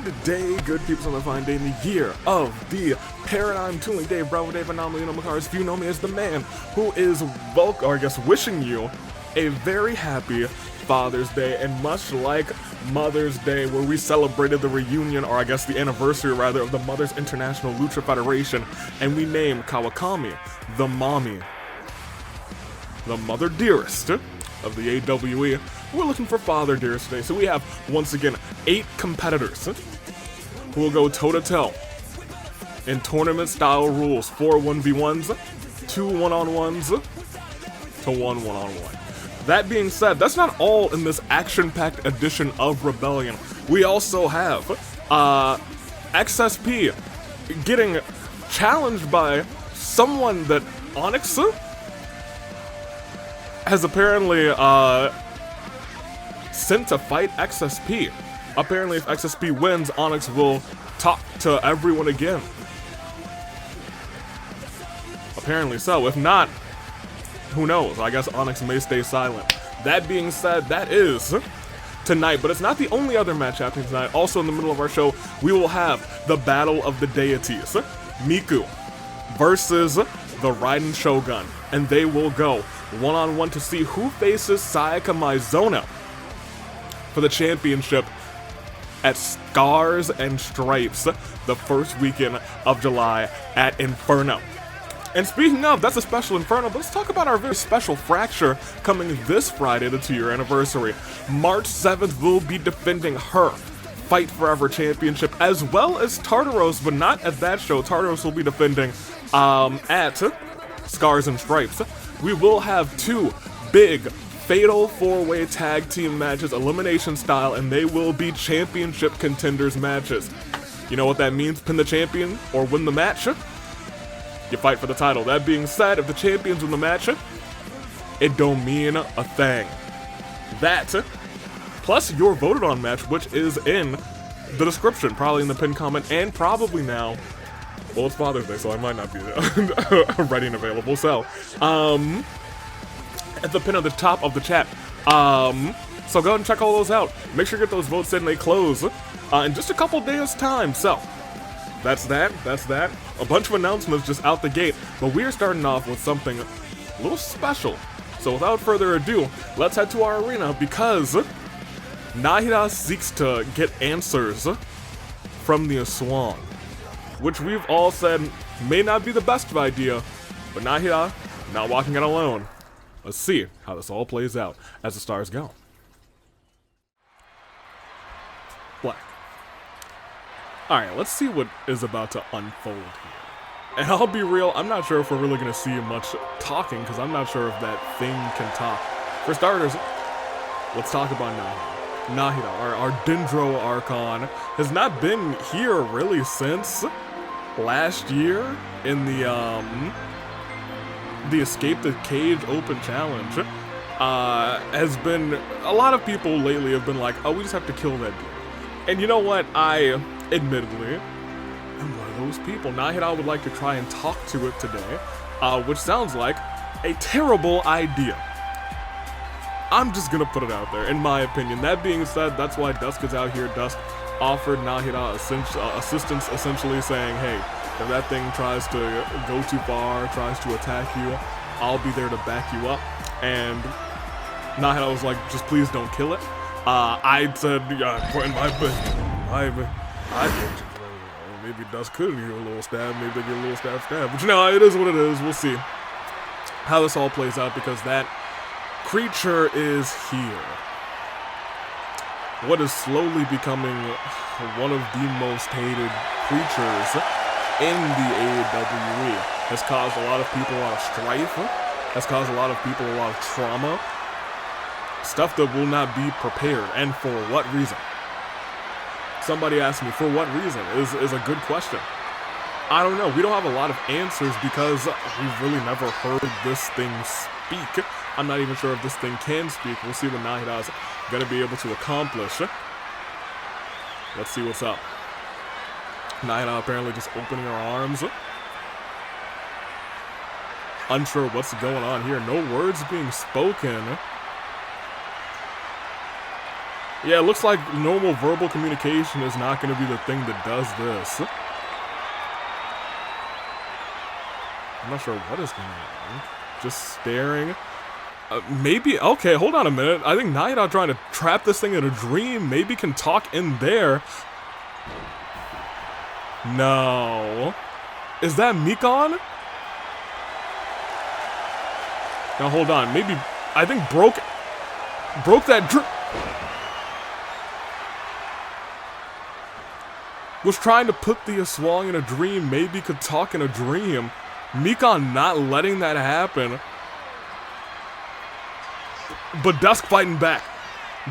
Good day, good people on the fine day in the year of the Paradigm Tooling Dave, Bravo Dave, Anomaly, Macars. If you know me as the man who is wishing you a very happy Father's Day, and much like Mother's Day, where we celebrated the reunion, or I guess the anniversary rather, of the Mothers International Lucha Federation, and we named Kagami the mommy, the mother dearest of the AWE. We're looking for Father Dearest today, so we have, once again, 8 competitors who will go toe-to-toe in tournament-style rules. 4 1v1s, 2 1-on-1s, to 1 1-on-1. That being said, that's not all in this action-packed edition of Rebellion. We also have XSP getting challenged by someone that Onyx has apparently sent to fight XSP. Apparently, if XSP wins, Onyx will talk to everyone again. Apparently so. If not, who knows? I guess Onyx may stay silent. That being said, that is tonight, but it's not the only other match happening tonight. Also in the middle of our show, we will have the Battle of the Deities. Miku versus the Raiden Shougun, and they will go one-on-one to see who faces Sayaka Mizuna for the championship at Scars and Stripes the first weekend of July at Inferno. And speaking of, that's a special Inferno, but let's talk about our very special Fracture coming this Friday, the 2-year anniversary. March 7th will be defending her Fight Forever Championship, as well as Tartaros, but not at that show. Tartaros will be defending at Scars and Stripes. We will have 2 big fatal 4-way tag team matches, elimination style, and they will be championship contenders matches. You know what that means? Pin the champion or win the match, you fight for the title. That being said, if the champions win the match, it don't mean a thing. That, plus your voted on match, which is in the description, probably in the pinned comment, and probably now, well, it's Father's Day, so I might not be ready and available, so, at the pin at the top of the chat. So go ahead and check all those out. Make sure you get those votes in. They close in just a couple days' time. So that's that. A bunch of announcements just out the gate. But we are starting off with something a little special. So without further ado, let's head to our arena because Nahida seeks to get answers from the Aswang, which we've all said may not be the best of idea, but Nahida not walking it alone. Let's see how this all plays out as the stars go. Black. Alright, let's see what is about to unfold here. And I'll be real, I'm not sure if we're really going to see much talking, because I'm not sure if that thing can talk. For starters, let's talk about Nahida. Nahida, our Dendro Archon, has not been here really since last year in the Escape the Cage Open Challenge. Has been, a lot of people lately have been like, oh, we just have to kill that dude. And you know what, I admittedly am one of those people. Nahida would like to try and talk to it today, which sounds like a terrible idea. I'm just gonna put it out there, in my opinion. That being said, that's why Dusk is out here. Dusk offered Nahida assistance, essentially saying, hey, if that thing tries to go too far, tries to attack you, I'll be there to back you up. And Nahida was like, just please don't kill it. I said, yeah, in my business, I think maybe Dust could get a little stab, maybe they get a little stab. But you know, it is what it is. We'll see how this all plays out because that creature is here. What is slowly becoming one of the most hated creatures in the AWE. Has caused a lot of people a lot of strife, has caused a lot of people a lot of trauma, stuff that will not be prepared, and for what reason? Somebody asked me, for what reason, is a good question. I don't know, we don't have a lot of answers because we've really never heard this thing speak. I'm not even sure if this thing can speak. We'll see what Nahida's gonna be able to accomplish. Let's see what's up. Nahida apparently just opening her arms. Unsure what's going on here. No words being spoken. Yeah, it looks like normal verbal communication is not going to be the thing that does this. I'm not sure what is going on. Just staring. Maybe, okay, hold on a minute. I think Nahida trying to trap this thing in a dream. Maybe can talk in there. No. Is that Mikon? Now hold on, maybe, I think broke that was trying to put the Aswang in a dream, maybe could talk in a dream. Mikon not letting that happen. But Dusk fighting back.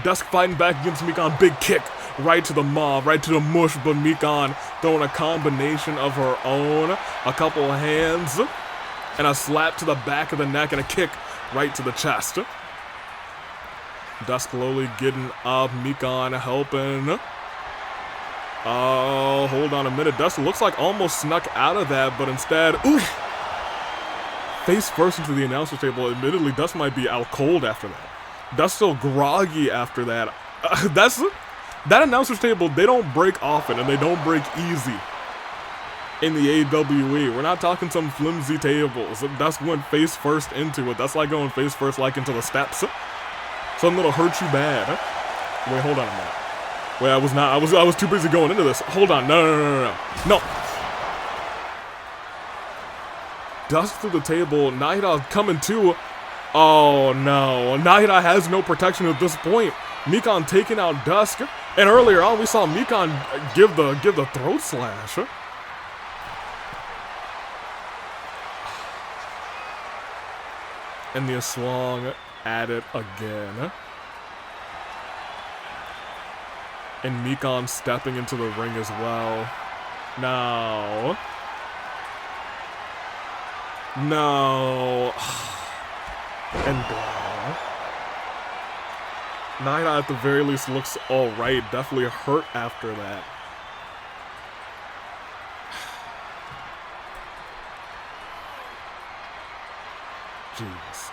Dusk fighting back against Mikon. Big kick right to the maw, right to the mush. But Mikon throwing a combination of her own. A couple of hands. And a slap to the back of the neck and a kick right to the chest. Dusk slowly getting up. Mikon helping. Oh, hold on a minute. Dusk looks like almost snuck out of that, but instead, oof. Face first into the announcer's table. Admittedly, Dusk might be out cold after that. Dusk's still groggy after that. That announcer's table, they don't break often, and they don't break easy in the AWE. We're not talking some flimsy tables. Dusk went face first into it. That's like going face first like into the steps. Something that'll hurt you bad. Wait, hold on a minute. Wait, I was not. I was too busy going into this. Hold on. No. Dusk through the table. Nahida coming too. Oh no. Nahida has no protection at this point. Mikon taking out Dusk. And earlier on we saw Mikon give the throat slash. And the Aswang at it again. And Mikon stepping into the ring as well. No. And Nahida at the very least looks alright. Definitely hurt after that. Jeez.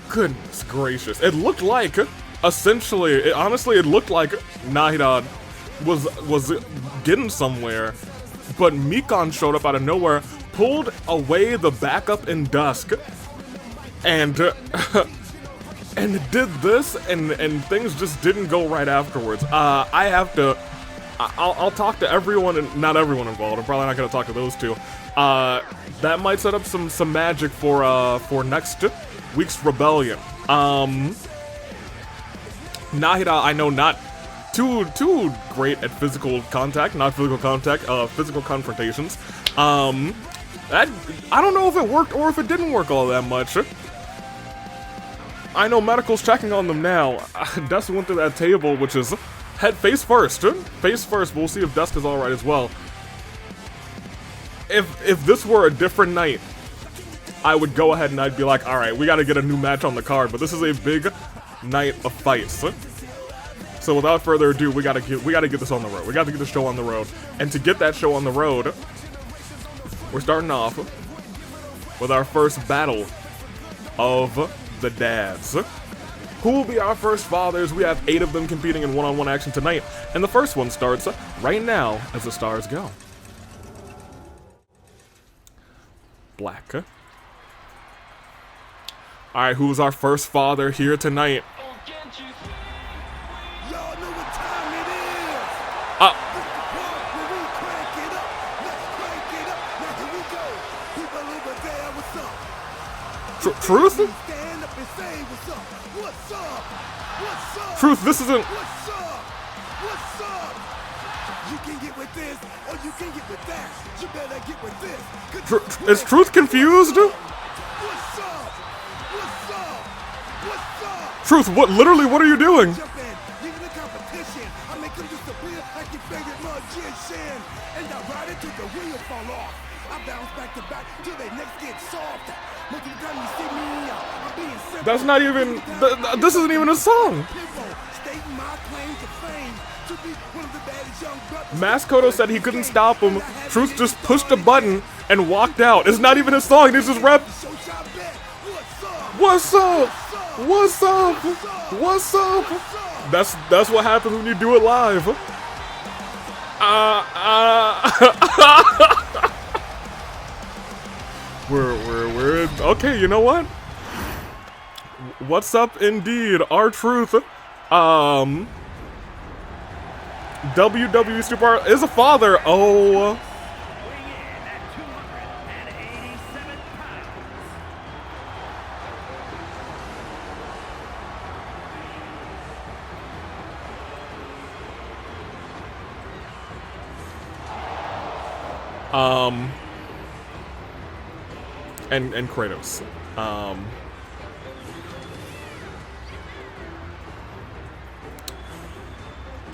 Goodness gracious. It looked like, essentially, honestly, it looked like Nahida was getting somewhere, but Mikon showed up out of nowhere, pulled away the backup in Dusk, and did this, and things just didn't go right afterwards. I'll talk to everyone, and not everyone involved. I'm probably not gonna talk to those two. That might set up some magic for next week's Rebellion. Nahida, I know, not too great at physical contact, physical confrontations. I don't know if it worked or if it didn't work all that much. I know Medical's checking on them now. Dusk went through that table, which is head face first. Face first, we'll see if Dusk is alright as well. If this were a different night, I would go ahead and I'd be like, alright, we gotta get a new match on the card, but this is a big night of fights. So without further ado, we gotta get this on the road. We gotta get the show on the road. And to get that show on the road, we're starting off with our first battle of the dads. Who will be our first fathers? We have 8 of them competing in one-on-one action tonight, and the first one starts right now as the stars go. Black. Alright, who is our first father here tonight? Truth? Truth, this isn't... What's up? You can get with this, or you can get with that. You better get with this. Is Truth confused? What's up? What's up? What's up? Truth, literally, what are you doing? Jump in, give me the competition. I make them disappear like your favorite magician. And I ride it till the wheel fall off. I bounce back to back till they necks get soft. Most of the time you see me, I'm being simple. That's not even... this isn't even a song. Mascoto said he couldn't stop him. Truth just pushed a button and walked out. It's not even his song, he's just rap. What's up? What's up? What's up? That's what happens when you do it live. We're okay. You know what? What's up, indeed? R-Truth. WWE Super is a father. Oh. And Kratos.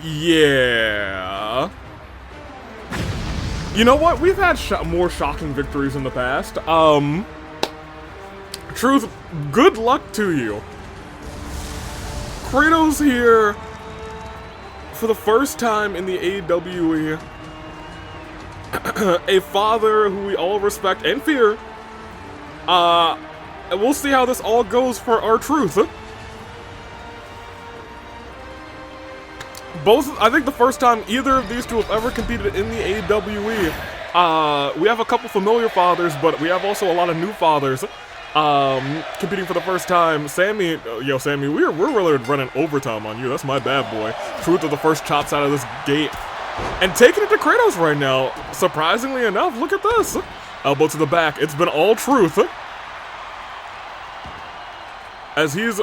Yeah. You know what? We've had more shocking victories in the past. Truth, good luck to you. Kratos here for the first time in the AEW. A father who we all respect and fear. And we'll see how this all goes for R-Truth. I think the first time either of these two have ever competed in the AEW. We have a couple familiar fathers, but we have also a lot of new fathers competing for the first time. Sammy, Sammy, we're really running overtime on you. That's my bad, boy. Truth of the first chops out of this gate. And taking it to Kratos right now. Surprisingly enough, look at this. Elbow to the back. It's been all Truth. As he's,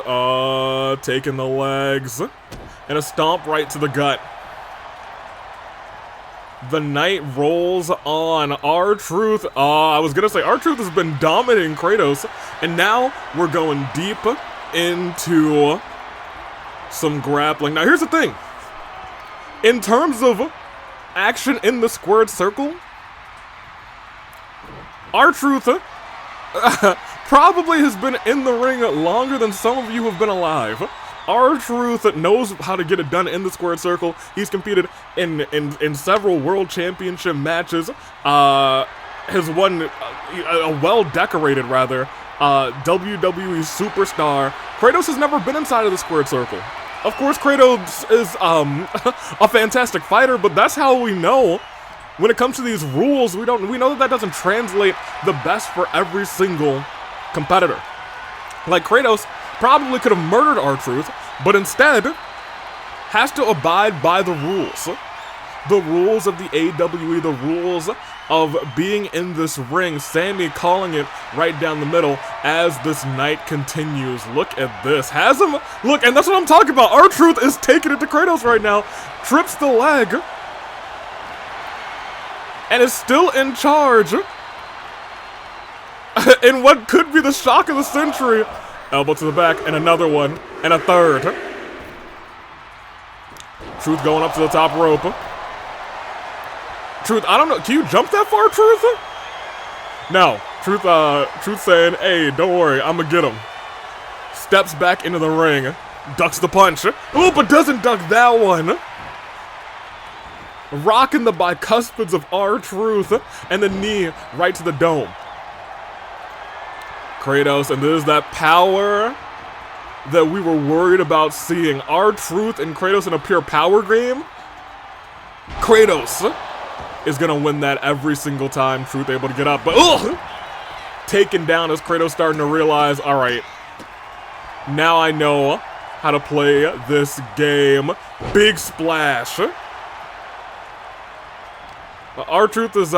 taking the legs. And a stomp right to the gut. The night rolls on. R-Truth. I was gonna say, R-Truth has been dominating Kratos. And now we're going deep into some grappling. Now, here's the thing. In terms of action in the squared circle, R-Truth probably has been in the ring longer than some of you have been alive. R-Truth knows how to get it done in the squared circle. He's competed in several world championship matches. Has won a well-decorated, rather, WWE superstar. Kratos has never been inside of the squared circle. Of course, Kratos is a fantastic fighter, but that's how we know. When it comes to these rules, we know that doesn't translate the best for every single competitor. Like, Kratos probably could have murdered R-Truth, but instead has to abide by the rules. The rules of the AEW, the rules of being in this ring. Sammy calling it right down the middle as this night continues. Look at this. Has him, look, and that's what I'm talking about. R-Truth is taking it to Kratos right now. Trips the leg. And is still in charge. In what could be the shock of the century. Elbow to the back, and another one, and a third. Truth going up to the top rope. Truth, I don't know, can you jump that far, Truth? No. Truth saying, hey, don't worry, I'ma get him. Steps back into the ring. Ducks the punch. Ooh, but doesn't duck that one. Rocking the bicuspids of R-Truth, and the knee right to the dome. Kratos, and there's that power that we were worried about seeing. R-Truth and Kratos in a pure power game. Kratos is gonna win that every single time. Truth able to get up, but taken down as Kratos starting to realize, all right, now I know how to play this game. Big splash. R-Truth is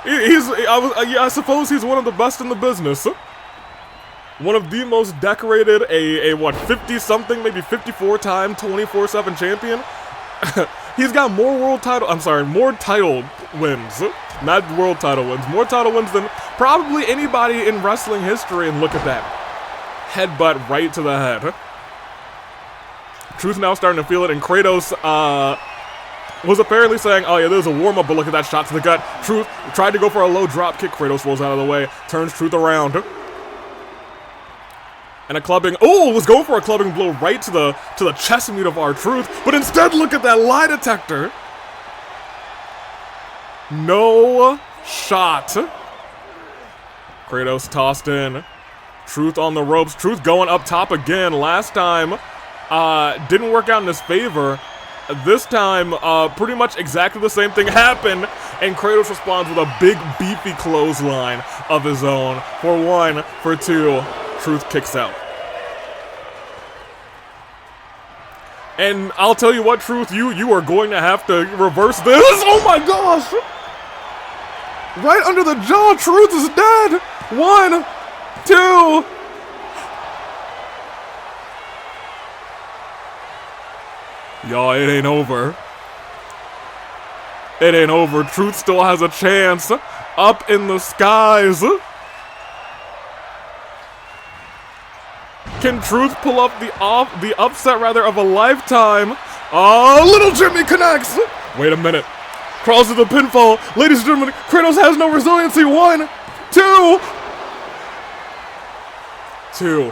I suppose he's one of the best in the business. One of the most decorated, what, 50-something, maybe 54-time, 24/7 champion. He's got more title wins. Not world title wins. More title wins than probably anybody in wrestling history, and look at that. Headbutt right to the head. Truth now starting to feel it, and Kratos, was apparently saying, oh yeah, there's a warm-up, but look at that shot to the gut. Truth tried to go for a low drop kick. Kratos rolls out of the way, turns Truth around. And a clubbing, was going for a clubbing blow right to the chest meat of R-Truth, but instead look at that lie detector. No shot. Kratos tossed in. Truth on the ropes. Truth going up top again. Last time, didn't work out in his favor. This time, pretty much exactly the same thing happened, and Kratos responds with a big, beefy clothesline of his own. For 1, for 2, Truth kicks out. And I'll tell you what, Truth, you are going to have to reverse this. Oh my gosh! Right under the jaw, Truth is dead! 1, 2... Y'all, it ain't over. It ain't over. Truth still has a chance. Up in the skies. Can Truth pull up the upset rather of a lifetime? Oh, little Jimmy connects. Wait a minute. Crawls to the pinfall. Ladies and gentlemen, Kratos has no resiliency. 1, 2. 2.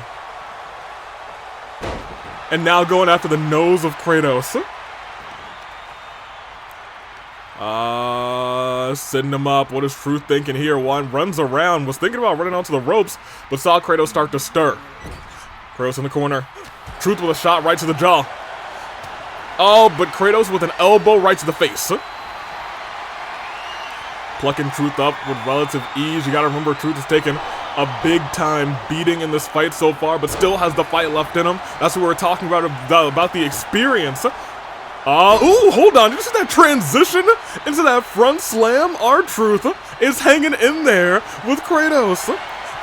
And now going after the nose of Kratos. Sitting him up. What is Truth thinking here? 1 runs around, was thinking about running onto the ropes, but saw Kratos start to stir. Kratos in the corner. Truth with a shot right to the jaw. Oh, but Kratos with an elbow right to the face. Plucking Truth up with relative ease. You gotta remember, Truth has taken a big time beating in this fight so far, but still has the fight left in him. That's what we were talking about the experience. Ooh, hold on. Did you see that transition into that front slam? R-Truth is hanging in there with Kratos.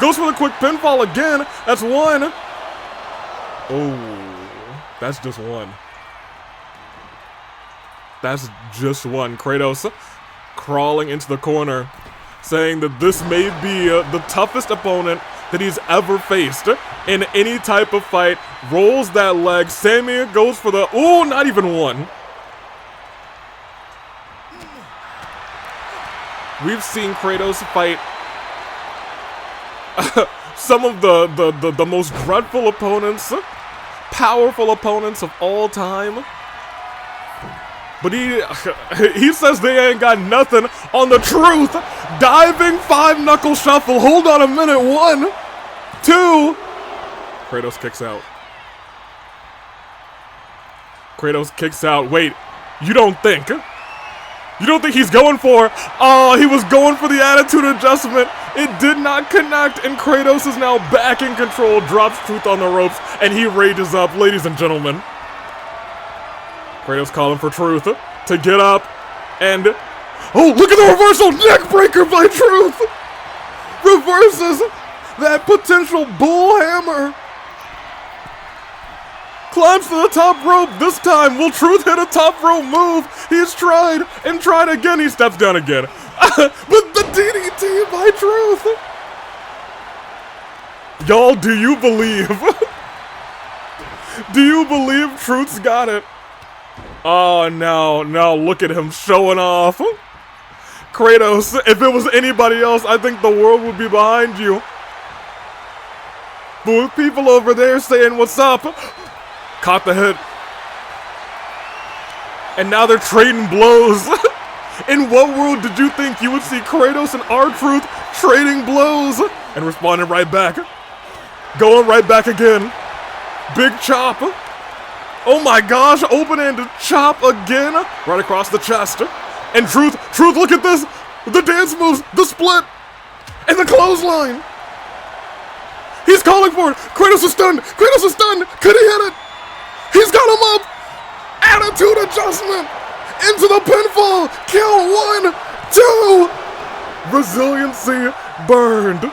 Goes for the quick pinfall again. That's 1. Oh, that's just 1. That's just 1. Kratos crawling into the corner, saying that this may be the toughest opponent that he's ever faced in any type of fight. Rolls that leg. Sammy goes for the... Ooh, not even 1. We've seen Kratos fight some of the most dreadful opponents, powerful opponents of all time. But he says they ain't got nothing on the Truth. Diving 5-knuckle shuffle. Hold on a minute. 1, 2. Kratos kicks out. Kratos kicks out. Wait, you don't think? You don't think he's going for? Oh, he was going for the attitude adjustment. It did not connect, and Kratos is now back in control. Drops Truth on the ropes, and he rages up. Ladies and gentlemen, Kratos calling for Truth to get up, and oh, look at the reversal neck breaker by Truth. Reverses that potential bull hammer. Climbs to the top rope. This time, will Truth hit a top rope move? He's tried and tried again. He steps down again. But the DDT by Truth. Y'all, do you believe? Do you believe Truth's got it? Oh, now look at him showing off. Kratos, if it was anybody else, I think the world would be behind you. But with people over there saying, what's up? Caught the hit. And now they're trading blows. In what world did you think you would see Kratos and R-Truth trading blows? And responding right back. Going right back again. Big chop. Oh my gosh, open-handed chop again. Right across the chest. And Truth, look at this. The dance moves, the split, and the clothesline. He's calling for it. Kratos is stunned. Could he hit it? He's got him up. Attitude adjustment. Into the pinfall. Kill. 1, 2. Resiliency burned.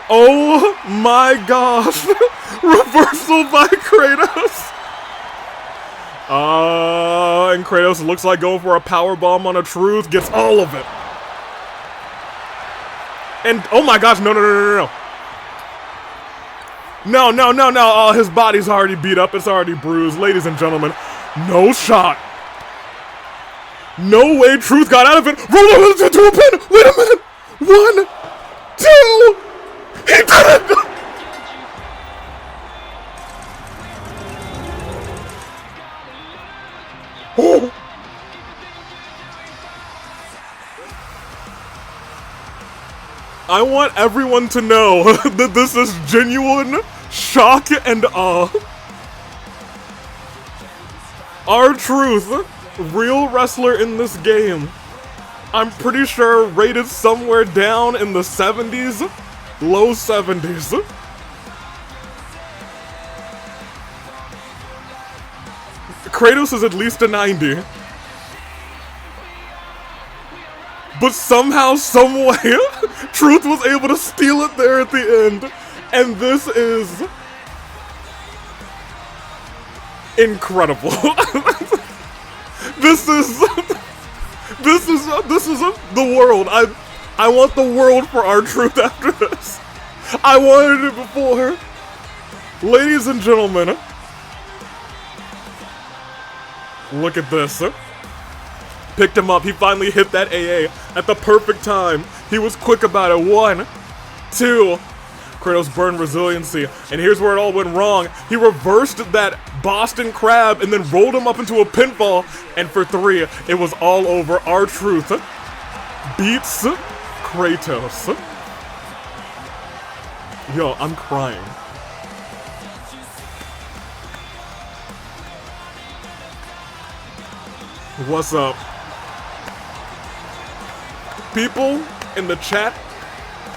Oh my gosh. Reversal by Kratos. And Kratos looks like going for a powerbomb on a Truth. Gets all of it. And, oh my gosh, no. No, his body's already beat up. It's already bruised. Ladies and gentlemen, no shot. No way Truth got out of it. Roll over to a pin. Wait a minute. 1, 2. He did it. Oh. I want everyone to know that this is genuine shock and awe. R-Truth, real wrestler in this game. I'm pretty sure rated somewhere down in the 70s, low 70s. Kratos is at least a 90. But somehow, someway, Truth was able to steal it there at the end. And this is incredible. This is the world. I want the world for R-Truth after this. I wanted it before. Ladies and gentlemen, look at this. Picked him up. He finally hit that AA at the perfect time. He was quick about it. 1, 2. Kratos burned resiliency. And here's where it all went wrong. He reversed that Boston Crab and then rolled him up into a pinfall. And for 3, it was all over. R-Truth beats Kratos. Yo, I'm crying. What's up? People in the chat,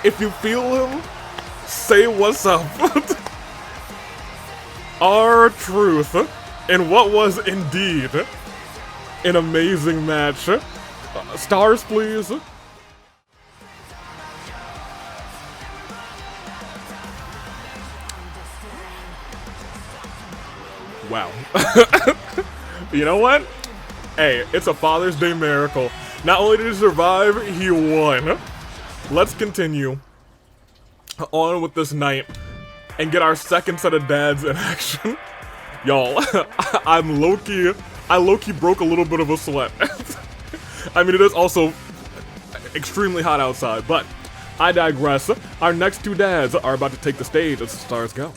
if you feel him, say what's up. R-Truth in what was indeed an amazing match. Stars, please. Wow. You know what? Hey, it's a Father's Day miracle. Not only did he survive, he won. Let's continue on with this night and get our second set of dads in action. Y'all, I low-key broke a little bit of a sweat. I mean, it is also extremely hot outside, but I digress. Our next 2 dads are about to take the stage as the stars go.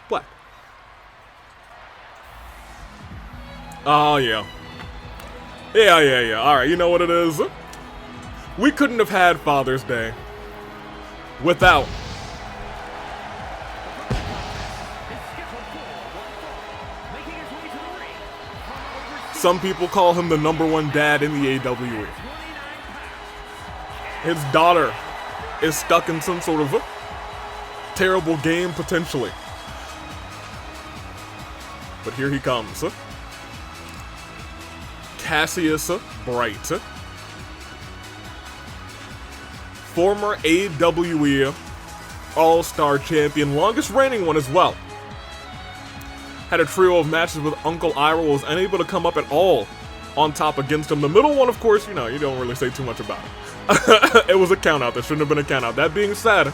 What? Oh, yeah. Yeah. Alright, you know what it is? We couldn't have had Father's Day without some people call him the #1 dad in the AWE. His daughter is stuck in some sort of terrible game, potentially. But here he comes. Cassius Bright. Former AWE All-Star Champion, longest reigning one as well. Had a trio of matches with Uncle Iroh, was unable to come up at all on top against him. The middle one, of course, you know, you don't really say too much about it. It was a countout. There shouldn't have been a countout. That being said,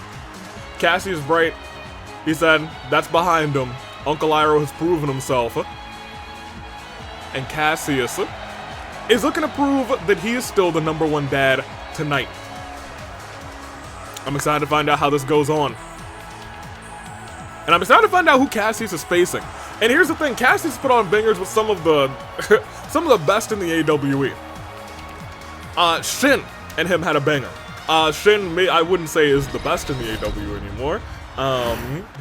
Cassius Bright, he said, that's behind him. Uncle Iroh has proven himself. And Cassius is looking to prove that he is still the #1 dad tonight. I'm excited to find out how this goes on. And I'm excited to find out who Cassius is facing. And here's the thing, Cassius put on bangers with some of the best in the AWE. Shin and him had a banger. Shin, I wouldn't say is the best in the AWE anymore.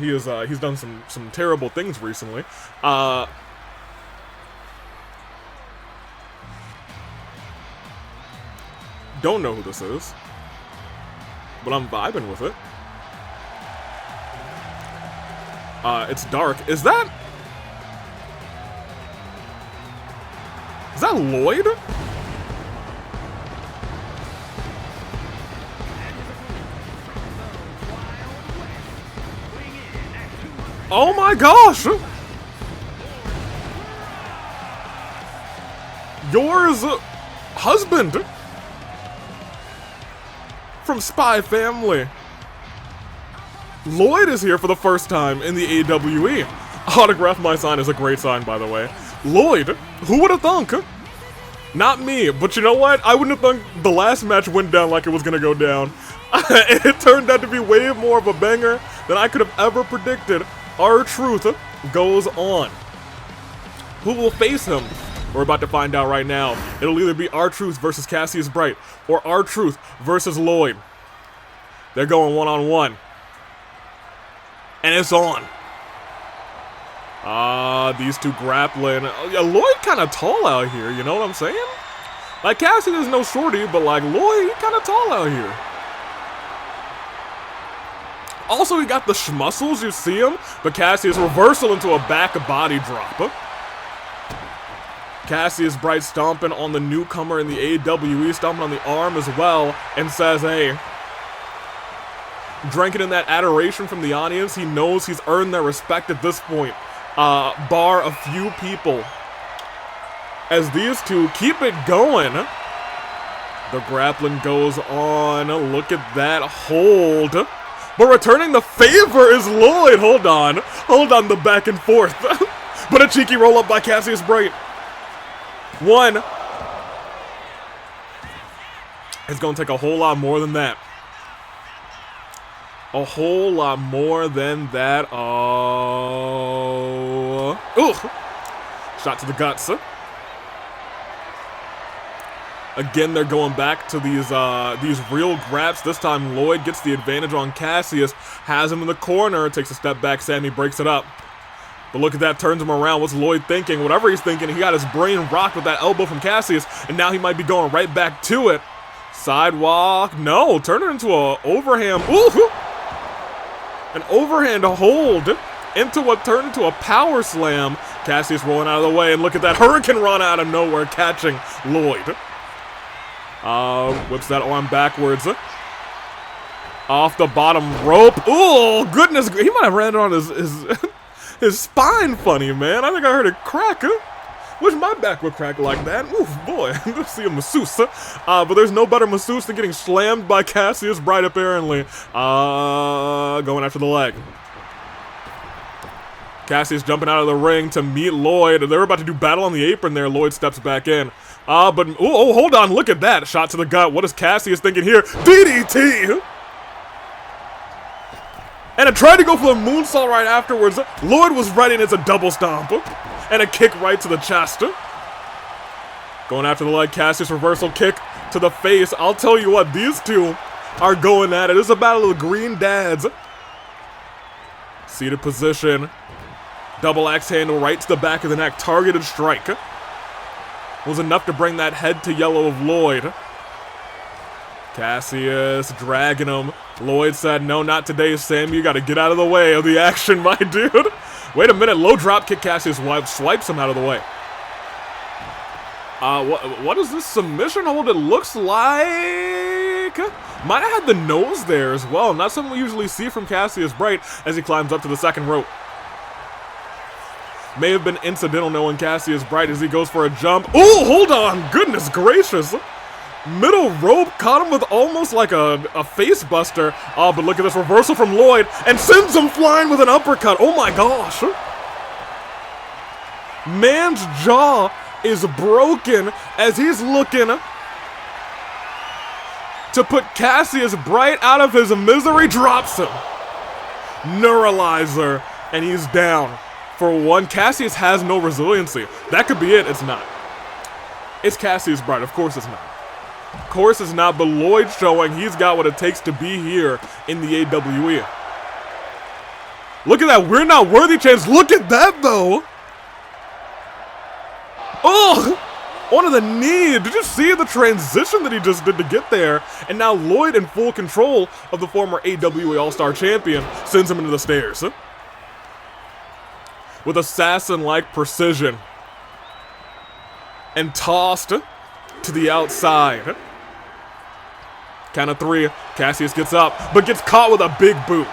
He's done some terrible things recently. Don't know who this is, but I'm vibing with it. It's dark. Is that Lloyd? Oh my gosh! Yours husband from Spy Family. Lloyd is here for the first time in the AWE. Autograph my sign is a great sign, by the way. Lloyd, who would have thunk? Not me, but you know what? I wouldn't have thunk the last match went down like it was gonna go down. It turned out to be way more of a banger than I could have ever predicted. R-Truth goes on. Who will face him We're about to find out right now. It'll either be R-Truth versus Cassius Bright or R-Truth versus Lloyd. They're going one-on-one. And it's on. These two grappling. Yeah, Lloyd kind of tall out here, you know what I'm saying? Like, Cassius is no shorty, but like, Lloyd, he kind of tall out here. Also, he got the schmuscles, you see him? But Cassius reversal into a back body drop. Cassius Bright stomping on the newcomer in the AWE, stomping on the arm as well, and says, hey, drinking in that adoration from the audience, he knows he's earned their respect at this point, bar a few people. As these two keep it going, the grappling goes on. Look at that hold. But returning the favor is Lloyd. Hold on, the back and forth. But a cheeky roll up by Cassius Bright. One. It's going to take a whole lot more than that. A whole lot more than that. Oh. Ooh. Shot to the guts. Again, they're going back to these real grabs. This time, Lloyd gets the advantage on Cassius. Has him in the corner. Takes a step back. Sammy breaks it up. But look at that, turns him around. What's Lloyd thinking? Whatever he's thinking, he got his brain rocked with that elbow from Cassius, and now he might be going right back to it. Sidewalk, no, turn it into a overhand. Ooh, an overhand hold into what turned into a power slam. Cassius rolling out of the way, and look at that hurricane run out of nowhere, catching Lloyd. Whips that arm backwards. Off the bottom rope. Oh, goodness, he might have ran it on his spine funny, man. I think I heard it crack. Wish my back would crack like that. Oof, boy. Let's see a masseuse. But there's no better masseuse than getting slammed by Cassius Bright, apparently. Going after the leg. Cassius jumping out of the ring to meet Lloyd. They're about to do battle on the apron there. Lloyd steps back in. But, oh, hold on. Look at that. Shot to the gut. What is Cassius thinking here? DDT! And it tried to go for the moonsault right afterwards. Lloyd was ready, and it's a double stomp. And a kick right to the chest. Going after the leg, Cassius reversal kick to the face. I'll tell you what, these two are going at it. It's a battle of the green dads. Seated position. Double axe handle right to the back of the neck. Targeted strike. Was enough to bring that head to yellow of Lloyd. Cassius dragging him. Lloyd said, no, not today, Sam. You got to get out of the way of the action, my dude. Wait a minute. Low drop kick. Cassius swipes him out of the way. What is this submission hold? It looks like... Might have had the nose there as well. Not something we usually see from Cassius Bright as he climbs up to the second rope. May have been incidental knowing Cassius Bright as he goes for a jump. Oh, hold on. Goodness gracious. Middle rope, caught him with almost like a face buster. Oh, but look at this reversal from Lloyd and sends him flying with an uppercut. Oh my gosh. Man's jaw is broken as he's looking to put Cassius Bright out of his misery. Drops him. Neuralizer, and he's down. For one, Cassius has no resiliency. That could be it. It's not. It's Cassius Bright. Of course it's not. Of course it's not, but Lloyd showing he's got what it takes to be here in the AWE. Look at that. We're not worthy chance. Look at that, though. Oh, onto the knee. Did you see the transition that he just did to get there? And now Lloyd, in full control of the former AWE All-Star champion, sends him into the stairs. With assassin-like precision. And tossed to the outside. Count of three. Cassius gets up, but gets caught with a big boot.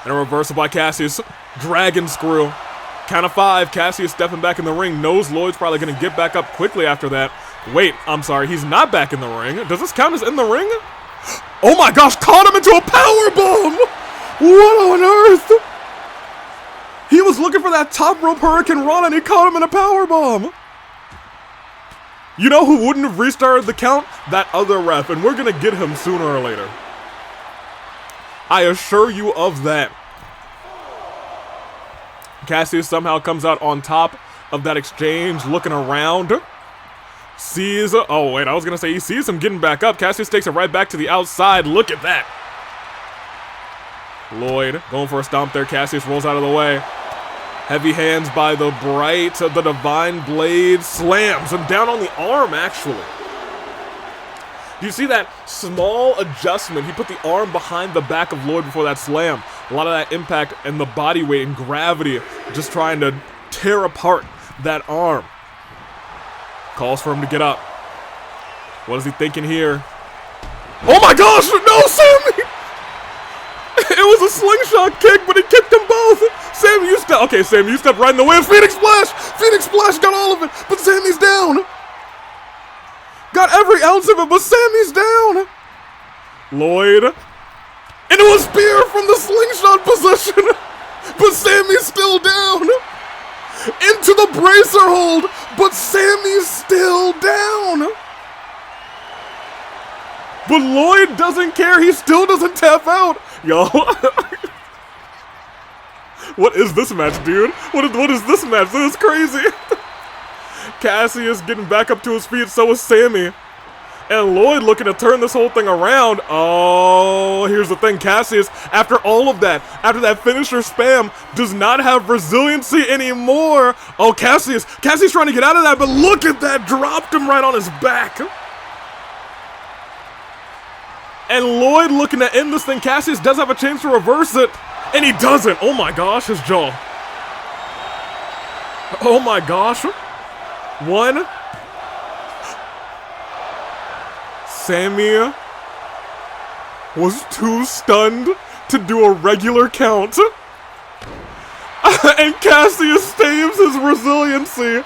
And a reversal by Cassius. Dragon screw. Count of five. Cassius stepping back in the ring. Knows Lloyd's probably going to get back up quickly after that. Wait, I'm sorry. He's not back in the ring. Does this count as in the ring? Oh my gosh. Caught him into a powerbomb. What on earth? He was looking for that top rope hurricane run and he caught him in a powerbomb. You know who wouldn't have restarted the count? That other ref, and we're gonna get him sooner or later. I assure you of that. Cassius somehow comes out on top of that exchange, looking around. Sees, oh wait, I was gonna say he sees him getting back up. Cassius takes it right back to the outside. Look at that. Lloyd going for a stomp there. Cassius rolls out of the way. Heavy hands by the Bright. The Divine Blade slams him down on the arm, actually. Do you see that small adjustment? He put the arm behind the back of Lloyd before that slam. A lot of that impact and the body weight and gravity just trying to tear apart that arm. Calls for him to get up. What is he thinking here? Oh my gosh! No, Sammy! It was a slingshot kick, but he kicked them both. Sammy, you stepped. Okay, Sammy, you stepped right in the way of Phoenix Splash. Phoenix Splash got all of it, but Sammy's down. Got every ounce of it, but Sammy's down. Lloyd. And it was spear from the slingshot position, but Sammy's still down. Into the bracer hold, but Sammy's still down. But Lloyd doesn't care. He still doesn't tap out. Yo. What is this match, dude? What is this match? This is crazy. Cassius getting back up to his feet, so is Sammy. And Lloyd looking to turn this whole thing around. Oh, here's the thing. Cassius, after all of that, after that finisher spam, does not have resiliency anymore. Oh, Cassius trying to get out of that, but look at that. Dropped him right on his back. And Lloyd looking to end this thing. Cassius does have a chance to reverse it, and he doesn't. Oh my gosh, his jaw. Oh my gosh. One. Sammy was too stunned to do a regular count. And Cassius saves his resiliency.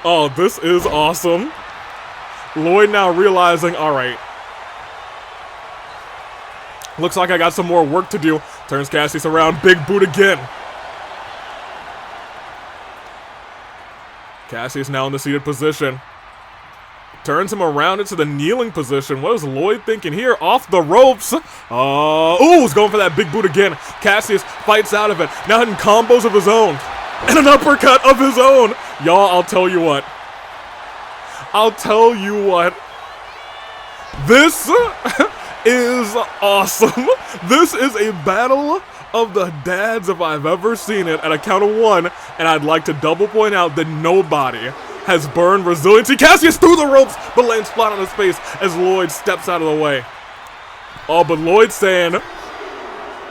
Oh, this is awesome. Lloyd now realizing, alright. Looks like I got some more work to do. Turns Cassius around, big boot again. Cassius now in the seated position. Turns him around into the kneeling position. What is Lloyd thinking here? Off the ropes. Ooh, he's going for that big boot again. Cassius fights out of it. Now hitting combos of his own. And an uppercut of his own. Y'all, I'll tell you what. This is awesome. This is a battle of the dads if I've ever seen it at a count of one. And I'd like to double point out that nobody has burned resiliency. Cassius through the ropes, but lands flat on his face as Lloyd steps out of the way. Oh, but Lloyd's saying,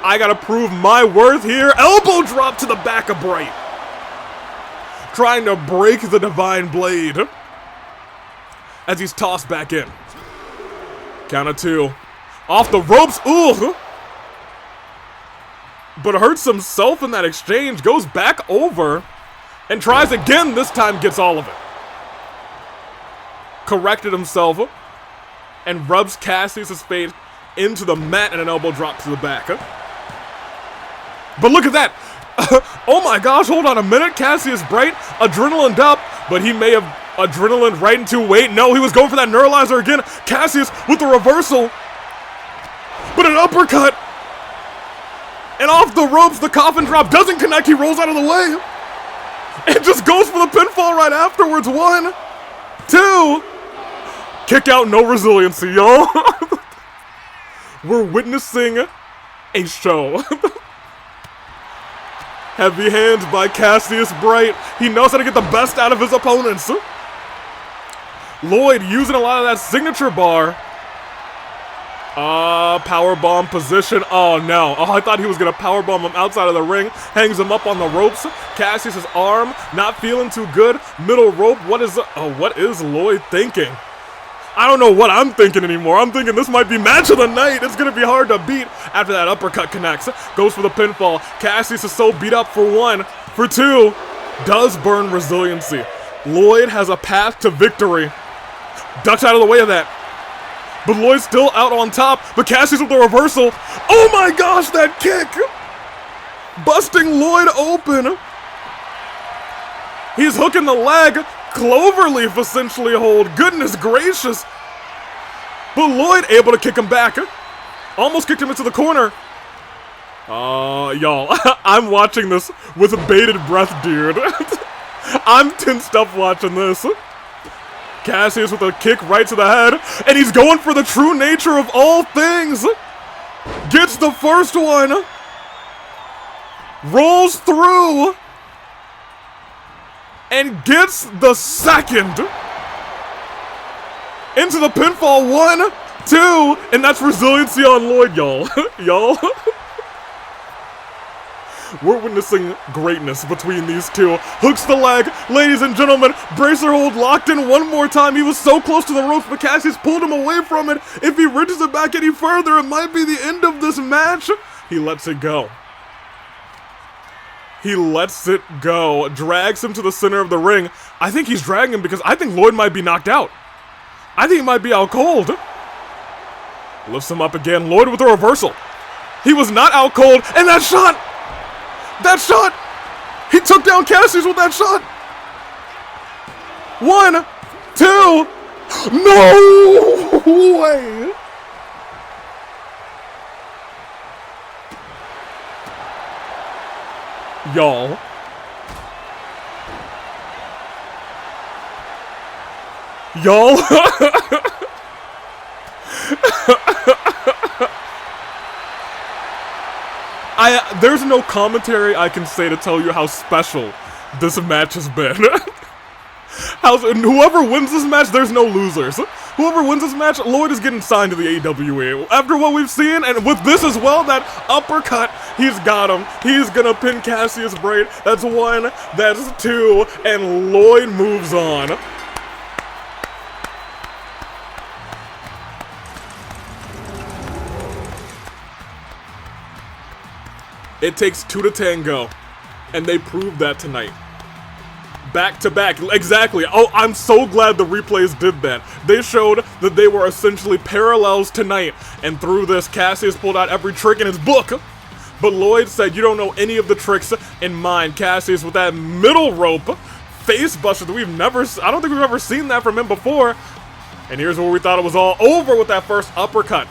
I gotta prove my worth here. Elbow drop to the back of Bright. Trying to break the Divine Blade. As he's tossed back in. Count of two. Off the ropes, ooh. But hurts himself in that exchange, goes back over, and tries again, this time gets all of it. Corrected himself, and rubs Cassius' face into the mat and an elbow drop to the back. But look at that! Oh my gosh, hold on a minute, Cassius Bright, adrenalined up, but he may have adrenaline right into, wait, no, he was going for that neuralizer again. Cassius with the reversal, but an uppercut, and off the ropes, the coffin drop doesn't connect, he rolls out of the way, and just goes for the pinfall right afterwards. 1, 2, kick out, no resiliency, y'all. We're witnessing a show. Heavy hands by Cassius Bright. He knows how to get the best out of his opponents. Lloyd using a lot of that signature bar. Powerbomb position. Oh no. Oh, I thought he was gonna powerbomb him outside of the ring. Hangs him up on the ropes. Cassius' arm not feeling too good. Middle rope. What is Lloyd thinking? I don't know what I'm thinking anymore. I'm thinking this might be match of the night. It's gonna be hard to beat after that uppercut connects. Goes for the pinfall. Cassius is so beat up for 1. For 2, does burn resiliency. Lloyd has a path to victory. Ducks out of the way of that. But Lloyd's still out on top. But Cassius with the reversal. Oh my gosh, that kick! Busting Lloyd open. He's hooking the leg. Cloverleaf essentially hold. Goodness gracious. But Lloyd able to kick him back. Almost kicked him into the corner. Y'all, I'm watching this with bated breath, dude. I'm tensed up watching this. Cassius with a kick right to the head, and he's going for the true nature of all things. Gets the first one. Rolls through. And gets the second. Into the pinfall, 1, 2, and that's resiliency on Lloyd, y'all. Y'all. We're witnessing greatness between these two. Hooks the leg, ladies and gentlemen. Bracer hold locked in one more time. He was so close to the ropes, but Cassius pulled him away from it. If he ridges it back any further, it might be the end of this match. He lets it go. He lets it go. Drags him to the center of the ring. I think he's dragging him because I think Lloyd might be knocked out. I think he might be out cold. Lifts him up again. Lloyd with a reversal. He was not out cold, and that shot! That shot! He took down Cassius with that shot! 1, 2... No way! Y'all. Y'all. There's no commentary I can say to tell you how special this match has been. And whoever wins this match, there's no losers. Whoever wins this match, Lloyd is getting signed to the AWA. After what we've seen, and with this as well, that uppercut, he's got him. He's gonna pin Cassius Braid. That's 1, that's 2, and Lloyd moves on. It takes 2 to tango, and they proved that tonight. Back to back, exactly. Oh, I'm so glad the replays did that. They showed that they were essentially parallels tonight, and through this, Cassius pulled out every trick in his book. But Lloyd said, you don't know any of the tricks in mine. Cassius with that middle rope face buster that I don't think we've ever seen that from him before. And here's where we thought it was all over with that first uppercut.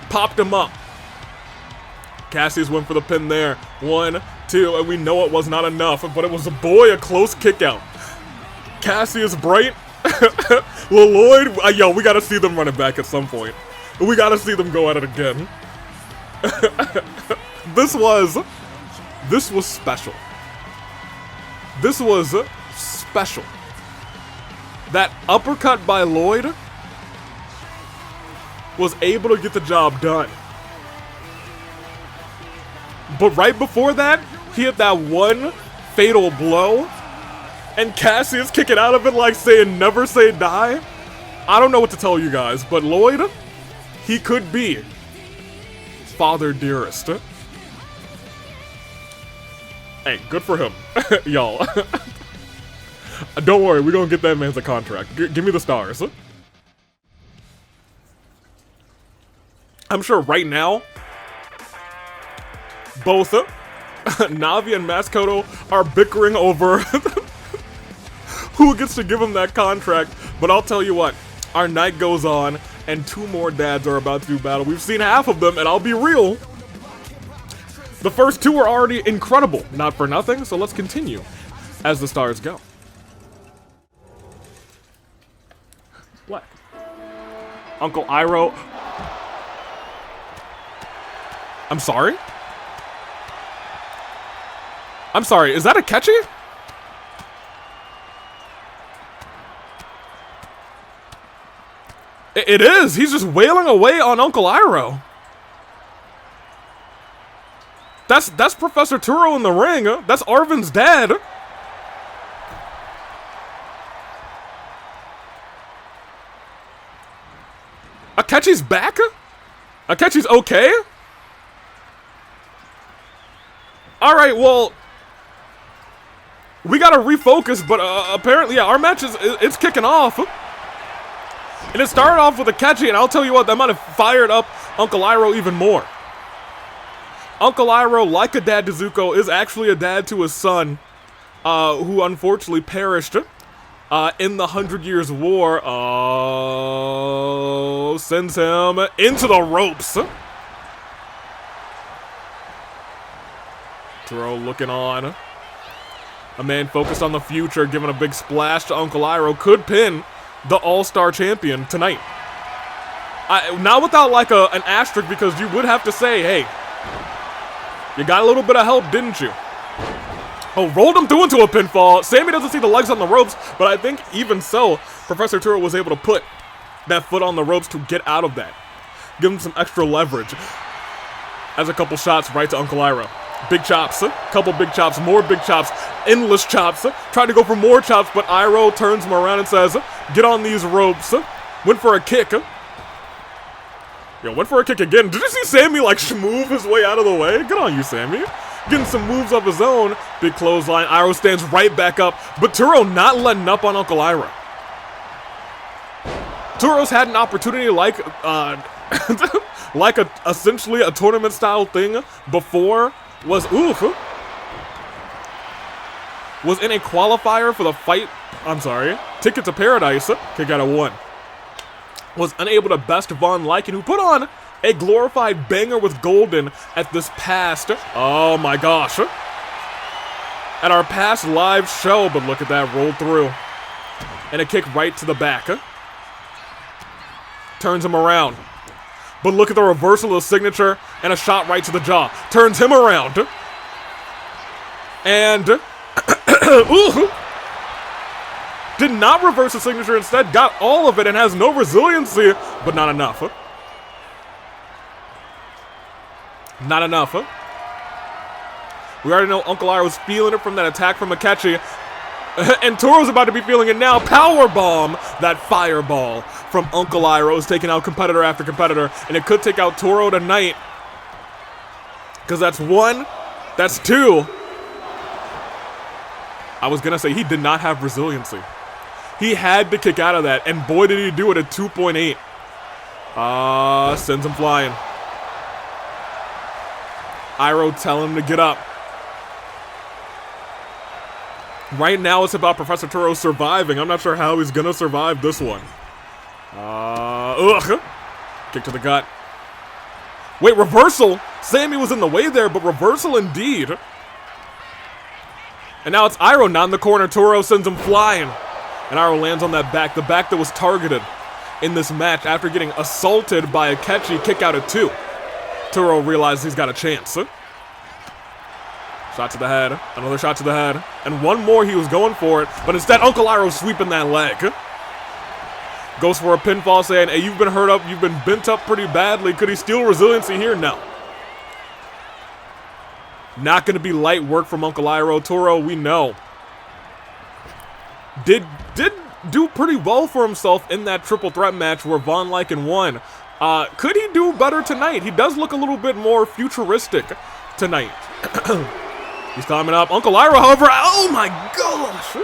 Popped him up. Cassius went for the pin there. 1, 2, and we know it was not enough, but it was a close kick out. Cassius Bright, Lil Lloyd, yo, we gotta see them run it back at some point. We gotta see them go at it again. This was special. This was special. That uppercut by Lloyd was able to get the job done. But right before that, he hit that one fatal blow, and Cassius kicking out of it like saying never say die. I don't know what to tell you guys, but Lloyd, he could be Father Dearest. Hey, good for him, y'all. Don't worry, we're gonna get that man's a contract. Give me the stars. I'm sure right now, both Navi and Maskoto are bickering over who gets to give him that contract. But I'll tell you what, our night goes on, and 2 more dads are about to do battle. We've seen half of them, and I'll be real, the first 2 are already incredible. Not for nothing, so let's continue as the stars go. What? Uncle Iroh. I'm sorry? I'm sorry, is that a catchy? It is! He's just wailing away on Uncle Iroh. That's Professor Turo in the ring. That's Arvin's dad. Akechi's back? Akechi's okay? Alright, well, we gotta refocus, but apparently, yeah, our match it's kicking off. And it started off with Akechi, and I'll tell you what, that might have fired up Uncle Iroh even more. Uncle Iroh, like a dad to Zuko, is actually a dad to his son, who unfortunately perished in the 100 Years' War. Sends him into the ropes. Turo looking on. A man focused on the future, giving a big splash to Uncle Iroh, could pin the All-Star champion tonight. Not without like an asterisk, because you would have to say, hey, you got a little bit of help, didn't you? Oh, rolled him through into a pinfall. Sammy doesn't see the legs on the ropes, but I think even so, Professor Turo was able to put that foot on the ropes to get out of that. Give him some extra leverage. As a couple shots right to Uncle Iroh. Big chops, couple big chops, more big chops, endless chops. Tried to go for more chops, but Iroh turns him around and says, get on these ropes. Went for a kick. Went for a kick again. Did you see Sammy like schmoove his way out of the way? Good on you, Sammy. Getting some moves of his own. Big clothesline. Iroh stands right back up, but Turo not letting up on Uncle Iroh. Turo's had an opportunity like essentially a tournament style thing before. Was in a qualifier for the fight. I'm sorry. Ticket to Paradise. Kick out of 1. Was unable to best Von Lycan, who put on a glorified banger with Golden at this past. Oh my gosh. At our past live show, but look at that, rolled through. And a kick right to the back. Turns him around. But look at the reversal of the signature and a shot right to the jaw. Turns him around. And did not reverse the signature, instead got all of it and has no resiliency, but not enough. Not enough. We already know Uncle Iroh's feeling it from that attack from Akechi. And Toro's about to be feeling it now. Powerbomb, that fireball from Uncle Iroh is taking out competitor after competitor. And it could take out Toro tonight. Because that's 1. That's 2. I was going to say he did not have resiliency. He had to kick out of that. And boy, did he do it at 2.8. Sends him flying. Iroh telling him to get up. Right now, it's about Professor Turo surviving. I'm not sure how he's gonna survive this one. Kick to the gut. Wait, reversal? Sammy was in the way there, but reversal indeed. And now it's Iroh not in the corner. Turo sends him flying. And Iroh lands on that back, the back that was targeted in this match after getting assaulted by Akechi. Kick out at 2. Turo realizes he's got a chance. Shot to the head, another shot to the head, and one more. He was going for it, but instead Uncle Iroh sweeping that leg. Goes for a pinfall, saying, hey, you've been hurt up, you've been bent up pretty badly. Could he steal resiliency here? No. Not going to be light work from Uncle Iroh. Turo, we know, did do pretty well for himself in that triple threat match where Von Lycan won. Could he do better tonight? He does look a little bit more futuristic tonight. He's climbing up. Uncle Iroh, however, oh my gosh!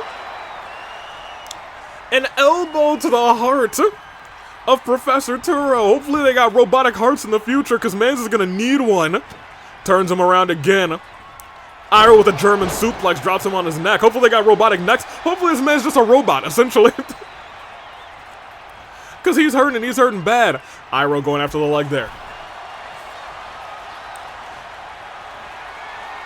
An elbow to the heart of Professor Turo. Hopefully they got robotic hearts in the future, because Mans is going to need one. Turns him around again. Iroh with a German suplex, drops him on his neck. Hopefully they got robotic necks. Hopefully this man's just a robot, essentially. Because he's hurting, and he's hurting bad. Iroh going after the leg there.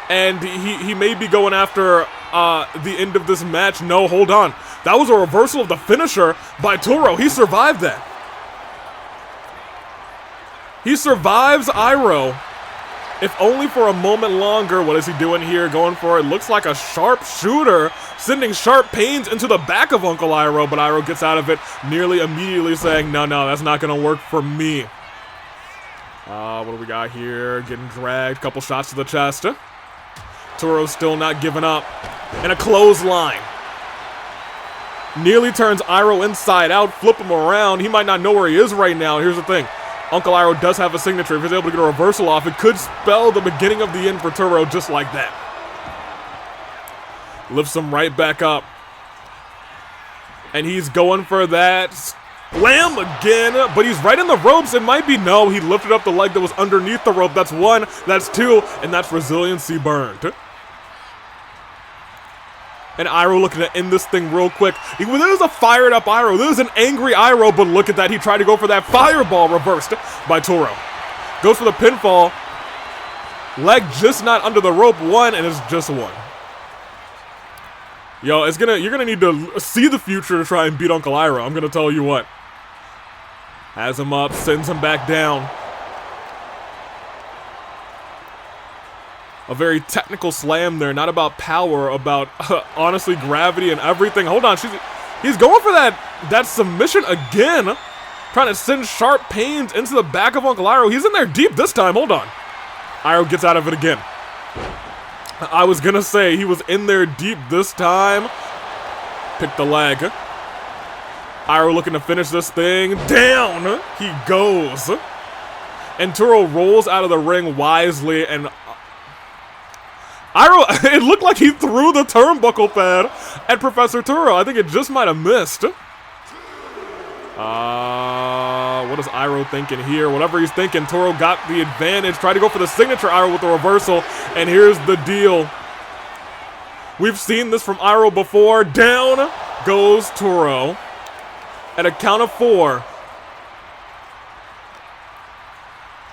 And he may be going after the end of this match. No, hold on. That was a reversal of the finisher by Turo. He survived that. He survives Iroh. If only for a moment longer. What is he doing here? Going for it. Looks like a sharp shooter. Sending sharp pains into the back of Uncle Iroh. But Iroh gets out of it nearly immediately, saying, no, that's not going to work for me. What do we got here? Getting dragged. Couple shots to the chest. Turo still not giving up. And a clothesline. Nearly turns Iroh inside out. Flip him around. He might not know where he is right now. Here's the thing. Uncle Iroh does have a signature. If he's able to get a reversal off, it could spell the beginning of the end for Turo just like that. Lifts him right back up. And he's going for that slam again, but he's right in the ropes. It might be no. He lifted up the leg that was underneath the rope. That's 1, that's 2, and that's resiliency burned. And Iroh looking to end this thing real quick. There's a fired up Iroh. There's an angry Iroh, but look at that. He tried to go for that fireball, reversed by Turo. Goes for the pinfall. Leg just not under the rope. 1, and it's just 1. Yo, you're gonna need to see the future to try and beat Uncle Iroh. I'm gonna tell you what. Has him up, sends him back down. A very technical slam there, not about power, about honestly gravity and everything. Hold on, he's going for that submission again. Trying to send sharp pains into the back of Uncle Iroh. He's in there deep this time, hold on. Iroh gets out of it again. I was gonna say, he was in there deep this time. Pick the leg. Iroh looking to finish this thing. Down he goes. And Turo rolls out of the ring wisely, and Iroh, it looked like he threw the turnbuckle pad at Professor Turo. I think it just might have missed. What is Iroh thinking here? Whatever he's thinking, Turo got the advantage. Tried to go for the signature Iroh with the reversal, and here's the deal. We've seen this from Iroh before. Down goes Turo. At a count of 4.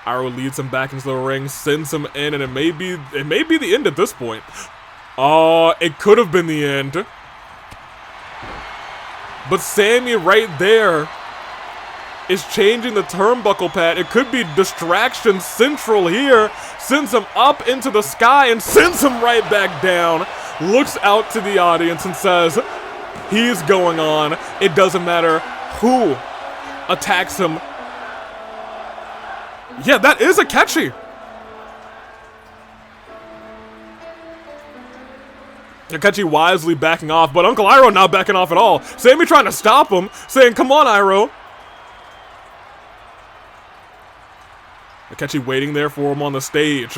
Iroh leads him back into the ring, sends him in, and it may be the end at this point. It could have been the end. But Sammy right there is changing the turnbuckle pad. It could be distraction central here. Sends him up into the sky and sends him right back down. Looks out to the audience and says, he's going on. It doesn't matter who attacks him. Yeah, that is a catchy. Akechi wisely backing off, but Uncle Iroh not backing off at all. Sammy trying to stop him, saying, come on, Iroh. Akechi waiting there for him on the stage.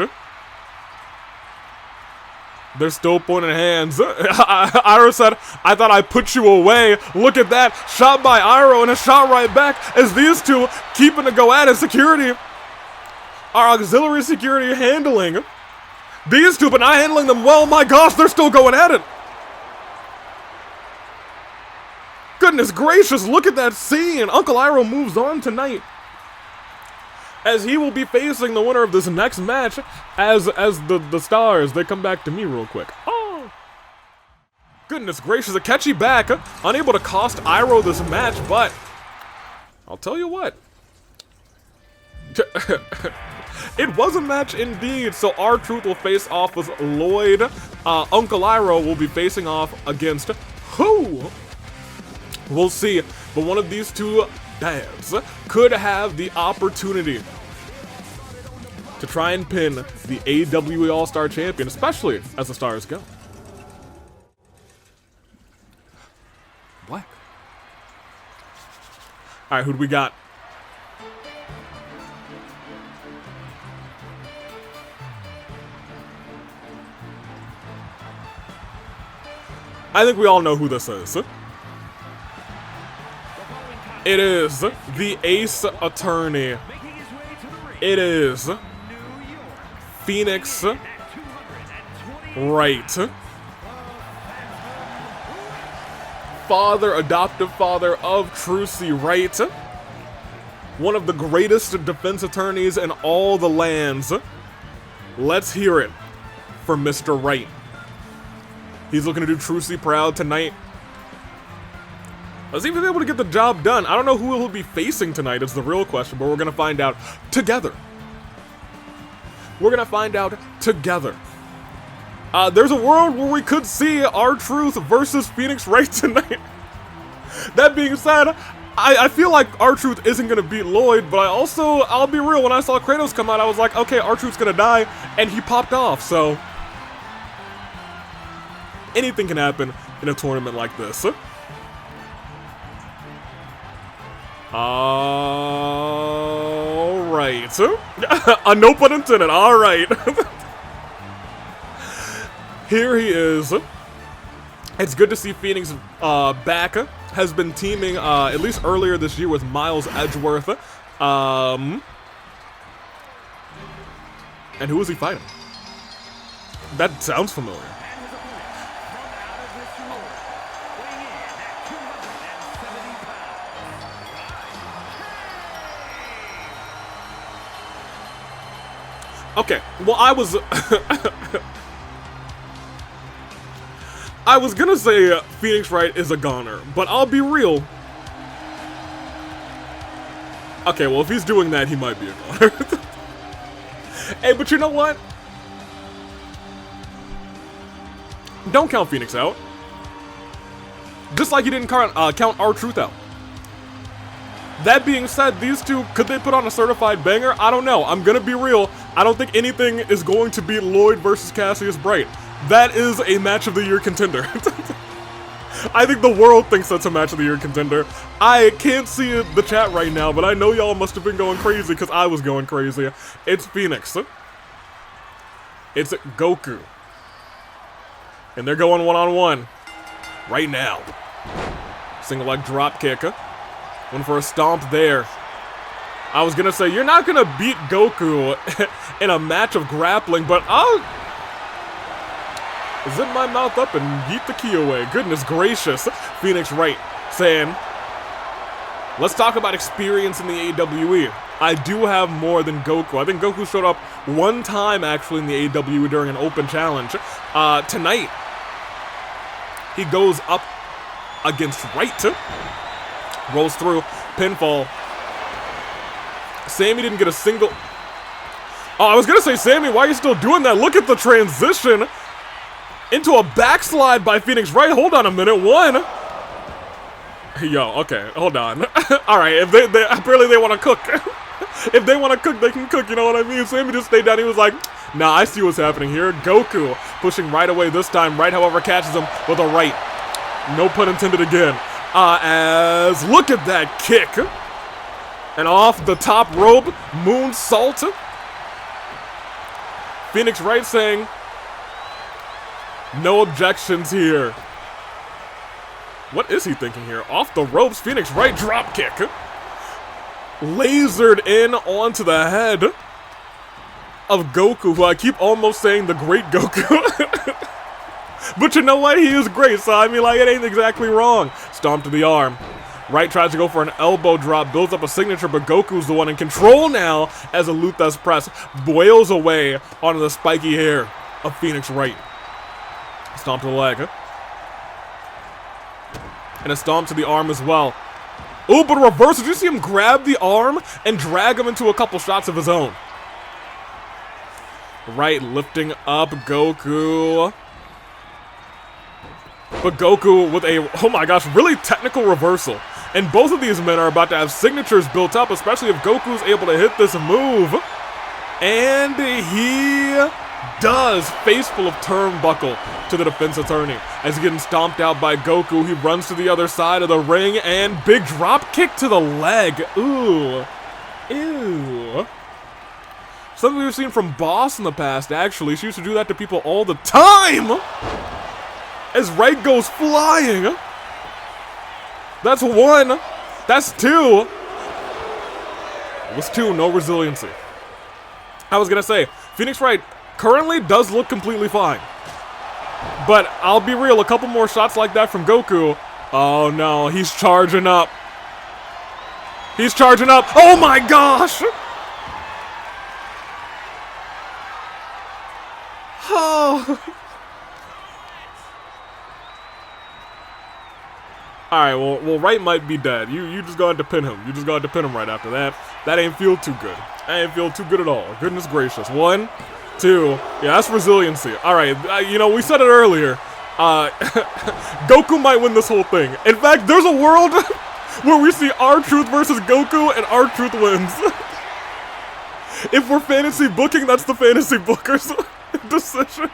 They're still pointing hands. Iroh said, I thought I put you away. Look at that. Shot by Iroh and a shot right back as these two keeping to go at it. Security. Our auxiliary security handling these two, but not handling them well. My gosh, they're still going at it. Goodness gracious, look at that scene. Uncle Iroh moves on tonight, as he will be facing the winner of this next match as the stars. They come back to me real quick. Oh, goodness gracious, Akechi back, unable to cost Iroh this match, but I'll tell you what. It was a match indeed, so R-Truth will face off with Lloyd. Uncle Iroh will be facing off against who? We'll see, but one of these two devs could have the opportunity to try and pin the AWE All-Star Champion, especially as the stars go. Black. Alright, who do we got? I think we all know who this is. It is the Ace Attorney. It is Phoenix Wright. Adoptive father of Trucy Wright. One of the greatest defense attorneys in all the lands. Let's hear it for Mr. Wright. He's looking to do Trucy proud tonight. Is he even able to get the job done? I don't know who he'll be facing tonight is the real question, but we're going to find out together. We're going to find out together. There's a world where we could see R-Truth versus Phoenix Wright tonight. That being said, I feel like R-Truth isn't going to beat Lloyd, but I'll be real, when I saw Kratos come out, I was like, okay, R-Truth's going to die, and he popped off, so anything can happen in a tournament like this. Alright. No pun intended. Alright. Here he is. It's good to see Phoenix back. Has been teaming, at least earlier this year, with Miles Edgeworth. And who is he fighting? That sounds familiar. Okay, well, I was gonna say Phoenix Wright is a goner, but I'll be real. Okay, well, if he's doing that, he might be a goner. Hey, but you know what? Don't count Phoenix out. Just like you didn't count R-Truth out. That being said, these two, could they put on a certified banger? I don't know. I'm gonna be real. I don't think anything is going to beat Lloyd versus Cassius Bright. That is a match of the year contender. I think the world thinks that's a match of the year contender. I can't see the chat right now, but I know y'all must have been going crazy because I was going crazy. It's Phoenix. It's Goku. And they're going one-on-one right now. Single leg drop kick. Went for a stomp there. I was gonna say, you're not gonna beat Goku in a match of grappling, but I'll zip my mouth up and yeet the key away. Goodness gracious. Phoenix Wright saying, let's talk about experience in the AWE. I do have more than Goku. I think Goku showed up one time actually in the AWE during an open challenge. Tonight, he goes up against Wright. Rolls through, pinfall. Sammy didn't get a single... Oh, I was gonna say, Sammy, why are you still doing that? Look at the transition into a backslide by Phoenix Wright. Hold on a minute, one. Yo, okay, hold on. Alright, if they apparently they want to cook. If they want to cook, they can cook, you know what I mean? Sammy just stayed down, he was like, nah, I see what's happening here. Goku pushing right away this time. Right, however, catches him with a right. No pun intended again. As look at that kick. And off the top rope, moonsault. Phoenix Wright saying, no objections here. What is he thinking here? Off the ropes, Phoenix Wright drop kick. Lasered in onto the head of Goku, who I keep almost saying the great Goku. But you know what? He is great, so I mean, like, it ain't exactly wrong. Stomp to the arm. Wright tries to go for an elbow drop, builds up a signature, but Goku's the one in control now as a Luthes press boils away onto the spiky hair of Phoenix Wright. Stomp to the leg. And a stomp to the arm as well. Ooh, but reverse. Did you see him grab the arm and drag him into a couple shots of his own? Wright lifting up Goku. But Goku with a, oh my gosh, really technical reversal. And both of these men are about to have signatures built up, especially if Goku's able to hit this move. And he does. Face full of turnbuckle to the defense attorney. As he's getting stomped out by Goku, he runs to the other side of the ring and big drop kick to the leg. Ooh. Ew. Something we've seen from Boss in the past, actually. She used to do that to people all the time. As Wright goes flying. That's one. That's two. It was two, no resiliency. I was gonna say, Phoenix Wright currently does look completely fine. But I'll be real, a couple more shots like that from Goku. Oh no, he's charging up. He's charging up. Oh my gosh! Oh. Alright, well, Wright might be dead. You just going to pin him. You just going to pin him right after that. That ain't feel too good. That ain't feel too good at all. Goodness gracious. One, two. Yeah, that's resiliency. Alright, you know, we said it earlier. Goku might win this whole thing. In fact, there's a world where we see R-Truth versus Goku and R-Truth wins. If we're fantasy booking, that's the fantasy booker's decision.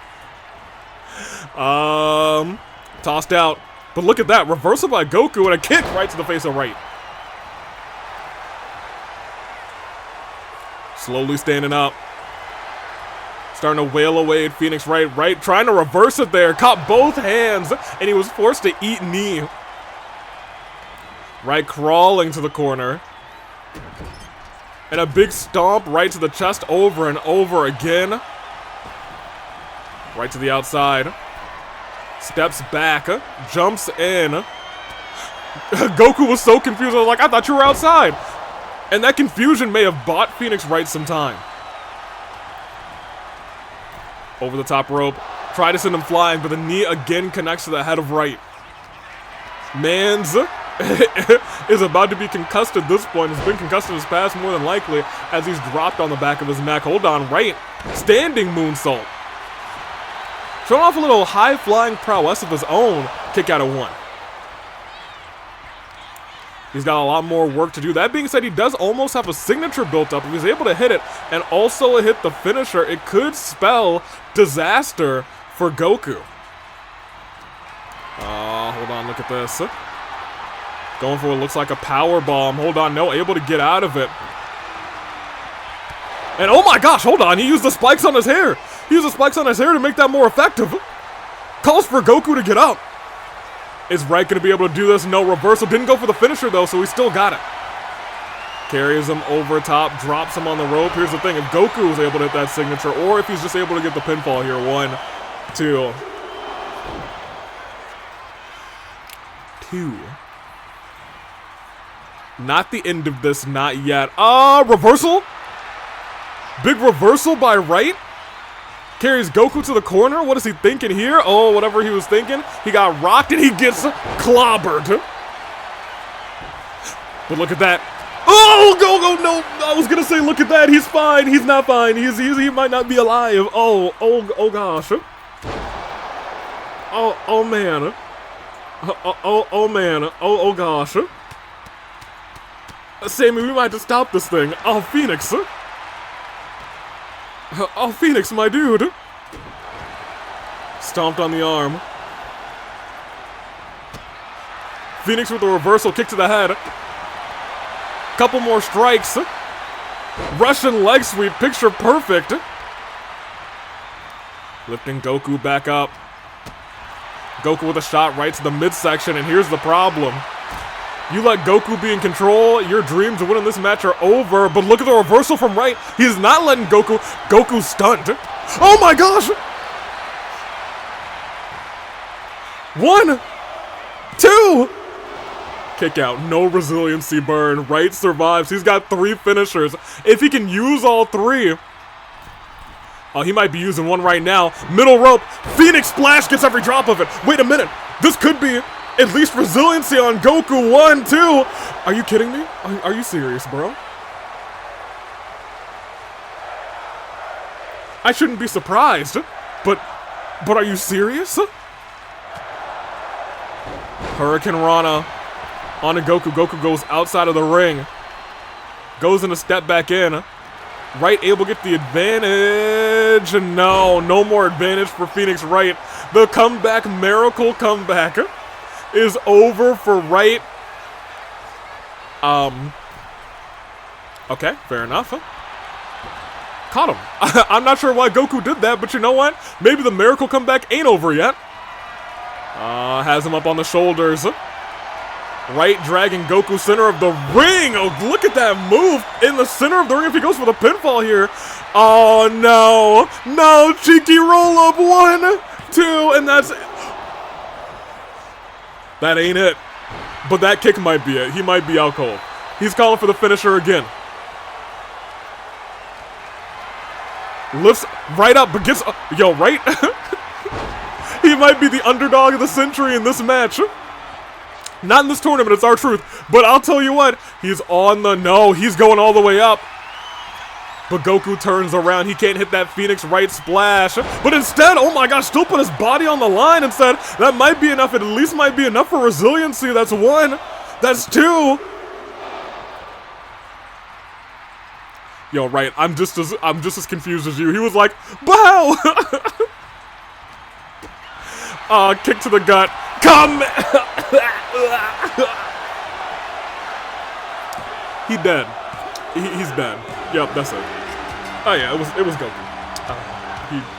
Tossed out. But look at that, reversal by Goku and a kick right to the face of Wright. Slowly standing up. Starting to wail away at Phoenix Wright. Wright trying to reverse it there. Caught both hands and he was forced to eat knee. Wright crawling to the corner. And a big stomp right to the chest over and over again. Right to the outside. Steps back, jumps in. Goku was so confused, I was like, I thought you were outside. And that confusion may have bought Phoenix Wright some time. Over the top rope, Try to send him flying, but the knee again connects to the head of Right. Mans is about to be concussed at this point. Has been concussed in his past more than likely as he's dropped on the back of his neck. Hold on, Right. Standing moonsault. Showing off a little high-flying prowess of his own. Kick out of 1. He's got a lot more work to do. That being said, he does almost have a signature built up. If he's able to hit it and also hit the finisher, it could spell disaster for Goku. Hold on, look at this. Going for what looks like a power bomb. Hold on, no, able to get out of it. And oh my gosh, hold on, he used the spikes on his hair. He used the spikes on his hair to make that more effective. Calls for Goku to get up. Is Right going to be able to do this? No, reversal. Didn't go for the finisher though, so he still got it. Carries him over top, drops him on the rope. Here's the thing, if Goku is able to hit that signature, or if he's just able to get the pinfall here. 1, 2. 2. Not the end of this, not yet. Reversal? Big reversal by Right. Carries Goku to the corner. What is he thinking here? Oh, whatever he was thinking. He got rocked and he gets clobbered. But look at that. Oh, go, no. I was going to say, look at that. He's fine. He's not fine. He might not be alive. Oh gosh. Oh man. Oh man. Oh gosh. Sammy, we might have to stop this thing. Oh, Phoenix. Oh, Phoenix, my dude. Stomped on the arm. Phoenix with a reversal kick to the head. Couple more strikes. Russian leg sweep, picture perfect. Lifting Goku back up. Goku with a shot right to the midsection, and here's the problem. You let Goku be in control, your dreams of winning this match are over, but look at the reversal from Right. He's not letting Goku. Goku's stunned. Oh my gosh! 1, 2! Kick out, no resiliency burn. Right survives. He's got 3 finishers. If he can use all 3. Oh, he might be using one right now. Middle rope. Phoenix Splash gets every drop of it. Wait a minute. This could be at least resiliency on Goku. 1, 2. Are you kidding me? Are you serious, bro? I shouldn't be surprised. But are you serious? Hurricane Rana onto Goku. Goku goes outside of the ring. Goes in a step back in. Right able to get the advantage. No more advantage for Phoenix Right. The comeback, miracle comeback, is over for Right. Okay, fair enough. Caught him. I'm not sure why Goku did that, but you know what? Maybe the miracle comeback ain't over yet. Has him up on the shoulders. Right dragging Goku center of the ring. Oh, look at that move in the center of the ring if he goes for the pinfall here. Oh, no. No, cheeky roll up. 1, 2, and that's it. That ain't it. But that kick might be it. He might be out cold. He's calling for the finisher again. Lifts right up, but gets... Yo, Right? He might be the underdog of the century in this match. Not in this tournament, it's our truth. But I'll tell you what, he's on the... No, he's going all the way up. But Goku turns around. He can't hit that Phoenix Right splash. But instead, oh my gosh, still put his body on the line and said, that might be enough. It at least might be enough for resiliency. That's 1. That's 2. Yo, Right, I'm just as confused as you. He was like, bow! Kick to the gut. Come! He dead. He's dead. Yep, that's it. Oh yeah, it was Goku.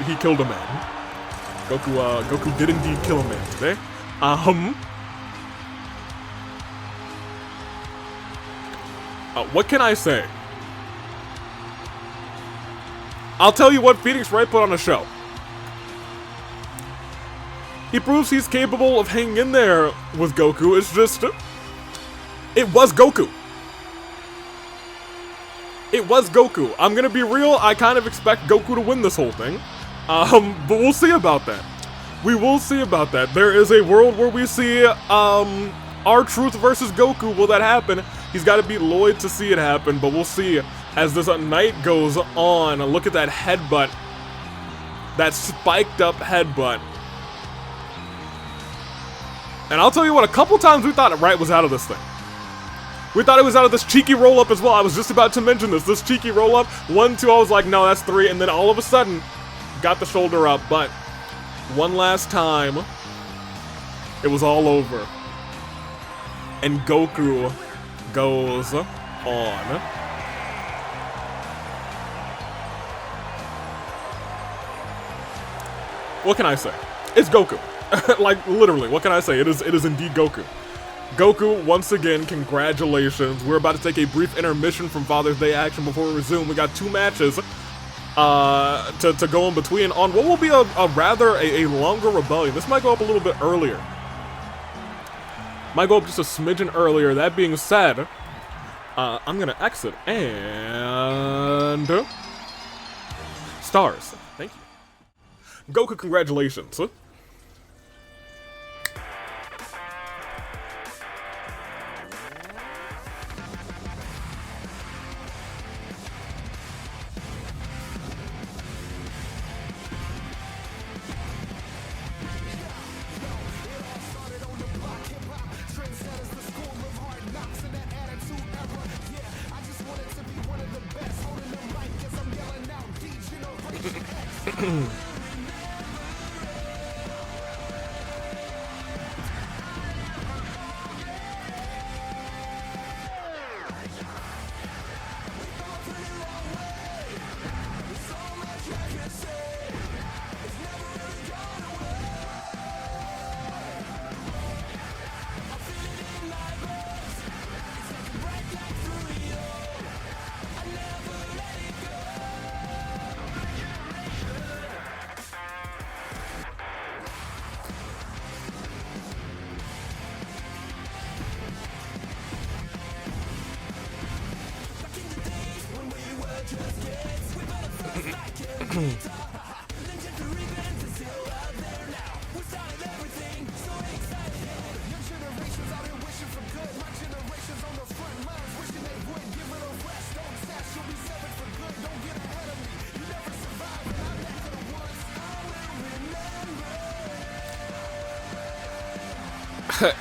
He killed a man. Goku did indeed kill a man today. What can I say? I'll tell you what Phoenix Right put on a show. He proves he's capable of hanging in there with Goku. It's just... It was Goku. It was Goku. I'm gonna be real, I kind of expect Goku to win this whole thing. But we'll see about that. We will see about that. There is a world where we see R-Truth versus Goku. Will that happen? He's got to beat Lloyd to see it happen, but we'll see as this night goes on. Look at that headbutt. That spiked up headbutt. And I'll tell you what, a couple times we thought Wright was out of this thing. We thought he was out of this cheeky roll-up as well. I was just about to mention this. This cheeky roll-up. 1, 2, I was like, no, that's 3. And then all of a sudden, got the shoulder up. But one last time, it was all over. And Goku goes on. What can I say? It's Goku. Like, literally, what can I say? It is indeed Goku. Goku, once again, congratulations. We're about to take a brief intermission from Father's Day action before we resume. We got 2 matches to go in between on what will be a rather longer rebellion. This might go up a little bit earlier. Might go up just a smidgen earlier. That being said, I'm going to exit and... Stars. Thank you. Goku, congratulations.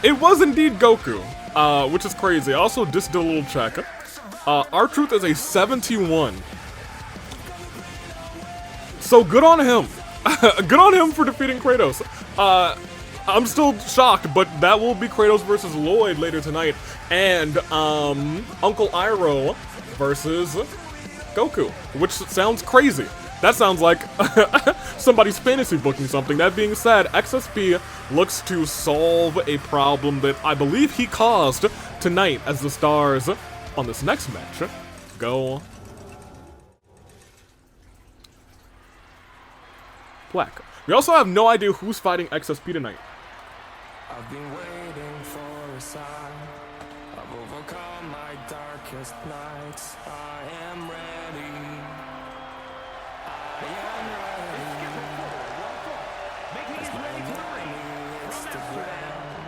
It was indeed Goku, which is crazy. I also just did a little check. R-Truth is a 71. So good on him. Good on him for defeating Kratos. I'm still shocked, but that will be Kratos versus Lloyd later tonight. And Uncle Iroh versus Goku, which sounds crazy. That sounds like somebody's fantasy booking something. That being said, XSP looks to solve a problem that I believe he caused tonight as the stars on this next match go black. We also have no idea who's fighting XSP tonight. I've been waiting for a sign. I've overcome my darkest nights. I am ready. I am ready. As my enemy hits the ground,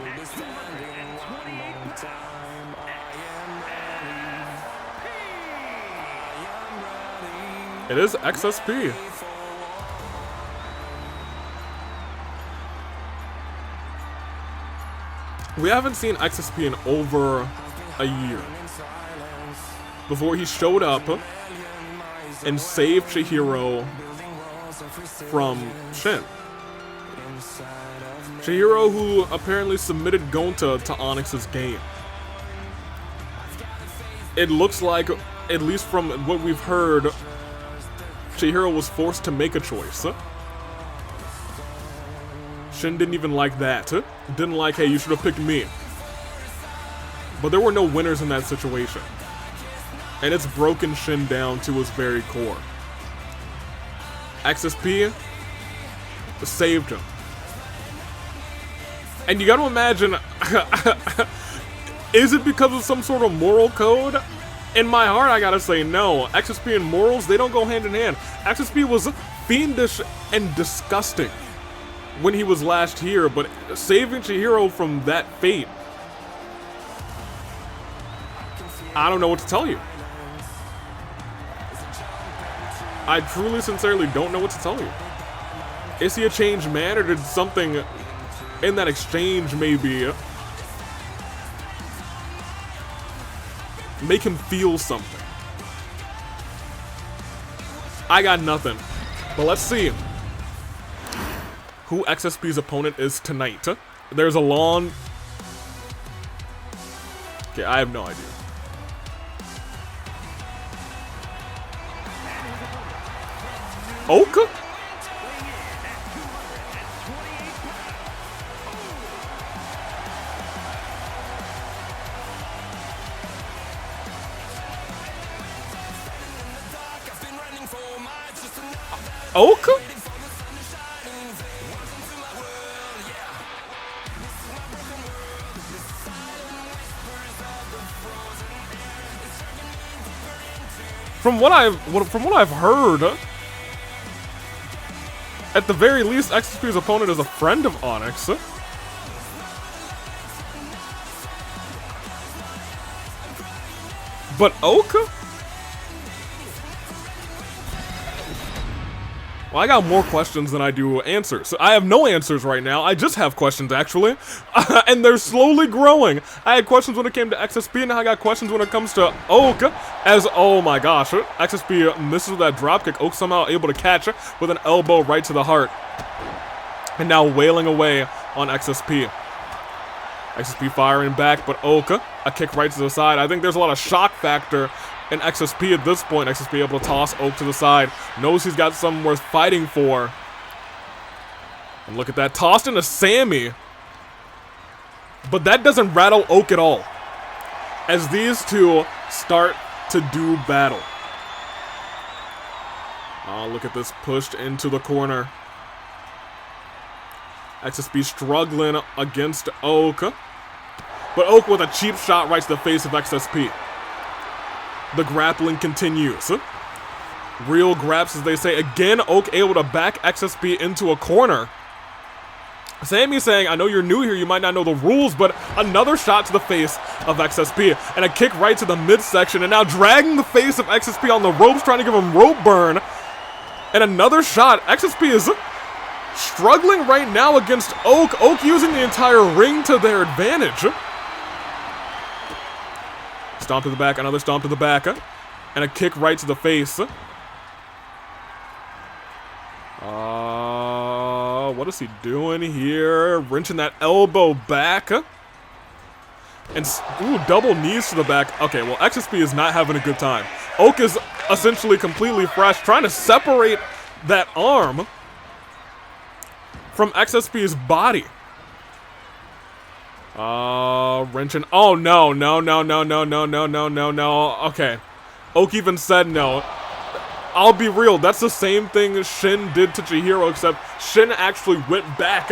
we'll be standing one more time. I am ready. It is XSP. We haven't seen XSP in over a year. Before he showed up and saved Chihiro from Shin. Chihiro, who apparently submitted Gonta to Onyx's game. It looks like, at least from what we've heard, Chihiro was forced to make a choice. Shin didn't even like that. Didn't like, hey, you should have picked me. But there were no winners in that situation. And it's broken Shin down to his very core. XSP saved him. And you gotta imagine, is it because of some sort of moral code? In my heart, I gotta say no. XSP and morals, they don't go hand in hand. XSP was fiendish and disgusting when he was last here, but saving Chihiro from that fate, I don't know what to tell you. I truly, sincerely don't know what to tell you. Is he a changed man, or did something in that exchange maybe make him feel something? I got nothing. But let's see who XSP's opponent is tonight. There's a long... Okay, I have no idea. Oka? Oka? From what I've heard, at the very least, XSP's opponent is a friend of Onyx. But Oka? Well, I got more questions than I do answers. I have no answers right now. I just have questions, actually. And they're slowly growing. I had questions when it came to XSP, and now I got questions when it comes to Oak. As, oh my gosh, XSP misses with that dropkick. Oak somehow able to catch with an elbow right to the heart. And now wailing away on XSP. XSP firing back, but Oak, a kick right to the side. I think there's a lot of shock factor in XSP at this point. XSP able to toss Oak to the side. Knows he's got something worth fighting for. And look at that. Tossed into Sammy. But that doesn't rattle Oak at all, as these two start to do battle. Oh, look at this. Pushed into the corner. XSP struggling against Oak. But Oak with a cheap shot right to the face of XSP. The grappling continues. Real graps, as they say. Again, Oak able to back XSP into a corner. Sammy saying, I know you're new here, you might not know the rules, but another shot to the face of XSP. And a kick right to the midsection. And now dragging the face of XSP on the ropes, trying to give him rope burn. And another shot. XSP is struggling right now against Oak. Oak using the entire ring to their advantage. Stomp to the back, another stomp to the back, and a kick right to the face. What is he doing here? Wrenching that elbow back. And, ooh, double knees to the back. Okay, well, XSP is not having a good time. Oak is essentially completely fresh, trying to separate that arm from XSP's body. Wrenching. Oh, no. Okay. Oak even said no. I'll be real, that's the same thing Shin did to Chihiro, except Shin actually went back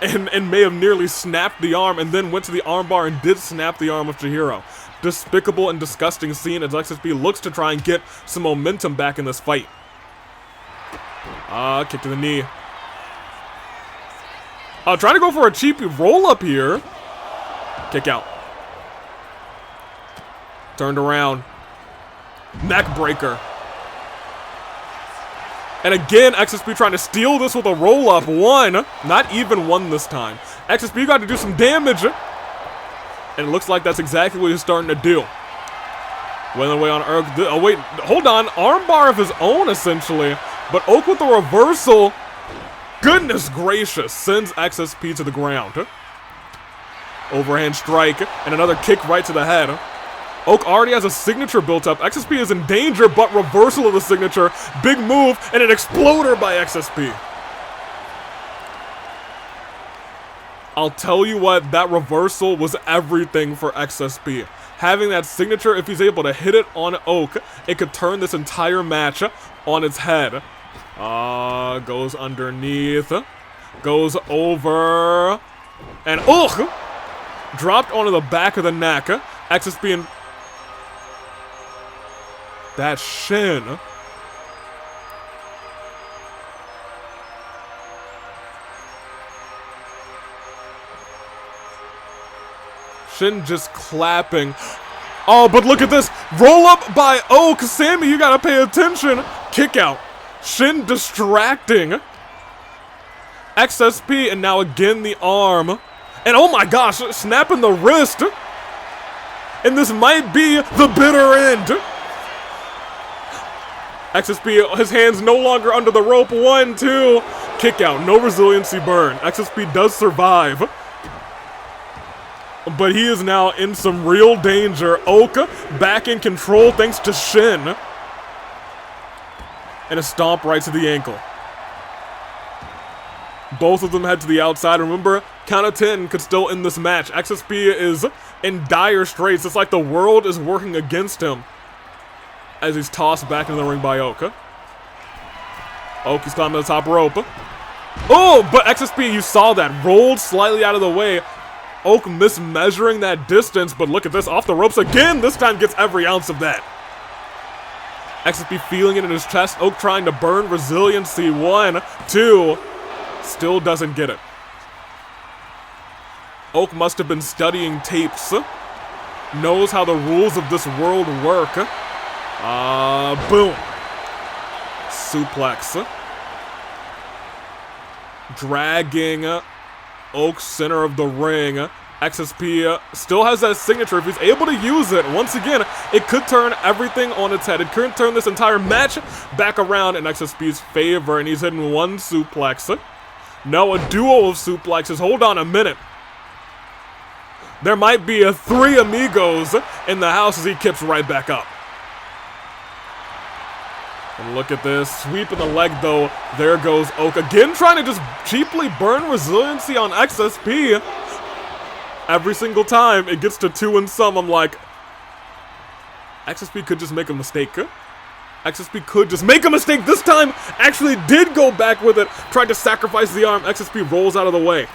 and may have nearly snapped the arm, and then went to the armbar and did snap the arm of Chihiro. Despicable and disgusting scene as XSP looks to try and get some momentum back in this fight. Kick to the knee. Trying to go for a cheapy roll-up here. Kick out. Turned around. Neck breaker. And again, XSP trying to steal this with a roll-up. One. Not even one this time. XSP got to do some damage. And it looks like that's exactly what he's starting to do. Wailing away on Erg. Oh, wait. Hold on. Armbar of his own, essentially. But Oak with the reversal. Goodness gracious. Sends XSP to the ground. Overhand strike. And another kick right to the head. Oak already has a signature built up. XSP is in danger, but reversal of the signature. Big move, and an exploder by XSP. I'll tell you what, that reversal was everything for XSP. Having that signature, if he's able to hit it on Oak, it could turn this entire match on its head. Goes underneath. Goes over. And dropped onto the back of the neck. XSP and that Shin. Shin just clapping. Oh, but look at this. Roll up by Oak. Sammy, you gotta pay attention. Kick out. Shin distracting. XSP, and now again the arm. And oh my gosh, snapping the wrist. And this might be the bitter end. XSP, his hands no longer under the rope. 1, 2. Kick out. No resiliency burn. XSP does survive. But he is now in some real danger. Oka back in control thanks to Shin. And a stomp right to the ankle. Both of them head to the outside. Remember, count of 10 could still end this match. XSP is in dire straits. It's like the world is working against him as he's tossed back into the ring by Oka. Oki's climbing the top rope. Oh, but XSP, you saw that. Rolled slightly out of the way. Oak mismeasuring that distance, but look at this. Off the ropes again. This time gets every ounce of that. XSP feeling it in his chest. Oak trying to burn resiliency. 1, 2. Still doesn't get it. Oak must have been studying tapes. Knows how the rules of this world work. Boom. Suplex. Dragging Oak center of the ring. XSP still has that signature. If he's able to use it, once again, it could turn everything on its head. It could turn this entire match back around in XSP's favor, and he's hitting 1 suplex. No, a duo of suplexes. Hold on a minute. There might be 3 amigos in the house as he kips right back up. And look at this. Sweep in the leg, though. There goes Oak. Again, trying to just cheaply burn resiliency on XSP. Every single time it gets to 2 and some, I'm like, XSP could just make a mistake. XSP could just make a mistake. This time, actually did go back with it. Tried to sacrifice the arm. XSP rolls out of the way.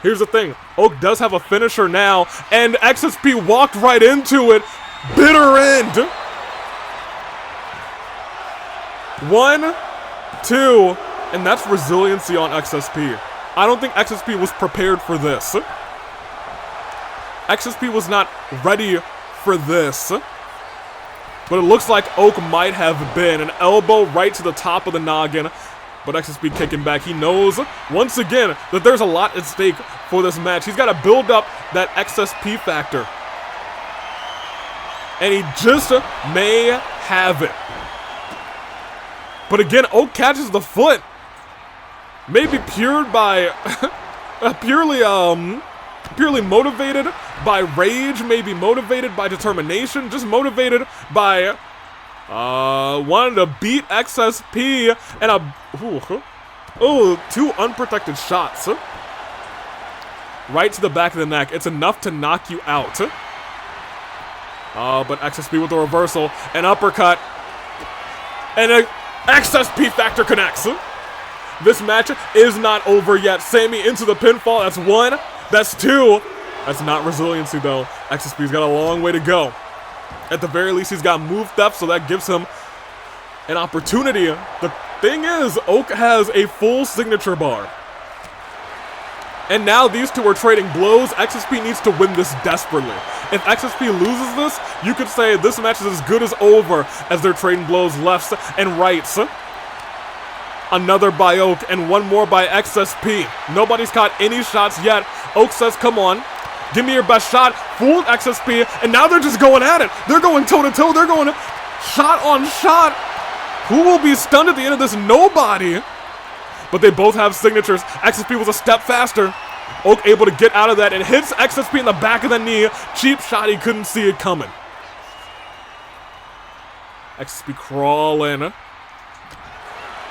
Here's the thing. Oak does have a finisher now, and XSP walked right into it. Bitter end. 1, 2, and that's resiliency on XSP. I don't think XSP was prepared for this. XSP was not ready for this. But it looks like Oak might have been. An elbow right to the top of the noggin. But XSP kicking back. He knows, once again, that there's a lot at stake for this match. He's got to build up that XSP factor. And he just may have it. But again, Oak catches the foot. Maybe purely motivated by rage, maybe motivated by determination, just motivated by wanting to beat XSP and 2 unprotected shots. Right to the back of the neck. It's enough to knock you out. But XSP with the reversal, an uppercut, and a XSP factor connects. This match is not over yet. Sammy into the pinfall. That's 1. That's 2. That's not resiliency, though. XSP's got a long way to go. At the very least, he's got move theft, so that gives him an opportunity. The thing is, Oak has a full signature bar. And now these two are trading blows. XSP needs to win this desperately. If XSP loses this, you could say this match is as good as over as they're trading blows lefts and rights. Another by Oak and 1 more by XSP. Nobody's caught any shots yet. Oak says, come on, give me your best shot. Fooled XSP, and now they're just going at it. They're going toe to toe. They're going shot on shot. Who will be stunned at the end of this? Nobody. But they both have signatures. XSP was a step faster. Oak able to get out of that and hits XSP in the back of the knee. Cheap shot, he couldn't see it coming. XSP crawling.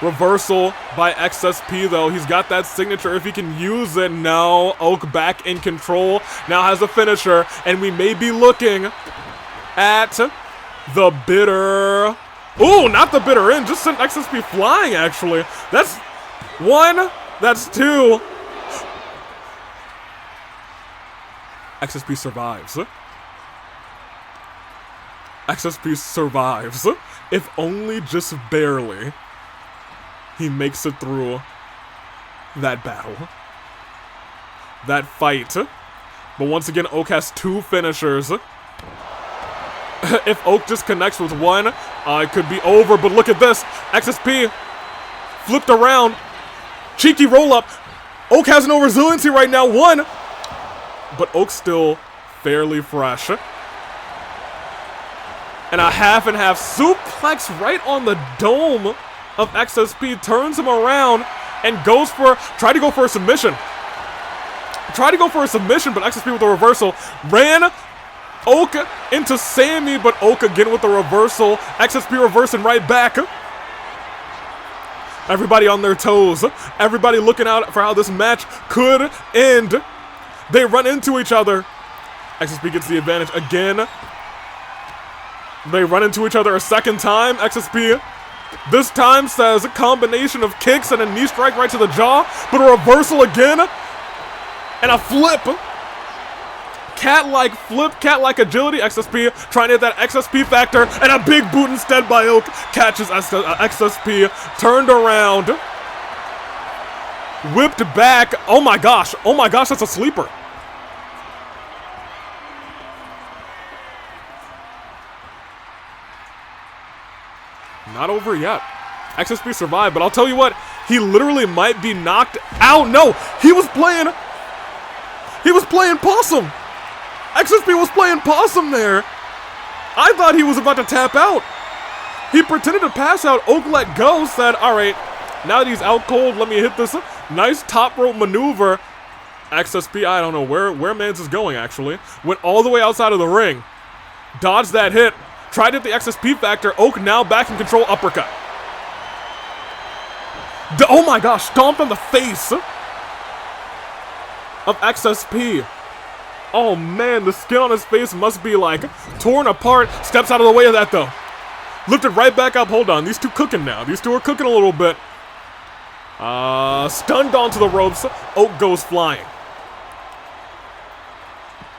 Reversal by XSP, though. He's got that signature if he can use it. No, Oak back in control. Now has a finisher, and we may be looking at the bitter. Ooh, not the bitter end. Just sent XSP flying, actually. That's 1. That's 2. XSP survives. XSP survives. If only just barely. He makes it through that battle. That fight. But once again, Oak has 2 finishers. If Oak just connects with one, it could be over. But look at this. XSP flipped around. Cheeky roll-up. Oak has no resiliency right now. 1. But Oak's still fairly fresh. And a half and half suplex right on the dome of XSP. Turns him around and tried to go for a submission. But XSP with a reversal. Ran Oak into Sammy, but Oak again with the reversal. XSP reversing right back. Everybody on their toes. Everybody looking out for how this match could end. They run into each other. XSP gets the advantage again. They run into each other a second time. XSP this time says a combination of kicks and a knee strike right to the jaw, but a reversal again. And a flip. Cat-like flip, cat-like agility. XSP trying to hit that XSP factor, and a big boot instead by Oak. Catches XSP, turned around. Whipped back. Oh my gosh, that's a sleeper. Not over yet. XSP survived, but I'll tell you what, he literally might be knocked out. No, he was playing possum. XSP was playing possum there. I thought he was about to tap out. He pretended to pass out. Oak let go, said, all right, now that he's out cold, let me hit this nice top rope maneuver. XSP, I don't know where Mans is going, actually. Went all the way outside of the ring. Dodged that hit. Tried to hit the XSP factor. Oak now back in control, uppercut. Oh my gosh, stomped on the face of XSP. Oh man, the skin on his face must be like torn apart. Steps out of the way of that though. Lifted right back up. Hold on, these two cooking now. These two are cooking a little bit. Stunned onto the ropes. Oak goes flying.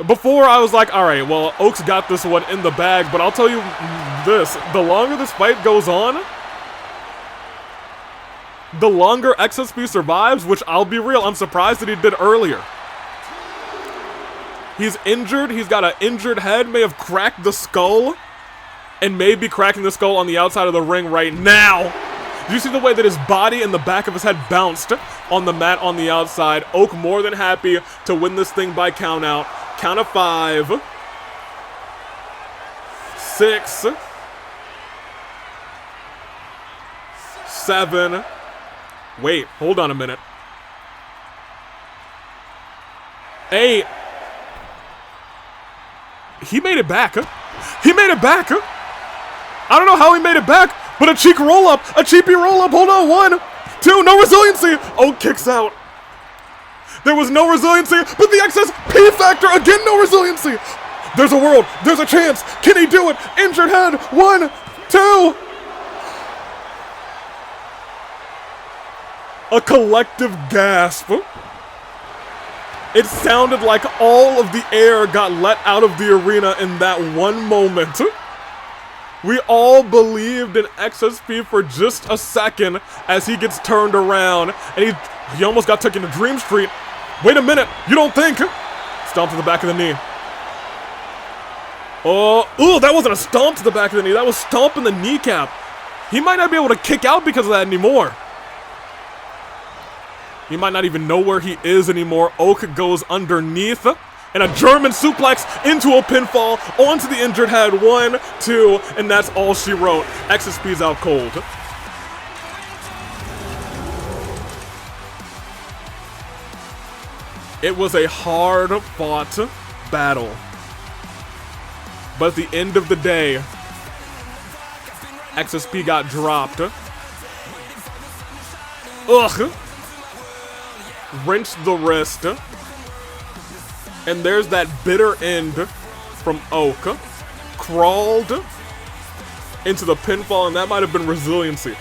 Before I was like, all right, well, Oak's got this one in the bag, but I'll tell you this, the longer this fight goes on, the longer XSP survives, which I'll be real, I'm surprised that he did earlier. He's injured, he's got an injured head, may have cracked the skull, and may be cracking the skull on the outside of the ring right now. Did you see the way that his body and the back of his head bounced on the mat on the outside? Oak more than happy to win this thing by count out. Count of 5, 6, 7. Wait, hold on a minute. 8. He made it back. He made it back. I don't know how he made it back, but a cheek roll up, a cheapy roll up. Hold on, 1, 2, no resiliency. Oak kicks out. There was no resiliency, but the XSP factor, again, no resiliency. There's a world, there's a chance. Can he do it? Injured head, 1, 2. A collective gasp. It sounded like all of the air got let out of the arena in that one moment. We all believed in XSP for just a second as he gets turned around, and he almost got taken to Dream Street. Wait a minute, you don't think? Stomp to the back of the knee. Oh, ooh, that wasn't a stomp to the back of the knee. That was stomp in the kneecap. He might not be able to kick out because of that anymore. He might not even know where he is anymore. Oak goes underneath. And a German suplex into a pinfall onto the injured head. 1, 2, and that's all she wrote. XSP's out cold. It was a hard-fought battle. But at the end of the day, XSP got dropped. Ugh. Wrenched the wrist. And there's that bitter end from Oak. Crawled into the pinfall, and that might have been resiliency.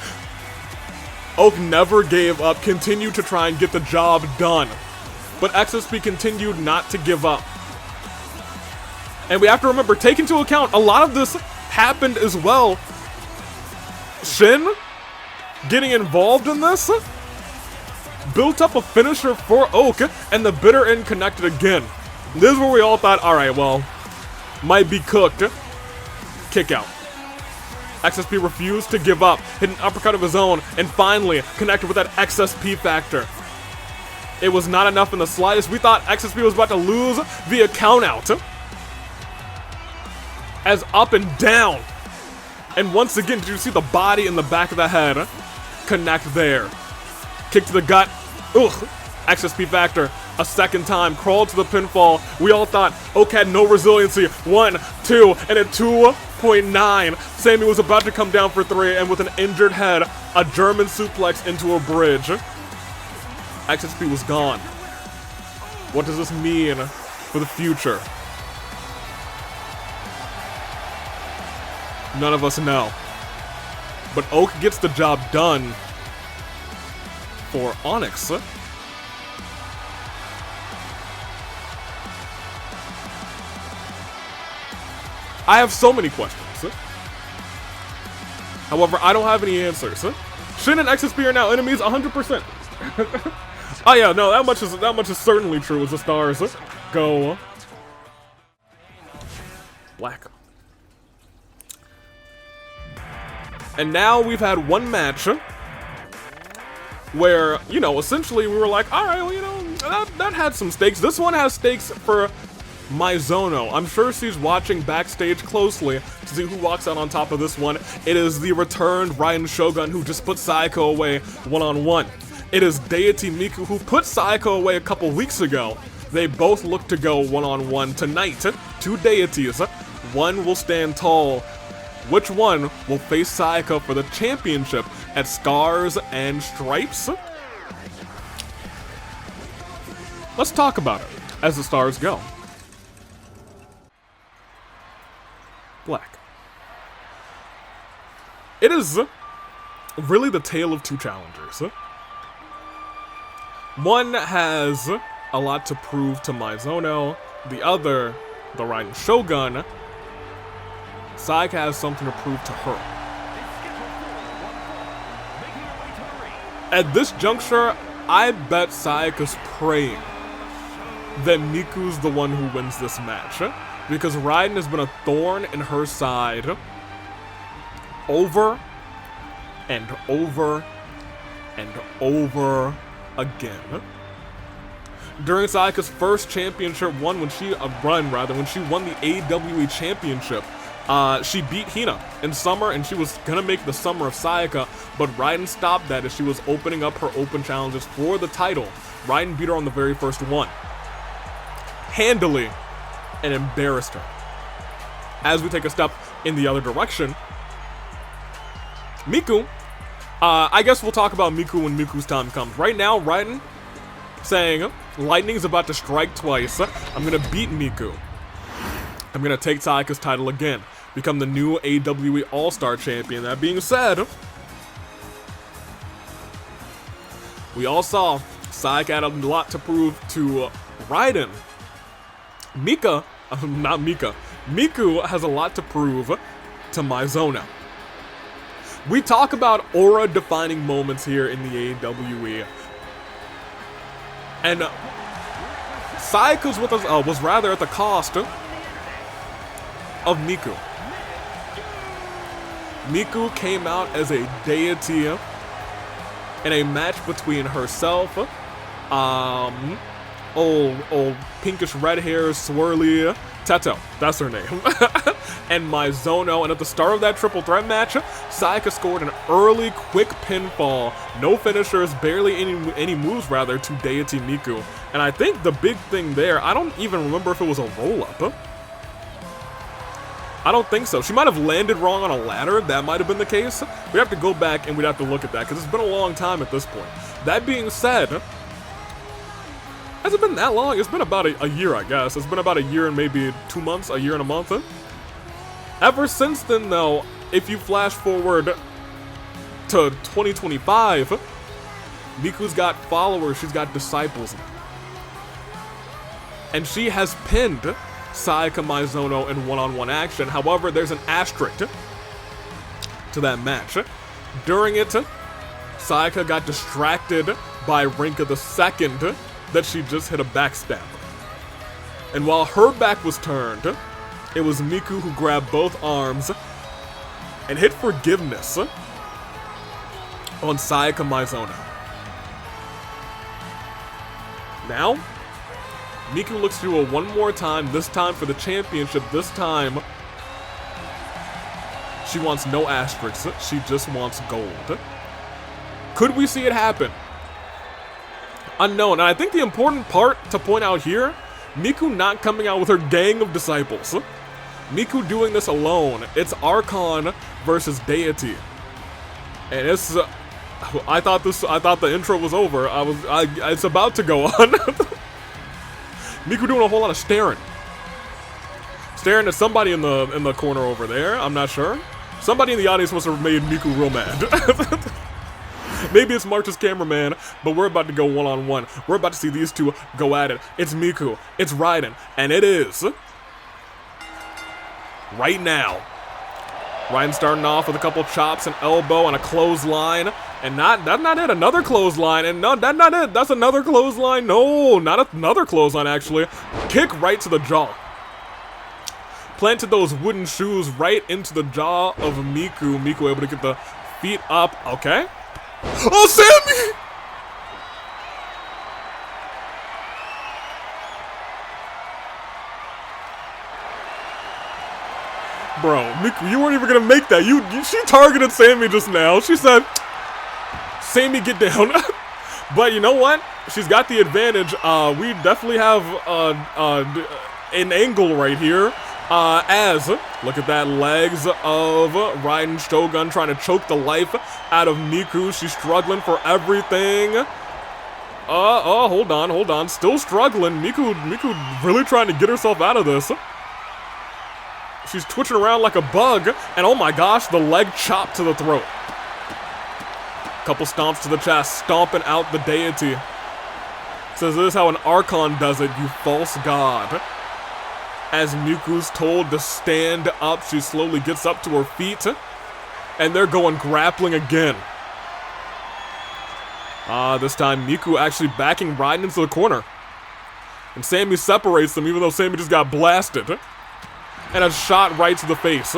Oak never gave up, continued to try and get the job done. But XSP continued not to give up. And we have to remember, take into account, a lot of this happened as well. Shin getting involved in this built up a finisher for Oak, and the bitter end connected again. This is where we all thought, alright, well, might be cooked. Kick out. XSP refused to give up, hit an uppercut of his own, and finally connected with that XSP factor. It was not enough in the slightest. We thought XSP was about to lose via countout. As up and down. And once again, did you see the body in the back of the head? Connect there. Kick to the gut. Ugh. XSP factor. A second time. Crawl to the pinfall. We all thought, okay, no resiliency. 1, 2, and a 2.9. Sammy was about to come down for 3, and with an injured head, a German suplex into a bridge. XSP was gone. What does this mean for the future? None of us know. But Oak gets the job done for Onyx. I have so many questions. However, I don't have any answers. Shin and XSP are now enemies 100%. Oh yeah, no, that much is certainly true as the stars go black. And now we've had one match where, you know, essentially we were like, alright, well, you know, that had some stakes. This one has stakes for Mizuno. I'm sure she's watching backstage closely to see who walks out on top of this one. It is the returned Raiden Shougun who just put Sayaka away one-on-one. It is Deity Miku who put Sayaka away a couple weeks ago. They both look to go one-on-one tonight. Two deities. One will stand tall. Which one will face Sayaka for the championship at Scars and Stripes? Let's talk about it as the stars go. Black. It is really the tale of two challengers. One has a lot to prove to Mizuno. The other, the Raiden Shougun, Sayaka has something to prove to her. At this juncture, I bet Sayaka's praying that Miku's the one who wins this match. Because Raiden has been a thorn in her side over and over and over again. During Sayaka's first championship run, when she won the AWE championship, she beat Hina in summer, and she was gonna make the summer of Sayaka, but Raiden stopped that as she was opening up her open challenges for the title. Raiden beat her on the very first one. Handily. And embarrassed her. As we take a step in the other direction, Miku, I guess we'll talk about Miku when Miku's time comes. Right now, Raiden saying, lightning's about to strike twice. I'm gonna beat Miku. I'm gonna take Sayaka's title again. Become the new AWE All-Star Champion. That being said, we all saw Sayaka had a lot to prove to Raiden. Miku has a lot to prove to Mizuno. We talk about aura-defining moments here in the AWE. And Sayaka's with us, was rather at the cost of Miku. Miku came out as a deity in a match between herself, old pinkish red hair, swirly Teto, that's her name, and Mizuno. And at the start of that triple threat match, Sayaka scored an early quick pinfall, no finishers, barely any moves rather, to Deity Miku. And I think the big thing there, I don't even remember if it was a roll-up. I don't think so. She might have landed wrong on a ladder. That might have been the case. We have to go back and we'd have to look at that because it's been a long time at this point. That being said, has it been that long? It's been about a year, I guess. It's been about a year and maybe 2 months, a year and a month. Ever since then, though, if you flash forward to 2025, Miku's got followers, she's got disciples. And she has pinned Sayaka Mizuno in one-on-one action. However, there's an asterisk to that match. During it, Sayaka got distracted by Rinka II that she just hit a backstab. And while her back was turned, it was Miku who grabbed both arms and hit forgiveness on Sayaka Maizona. Now, Miku looks to do it one more time, this time for the championship. This time, she wants no asterisks. She just wants gold. Could we see it happen? Unknown. And I think the important part to point out here, Miku not coming out with her gang of disciples. Miku doing this alone. It's Archon versus Deity. And it's I thought the intro was over. It's about to go on. Miku doing a whole lot of staring. Staring at somebody in the corner over there. I'm not sure. Somebody in the audience must have made Miku real mad. Maybe it's March's cameraman, but we're about to go one-on-one. We're about to see these two go at it. It's Miku, it's Raiden, and it is right now. Raiden starting off with a couple chops, an elbow, and a clothesline. And that's not it, another clothesline. And no, that's not it, that's another clothesline. No, not another clothesline, actually. Kick right to the jaw. Planted those wooden shoes right into the jaw of Miku. Miku able to get the feet up. Okay. Oh, Sammy! Bro, Miku, you weren't even gonna make that. She targeted Sammy just now. She said, Sammy, get down. But you know what? She's got the advantage. We definitely have an angle right here. As, look at that, legs of Raiden Shougun trying to choke the life out of Miku. She's struggling for everything. Hold on. Still struggling. Miku really trying to get herself out of this. She's twitching around like a bug. And oh my gosh, the leg chop to the throat. Couple stomps to the chest, stomping out the Deity. Says this is how an Archon does it, you false god. As Miku's told to stand up, she slowly gets up to her feet. And they're going grappling again. This time Miku actually backing Raiden into the corner. And Sammy separates them even though Sammy just got blasted. And a shot right to the face.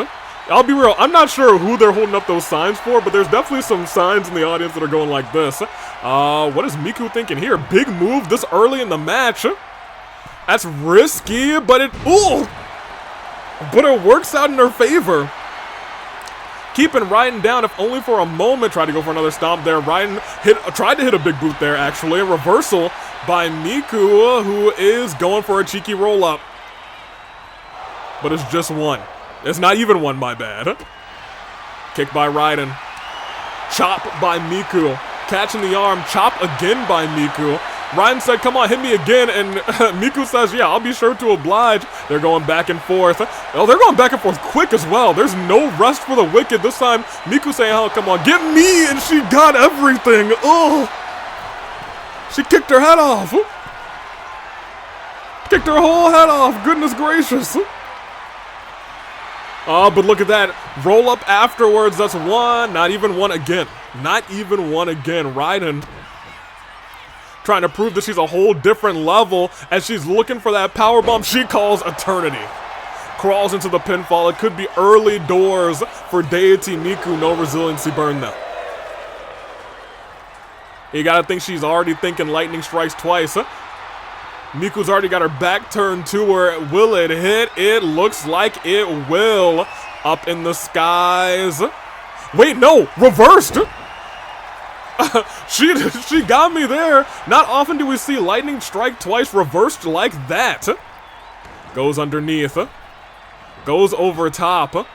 I'll be real, I'm not sure who they're holding up those signs for, but there's definitely some signs in the audience that are going like this. What is Miku thinking here? Big move this early in the match. That's risky, but it works out in her favor. Keeping Raiden down, if only for a moment. Tried to go for another stomp there. Raiden tried to hit a big boot there, actually. A reversal by Miku, who is going for a cheeky roll-up. But it's just one. It's not even one, my bad. Kick by Raiden. Chop by Miku. Catching the arm. Chop again by Miku. Raiden said, come on, hit me again, and Miku says, yeah, I'll be sure to oblige. They're going back and forth. Oh, they're going back and forth quick as well. There's no rest for the wicked. This time, Miku saying, oh, come on, get me, and she got everything. Oh, she kicked her head off. Kicked her whole head off, goodness gracious. Oh, but look at that. Roll up afterwards, that's one. Not even one again. Not even one again. Raiden trying to prove that she's a whole different level as she's looking for that powerbomb she calls eternity. Crawls into the pinfall. It could be early doors for Deity. Miku, no resiliency burn though. You gotta think she's already thinking lightning strikes twice. Miku's already got her back turned to her. Will it hit? It looks like it will. Up in the skies. Wait, no, reversed. She got me there. Not often do we see lightning strike twice reversed like that. Goes underneath. Goes over top.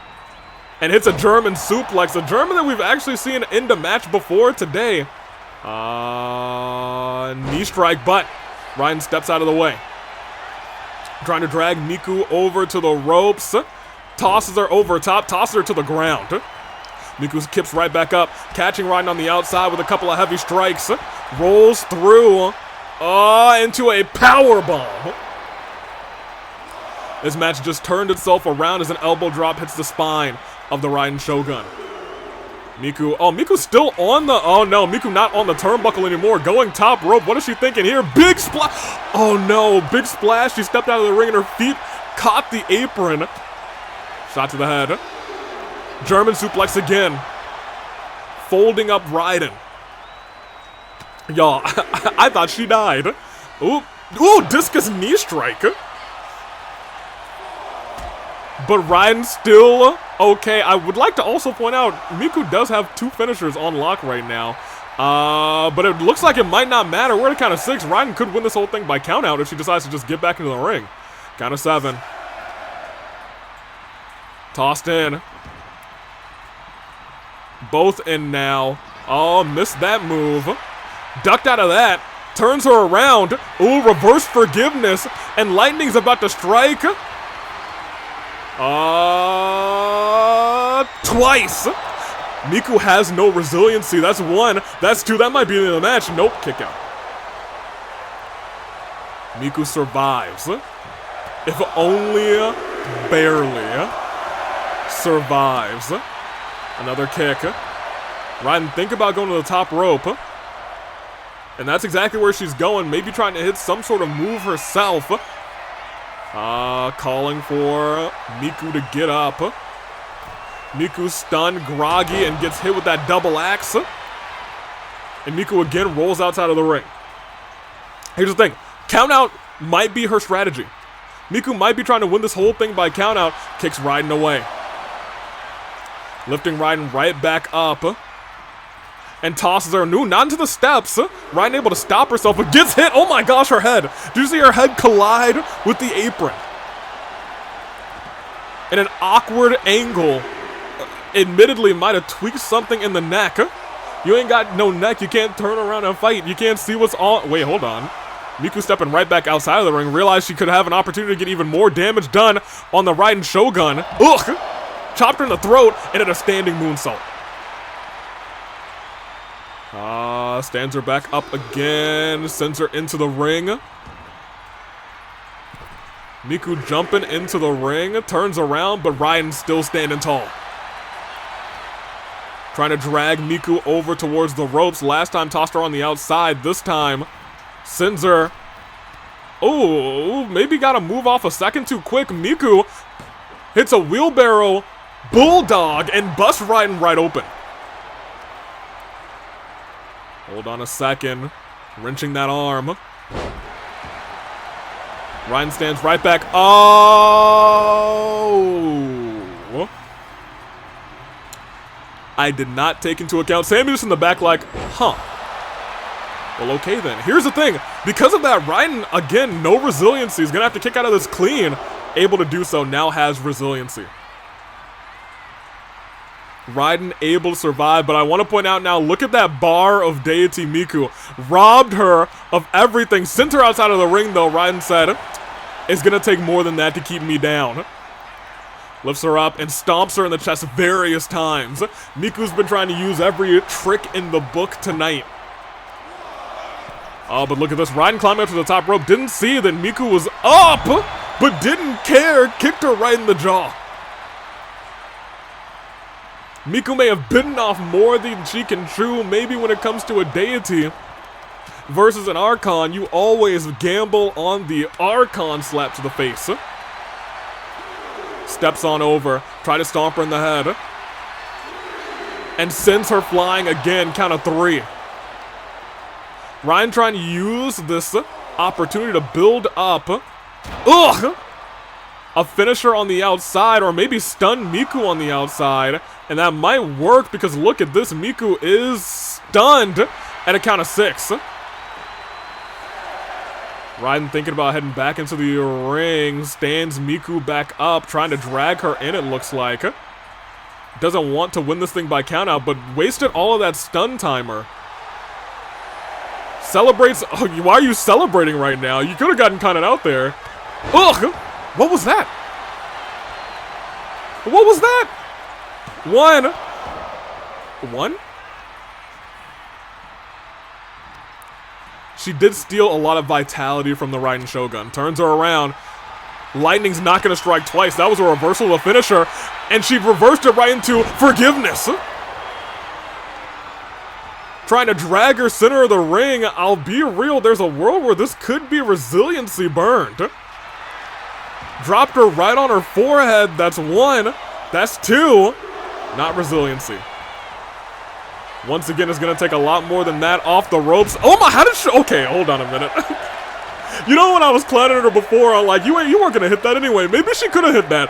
And hits a German suplex. A German that we've actually seen end a match before today. Knee strike, but Raiden steps out of the way. Trying to drag Miku over to the ropes. Tosses her over top. Tosses her to the ground. Miku kips right back up, catching Raiden on the outside with a couple of heavy strikes. Rolls through into a power bomb. This match just turned itself around as an elbow drop hits the spine of the Raiden Shougun. Miku, oh, Miku's still on the, oh no, Miku not on the turnbuckle anymore, going top rope. What is she thinking here? Big splash, oh no, big splash. She stepped out of the ring and her feet caught the apron. Shot to the head. German suplex again. Folding up Raiden. Y'all, I thought she died. Ooh, ooh, discus knee strike. But Raiden's still okay. I would like to also point out, Miku does have 2 finishers on lock right now. But it looks like it might not matter. We're at a count of 6. Raiden could win this whole thing by count out if she decides to just get back into the ring. Count of 7. Tossed in. Both in now. Oh, missed that move. Ducked out of that. Turns her around. Ooh, reverse forgiveness. And Lightning's about to strike. Twice. Miku has no resiliency. That's 1. That's 2. That might be the end of the match. Nope. Kick out. Miku survives. If only barely survives. Another kick. Raiden, think about going to the top rope. And that's exactly where she's going. Maybe trying to hit some sort of move herself. Calling for Miku to get up. Miku's stunned, groggy, and gets hit with that double axe. And Miku again rolls outside of the ring. Here's the thing. Count out might be her strategy. Miku might be trying to win this whole thing by count out. Kicks Raiden away. Lifting Raiden right back up. And tosses her not into the steps. Raiden able to stop herself, but gets hit. Oh my gosh, her head. Did you see her head collide with the apron? In an awkward angle. Admittedly, might have tweaked something in the neck. You ain't got no neck. You can't turn around and fight. You can't see what's on. Wait, hold on. Miku stepping right back outside of the ring. Realized she could have an opportunity to get even more damage done on the Raiden Shougun. Ugh! Chopped her in the throat and at a standing moonsault. Stands her back up again. Sends her into the ring. Miku jumping into the ring. Turns around, but Raiden's still standing tall. Trying to drag Miku over towards the ropes. Last time tossed her on the outside. This time sends her. Oh, maybe got to move off a second too quick. Miku hits a wheelbarrow bulldog and busts Raiden right open. Hold on a second. Wrenching that arm. Raiden stands right back. Oh! I did not take into account. Sammy's in the back like, huh. Well, okay then. Here's the thing. Because of that, Raiden, again, no resiliency. He's going to have to kick out of this clean. Able to do so, now has resiliency. Raiden able to survive, but I want to point out now, look at that bar of Deity Miku. Robbed her of everything. Sent her outside of the ring, though. Raiden said, it's going to take more than that to keep me down. Lifts her up and stomps her in the chest various times. Miku's been trying to use every trick in the book tonight. Oh, but look at this. Raiden climbing up to the top rope. Didn't see that Miku was up, but didn't care. Kicked her right in the jaw. Miku may have bitten off more than she can chew. Maybe when it comes to a Deity versus an Archon, you always gamble on the Archon slap to the face. Steps on over, try to stomp her in the head. And sends her flying again, count of 3. Raiden trying to use this opportunity to build up. Ugh! A finisher on the outside, or maybe stun Miku on the outside. And that might work because look at this, Miku is stunned at a count of 6. Raiden thinking about heading back into the ring. Stands Miku back up, trying to drag her in, it looks like. Doesn't want to win this thing by countout, but wasted all of that stun timer. Celebrates. Oh, why are you celebrating right now? You could have gotten counted out there. Ugh! What was that? What was that? 1. 1? She did steal a lot of vitality from the Raiden Shougun. Turns her around. Lightning's not going to strike twice. That was a reversal of a finisher. And she reversed it right into forgiveness. trying to drag her center of the ring. I'll be real, there's a world where this could be resiliency burned. Dropped her right on her forehead. That's one. That's two. Not resiliency. Once again, it's going to take a lot more than that off the ropes. Oh my, how did she... Okay, hold on a minute. You know when I was clowning her before, I'm like, you weren't going to hit that anyway. Maybe she could have hit that.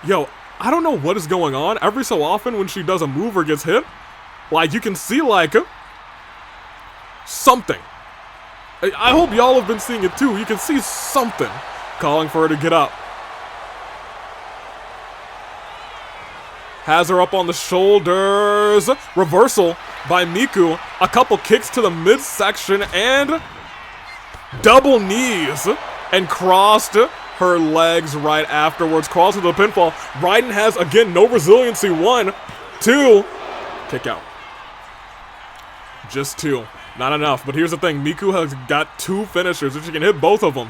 Yo, I don't know what is going on. Every so often when she does a move or gets hit, like, you can see, like, something. I hope y'all have been seeing it too. You can see something calling for her to get up. Has her up on the shoulders. Reversal by Miku. A couple kicks to the midsection and double knees. And crossed her legs right afterwards. Crawls to the pinfall. Raiden has, again, no resiliency. 1, 2. Kick out. Just 2. Not enough. But here's the thing. Miku has got 2 finishers. If she can hit both of them,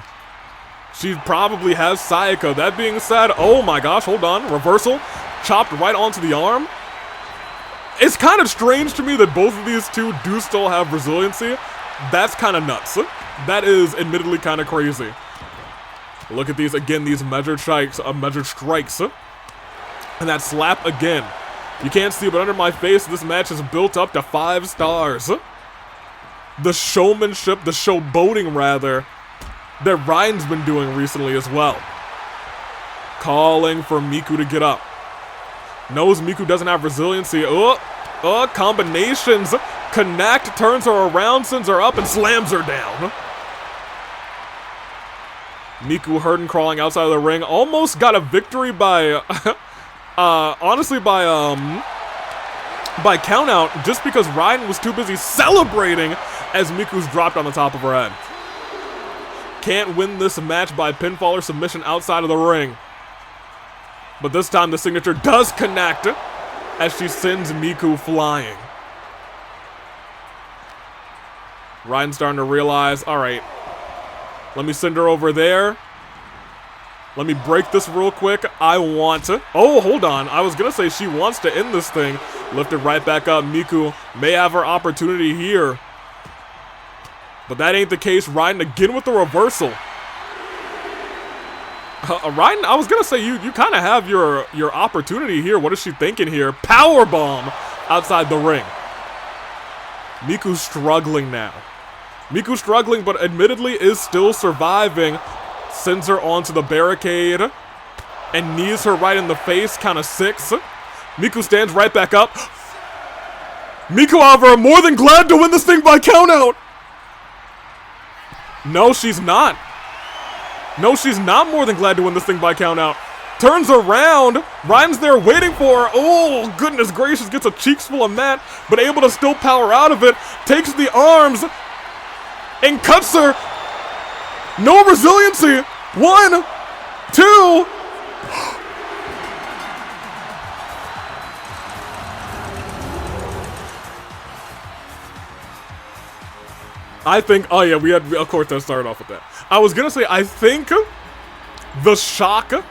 she probably has Sayaka. That being said, oh my gosh, hold on. Reversal. Chopped right onto the arm. It's kind of strange to me that both of these two do still have resiliency. That's kind of nuts. That is admittedly kind of crazy. Look at these again, these measured strikes. And that slap again. You can't see, but under my face, this match is built up to 5 stars. The showmanship, the showboating rather, that Raiden's been doing recently as well. Calling for Miku to get up. Knows Miku doesn't have resiliency. Combinations. Connect, turns her around, sends her up, and slams her down. Miku hurt and crawling outside of the ring. Almost got a victory by, honestly, by countout, just because Raiden was too busy celebrating as Miku's dropped on the top of her head. Can't win this match by pinfall or submission outside of the ring. But this time the signature does connect as she sends Miku flying. Raiden's starting to realize, alright, let me send her over there. Let me break this real quick. I want to... Oh, hold on. I was going to say she wants to end this thing. Lift it right back up. Miku may have her opportunity here. But that ain't the case. Raiden again with the reversal. Raiden, I was going to say, you kind of have your opportunity here. What is she thinking here? Powerbomb outside the ring. Miku's struggling now. Miku's struggling, but admittedly is still surviving. Sends her onto the barricade and knees her right in the face, count of 6. Miku stands right back up. Miku, however, more than glad to win this thing by countout. No, she's not. No, she's not more than glad to win this thing by countout. Turns around. Raiden's there waiting for her. Oh, goodness gracious. Gets a cheeks full of mat, but able to still power out of it. Takes the arms and cuts her. No resiliency. 1, 2. I think, oh yeah, we had, of course, that started off with that. I was gonna say, I think the shock that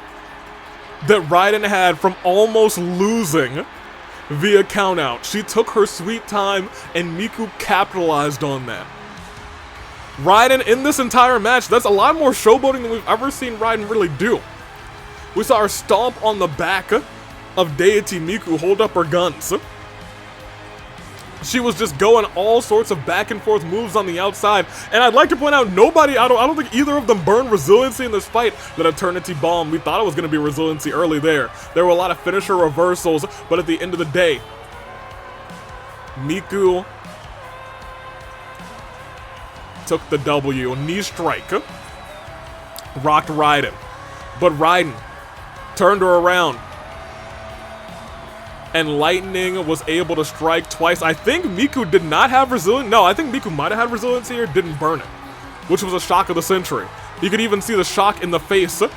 Raiden had from almost losing via countout, she took her sweet time and Miku capitalized on that. Raiden in this entire match, that's a lot more showboating than we've ever seen Raiden really do. We saw her stomp on the back of Deity. Miku hold up her guns. She was just going all sorts of back and forth moves on the outside. And I'd like to point out, nobody, I don't think either of them burned resiliency in this fight. That Eternity Bomb, we thought it was going to be resiliency early there. There were a lot of finisher reversals, but at the end of the day, Miku took the W. Knee strike. Rocked Raiden. But Raiden turned her around. And Lightning was able to strike twice. I think Miku did not have resilience. No, I think Miku might have had resilience here, didn't burn it. Which was a shock of the century. You could even see the shock in the face of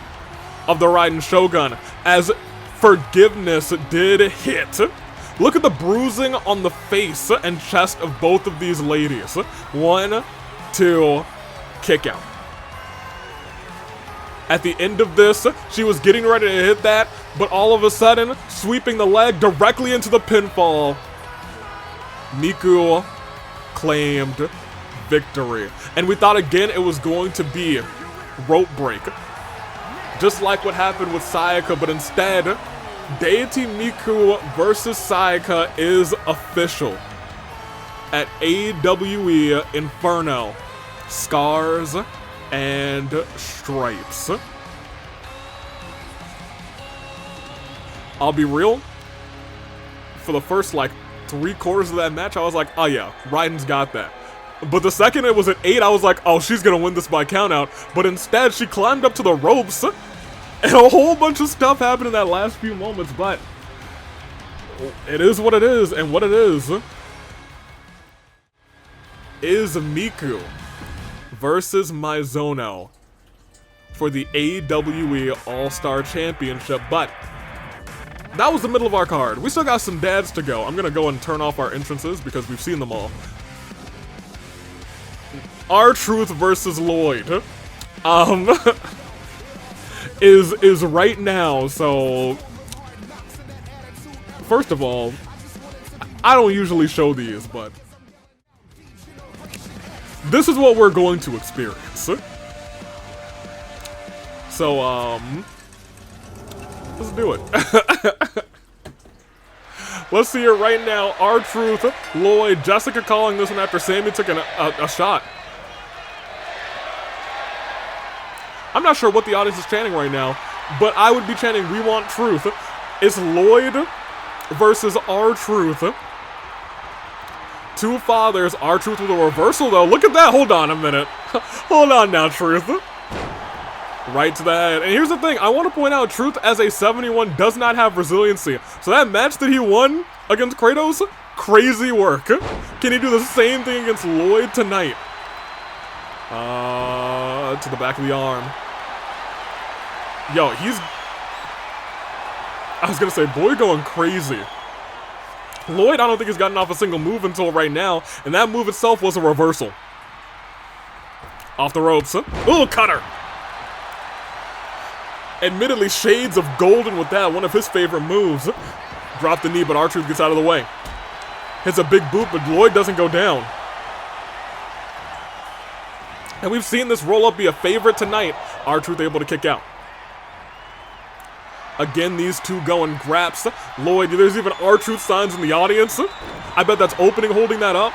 the Raiden Shougun as forgiveness did hit. Look at the bruising on the face and chest of both of these ladies. 1, 2, kick out. At the end of this, she was getting ready to hit that, but all of a sudden, sweeping the leg directly into the pinfall. Miku claimed victory. And we thought again it was going to be rope break. Just like what happened with Sayaka, but instead, Deity Miku versus Sayaka is official at AWE Inferno. Scars and Stripes. I'll be real, for the first like 3/4 of that match, I was like, oh yeah, Raiden's got that. But the second it was at 8, I was like, oh, she's gonna win this by countout. But instead, she climbed up to the ropes, and a whole bunch of stuff happened in that last few moments. But it is what it is, and what it is Miku versus Mizuno for the AWE All-Star Championship. But that was the middle of our card. We still got some dads to go. I'm gonna go and turn off our entrances because we've seen them all. R-Truth versus Lloyd is right now. So first of all, I don't usually show these, but this is what we're going to experience. So let's do it. Let's see it right now. R-Truth, Lloyd, Jessica calling this one after Sammy took a shot. I'm not sure what the audience is chanting right now, but I would be chanting, we want truth. It's Lloyd versus R-Truth. Two fathers. R-Truth with a reversal, though. Look at that. Hold on a minute. Hold on now, Truth. Right to the head. And here's the thing. I want to point out, Truth as a 71 does not have resiliency. So that match that he won against Kratos, crazy work. Can he do the same thing against Lloyd tonight? To the back of the arm. Yo, I was gonna say, boy going crazy. Lloyd, I don't think he's gotten off a single move until right now, and that move itself was a reversal. Off the ropes. Ooh, cutter! Admittedly, shades of golden with that, one of his favorite moves. Drop the knee, but R-Truth gets out of the way. Hits a big boot, but Lloyd doesn't go down. And we've seen this roll-up be a favorite tonight. R-Truth able to kick out. Again, these two going graps. Lloyd, there's even R-Truth signs in the audience. I bet that's opening, holding that up.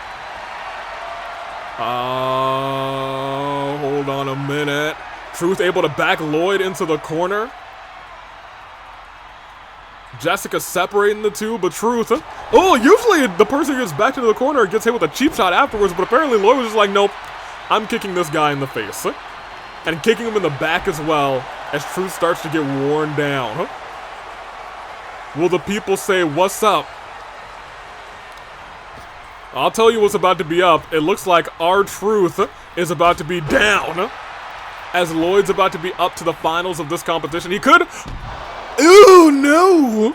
Hold on a minute. Truth able to back Lloyd into the corner. Jessica separating the two, but Truth. Oh, usually the person who gets back into the corner gets hit with a cheap shot afterwards, but apparently Lloyd was just like, nope, I'm kicking this guy in the face. And kicking him in the back as well as Truth starts to get worn down. Will the people say, what's up? I'll tell you what's about to be up. It looks like R-Truth is about to be down, as Lloyd's about to be up to the finals of this competition. He could... Ooh, no!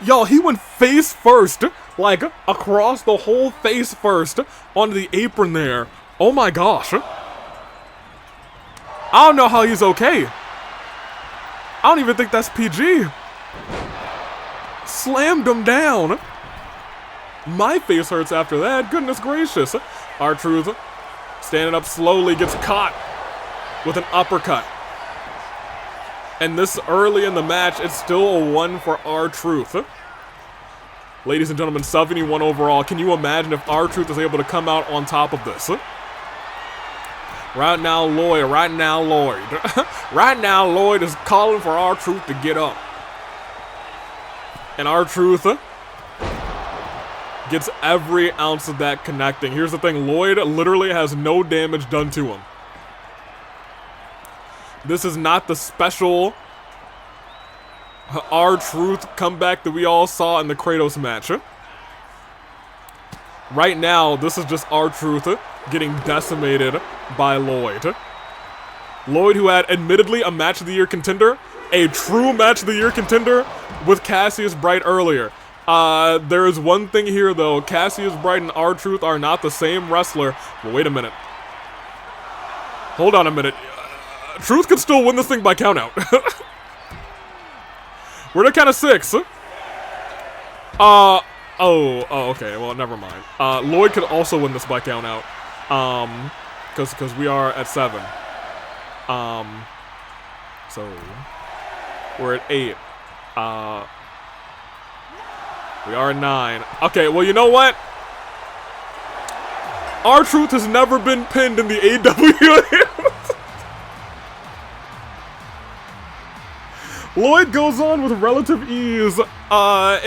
Y'all, he went face first, like across the whole face first onto the apron there. Oh my gosh. I don't know how he's okay. I don't even think that's PG. Slammed him down. My face hurts after that. Goodness gracious. R-Truth standing up slowly, gets caught with an uppercut. And this early in the match, it's still a 1 for R-Truth. Ladies and gentlemen, 71 overall. Can you imagine if R-Truth is able to come out on top of this? Right now, Lloyd. Right now, Lloyd is calling for R-Truth to get up. And R-Truth gets every ounce of that connecting. Here's the thing. Lloyd literally has no damage done to him. This is not the special R-Truth comeback that we all saw in the Kratos match. Right now, this is just R-Truth getting decimated by Lloyd. Lloyd, who had admittedly a match of the year contender, a true match of the year contender with Cassius Bright earlier. There is one thing here though. Cassius Bright and R-Truth are not the same wrestler. Well, wait a minute. Hold on a minute. Truth can still win this thing by countout. We're at count of 6. Oh, okay. Well, never mind. Lloyd could also win this by count out. Because we are at 7. So we're at 8. We are at 9. Okay, well, you know what? R-Truth has never been pinned in the AW. Lloyd goes on with relative ease in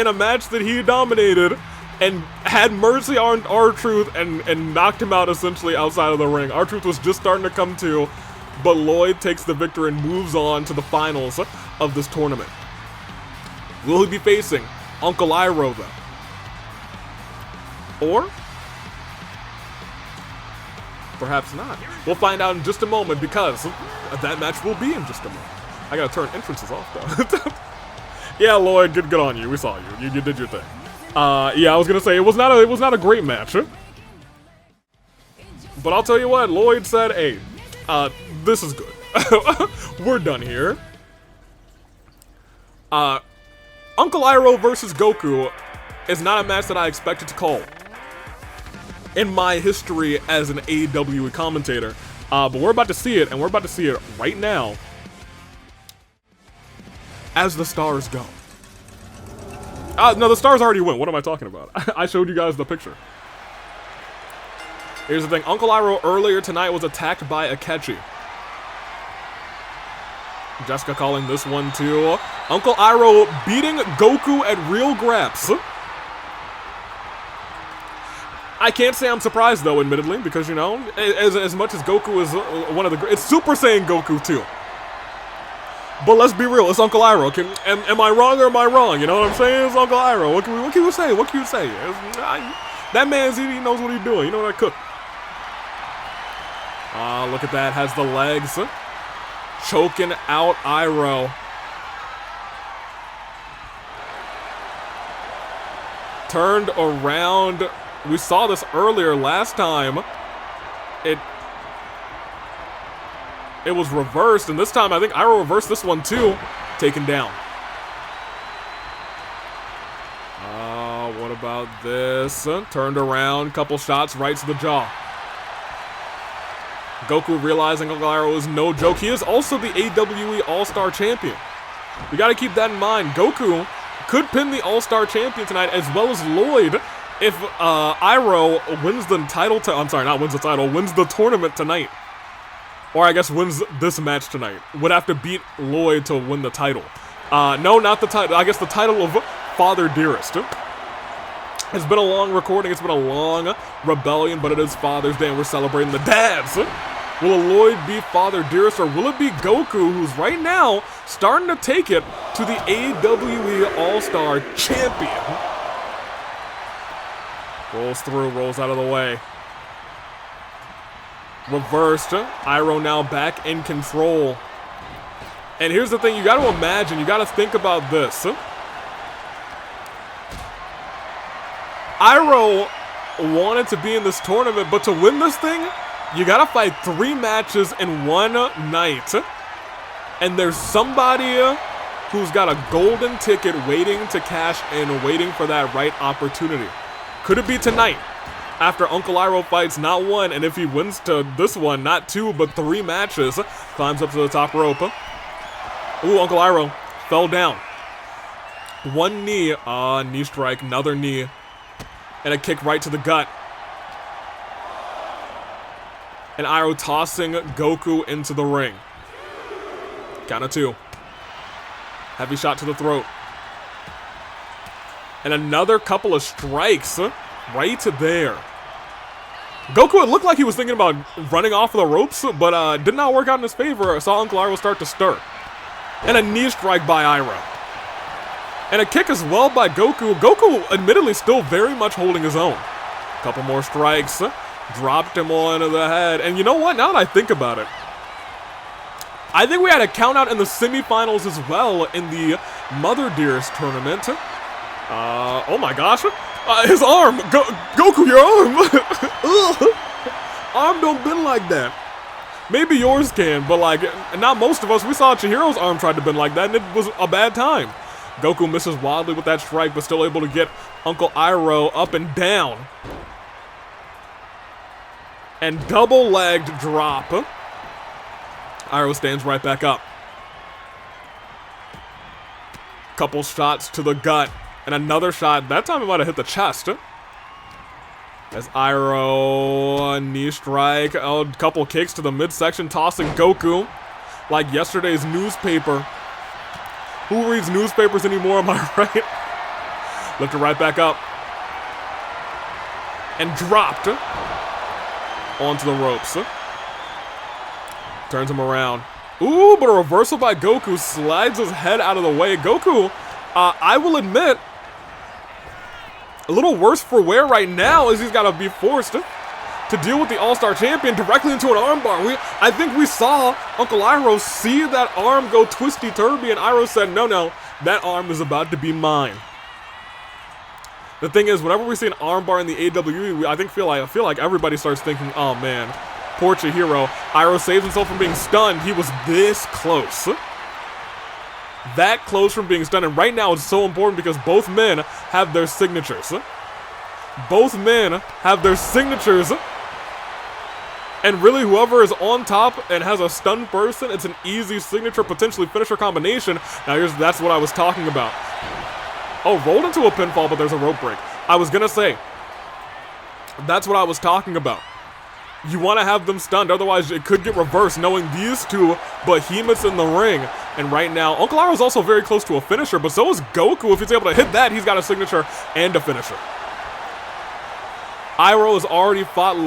a match that he dominated and had mercy on R-Truth and knocked him out essentially outside of the ring. R-Truth was just starting to come to, but Lloyd takes the victory and moves on to the finals of this tournament. Will he be facing Uncle Iroh, though? Or perhaps not. We'll find out in just a moment, because that match will be in just a moment. I gotta turn entrances off, though. Yeah, Lloyd, good on you. We saw you. You did your thing. Yeah, I was gonna say it was not a great match. But I'll tell you what, Lloyd said, hey, this is good. We're done here. Uncle Iroh versus Goku is not a match that I expected to call in my history as an AEW commentator. But we're about to see it, and we're about to see it right now as the stars go. No, the stars already went. What am I talking about? I showed you guys the picture. Here's the thing. Uncle Iroh earlier tonight was attacked by Akechi. Jessica calling this one too. Uncle Iroh beating Goku at Real Graps. I can't say I'm surprised though, admittedly, because you know, as much as Goku is one of the it's Super Saiyan Goku too. But let's be real, it's Uncle Iroh. Am I wrong or am I wrong? You know what I'm saying? It's Uncle Iroh. What can you say? What can you say? That man's he knows what he's doing. You know what I cook. Look at that. Has the legs. Choking out Iroh. Turned around. We saw this earlier last time. It was reversed, and this time I think Iroh reversed this one too. Taken down. What about this? Turned around, couple shots right to the jaw. Goku realizing Uncle Iroh is no joke. He is also the AWE All-Star Champion. We gotta keep that in mind. Goku could pin the All-Star Champion tonight, as well as Lloyd, if Iroh wins the title. I'm sorry, not wins the title, wins the tournament tonight. Or I guess wins this match tonight. Would have to beat Lloyd to win the title. No, not the title. I guess the title of Father Dearest. It's been a long recording. It's been a long rebellion, but it is Father's Day and we're celebrating the dads. Will Lloyd be Father Dearest, or will it be Goku, who's right now starting to take it to the AWE All-Star Champion? Rolls through, rolls out of the way. Reversed. Iroh now back in control. And here's the thing, you gotta imagine, you gotta think about this. Iroh wanted to be in this tournament, but to win this thing, you gotta fight 3 matches in one night. And there's somebody who's got a golden ticket waiting to cash in, waiting for that right opportunity. Could it be tonight? After Uncle Iroh fights not 1, and if he wins to this one, not 2, but 3 matches, climbs up to the top rope. Ooh, Uncle Iroh fell down. 1 knee, knee strike, another knee, and a kick right to the gut. And Iroh tossing Goku into the ring. Count of 2. Heavy shot to the throat. And another couple of strikes right there. Goku, it looked like he was thinking about running off of the ropes, but did not work out in his favor. I saw Uncle Iroh start to stir. And a knee strike by Iroh. And a kick as well by Goku. Goku, admittedly, still very much holding his own. Couple more strikes. Dropped him on the head. And you know what? Now that I think about it, I think we had a count out in the semifinals as well in the Mother Dearest tournament. Oh my gosh. His arm! Goku, your arm! Arm don't bend like that. Maybe yours can, but like, not most of us. We saw Chihiro's arm tried to bend like that, and it was a bad time. Goku misses wildly with that strike, but still able to get Uncle Iroh up and down. And double-legged drop. Iroh stands right back up. Couple shots to the gut. And another shot. That time it might have hit the chest. As Iroh, knee strike. A couple kicks to the midsection, tossing Goku like yesterday's newspaper. Who reads newspapers anymore, am I right? Lifted right back up. And dropped onto the ropes. Turns him around. Ooh, but a reversal by Goku slides his head out of the way. Goku, I will admit, a little worse for wear right now as he's got to be forced to deal with the All-Star Champion directly into an armbar. I think we saw Uncle Iroh see that arm go twisty-turvy, and Iroh said, no, that arm is about to be mine. The thing is, whenever we see an armbar in the AWE, I feel like everybody starts thinking, oh man, poor Chihiro. Iroh saves himself from being stunned. He was this close. That close from being stunned, and right now it's so important because both men have their signatures. Both men have their signatures. And really, whoever is on top and has a stunned person, it's an easy signature, potentially finisher combination. Now, that's what I was talking about. Oh, rolled into a pinfall, but there's a rope break. I was gonna say, that's what I was talking about. You want to have them stunned, otherwise it could get reversed, knowing these two behemoths in the ring. And right now, Uncle Iroh is also very close to a finisher, but so is Goku. If he's able to hit that, he's got a signature and a finisher. Iroh has already fought,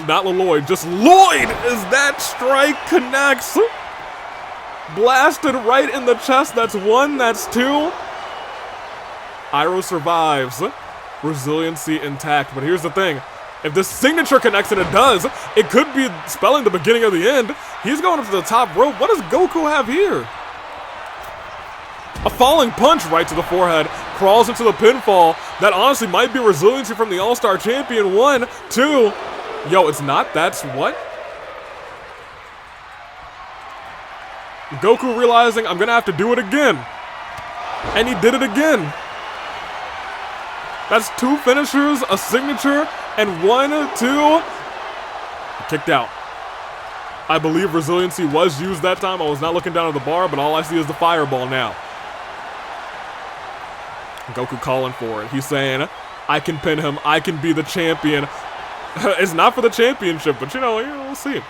not Lloyd, just Lloyd as that strike connects. Blasted right in the chest. That's one, that's two. Iroh survives. Resiliency intact, but here's the thing. If this signature connects, and it does, it could be spelling the beginning of the end. He's going up to the top rope. What does Goku have here? A falling punch right to the forehead. Crawls into the pinfall. That honestly might be resiliency from the All-Star Champion. 1, 2. Yo, it's not. That's what? Goku realizing I'm going to have to do it again. And he did it again. That's two finishers, a signature, and 1, 2. Kicked out. I believe resiliency was used that time. I was not looking down at the bar, but all I see is the fireball now. Goku calling for it. He's saying, I can pin him. I can be the champion. It's not for the championship, but you know, we'll see.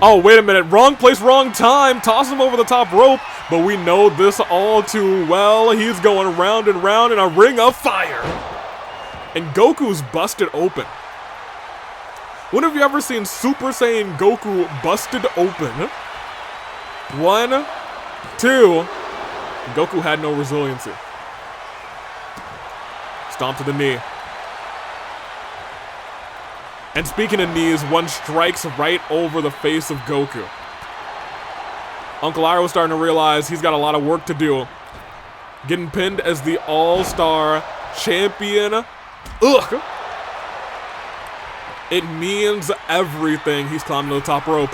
Oh, wait a minute. Wrong place, wrong time. Toss him over the top rope, but we know this all too well. He's going round and round in a ring of fire. And Goku's busted open. When have you ever seen Super Saiyan Goku busted open? 1, 2. Goku had no resiliency. Stomp to the knee. And speaking of knees, one strikes right over the face of Goku. Uncle Iroh starting to realize he's got a lot of work to do. Getting pinned as the All-Star Champion. Ugh! It means everything. He's climbing to the top rope.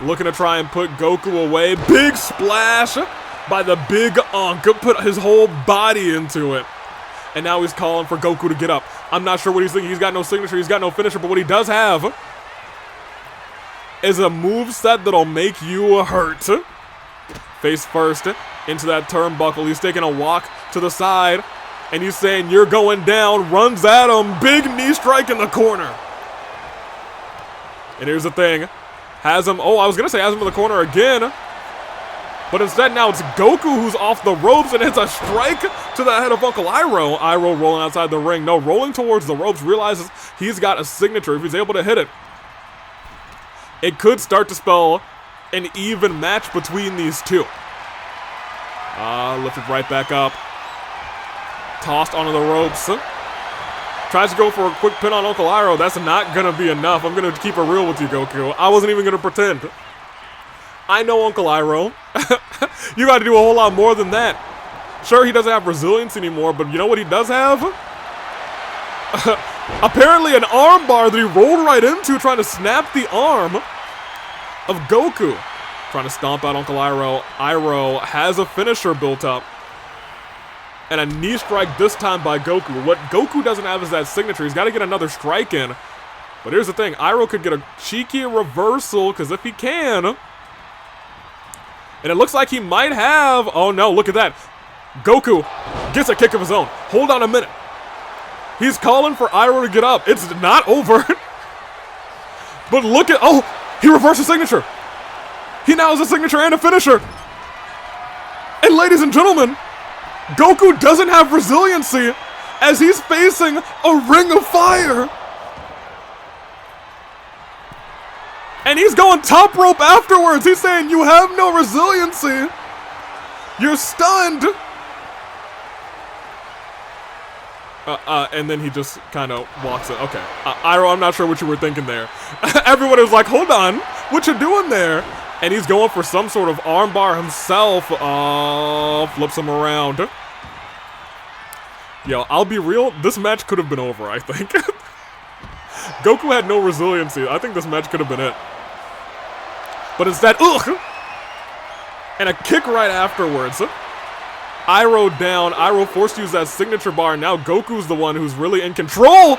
Looking to try and put Goku away. Big splash by the big Unk. Put his whole body into it. And now he's calling for Goku to get up. I'm not sure what he's thinking. He's got no signature. He's got no finisher. But what he does have is a moveset that'll make you hurt. Face first into that turnbuckle. He's taking a walk to the side. And he's saying, you're going down. Runs at him. Big knee strike in the corner. And here's the thing. Has him. Oh, I was going to say has him in the corner again. But instead now it's Goku who's off the ropes and hits a strike to the head of Uncle Iroh. Iroh rolling outside the ring. No, rolling towards the ropes. Realizes he's got a signature if he's able to hit it. It could start to spell an even match between these two. Lifted right back up. Tossed onto the ropes. Tries to go for a quick pin on Uncle Iroh. That's not going to be enough. I'm going to keep it real with you, Goku. I wasn't even going to pretend. I know Uncle Iroh. You got to do a whole lot more than that. Sure, he doesn't have resilience anymore, but you know what he does have? Apparently an armbar that he rolled right into, trying to snap the arm of Goku. Trying to stomp out Uncle Iroh. Iroh has a finisher built up. And a knee strike this time by Goku. What Goku doesn't have is that signature. He's got to get another strike in. But here's the thing. Iroh could get a cheeky reversal, because if he can... And it looks like he might have... Oh no, look at that. Goku gets a kick of his own. Hold on a minute. He's calling for Iroh to get up. It's not over. But look at... Oh, he reversed his signature. He now has a signature and a finisher. And ladies and gentlemen, Goku doesn't have resiliency as he's facing a ring of fire. And he's going top rope afterwards. He's saying, you have no resiliency. You're stunned. And then he just kind of walks it. Okay. Iroh, I'm not sure what you were thinking there. Everyone was like, hold on. What you doing there? And he's going for some sort of armbar himself. Flips him around. Yo, I'll be real. This match could have been over, I think. Goku had no resiliency. I think this match could have been it. But instead, ugh! And a kick right afterwards. Iroh down. Iroh forced to use that signature bar. Now Goku's the one who's really in control.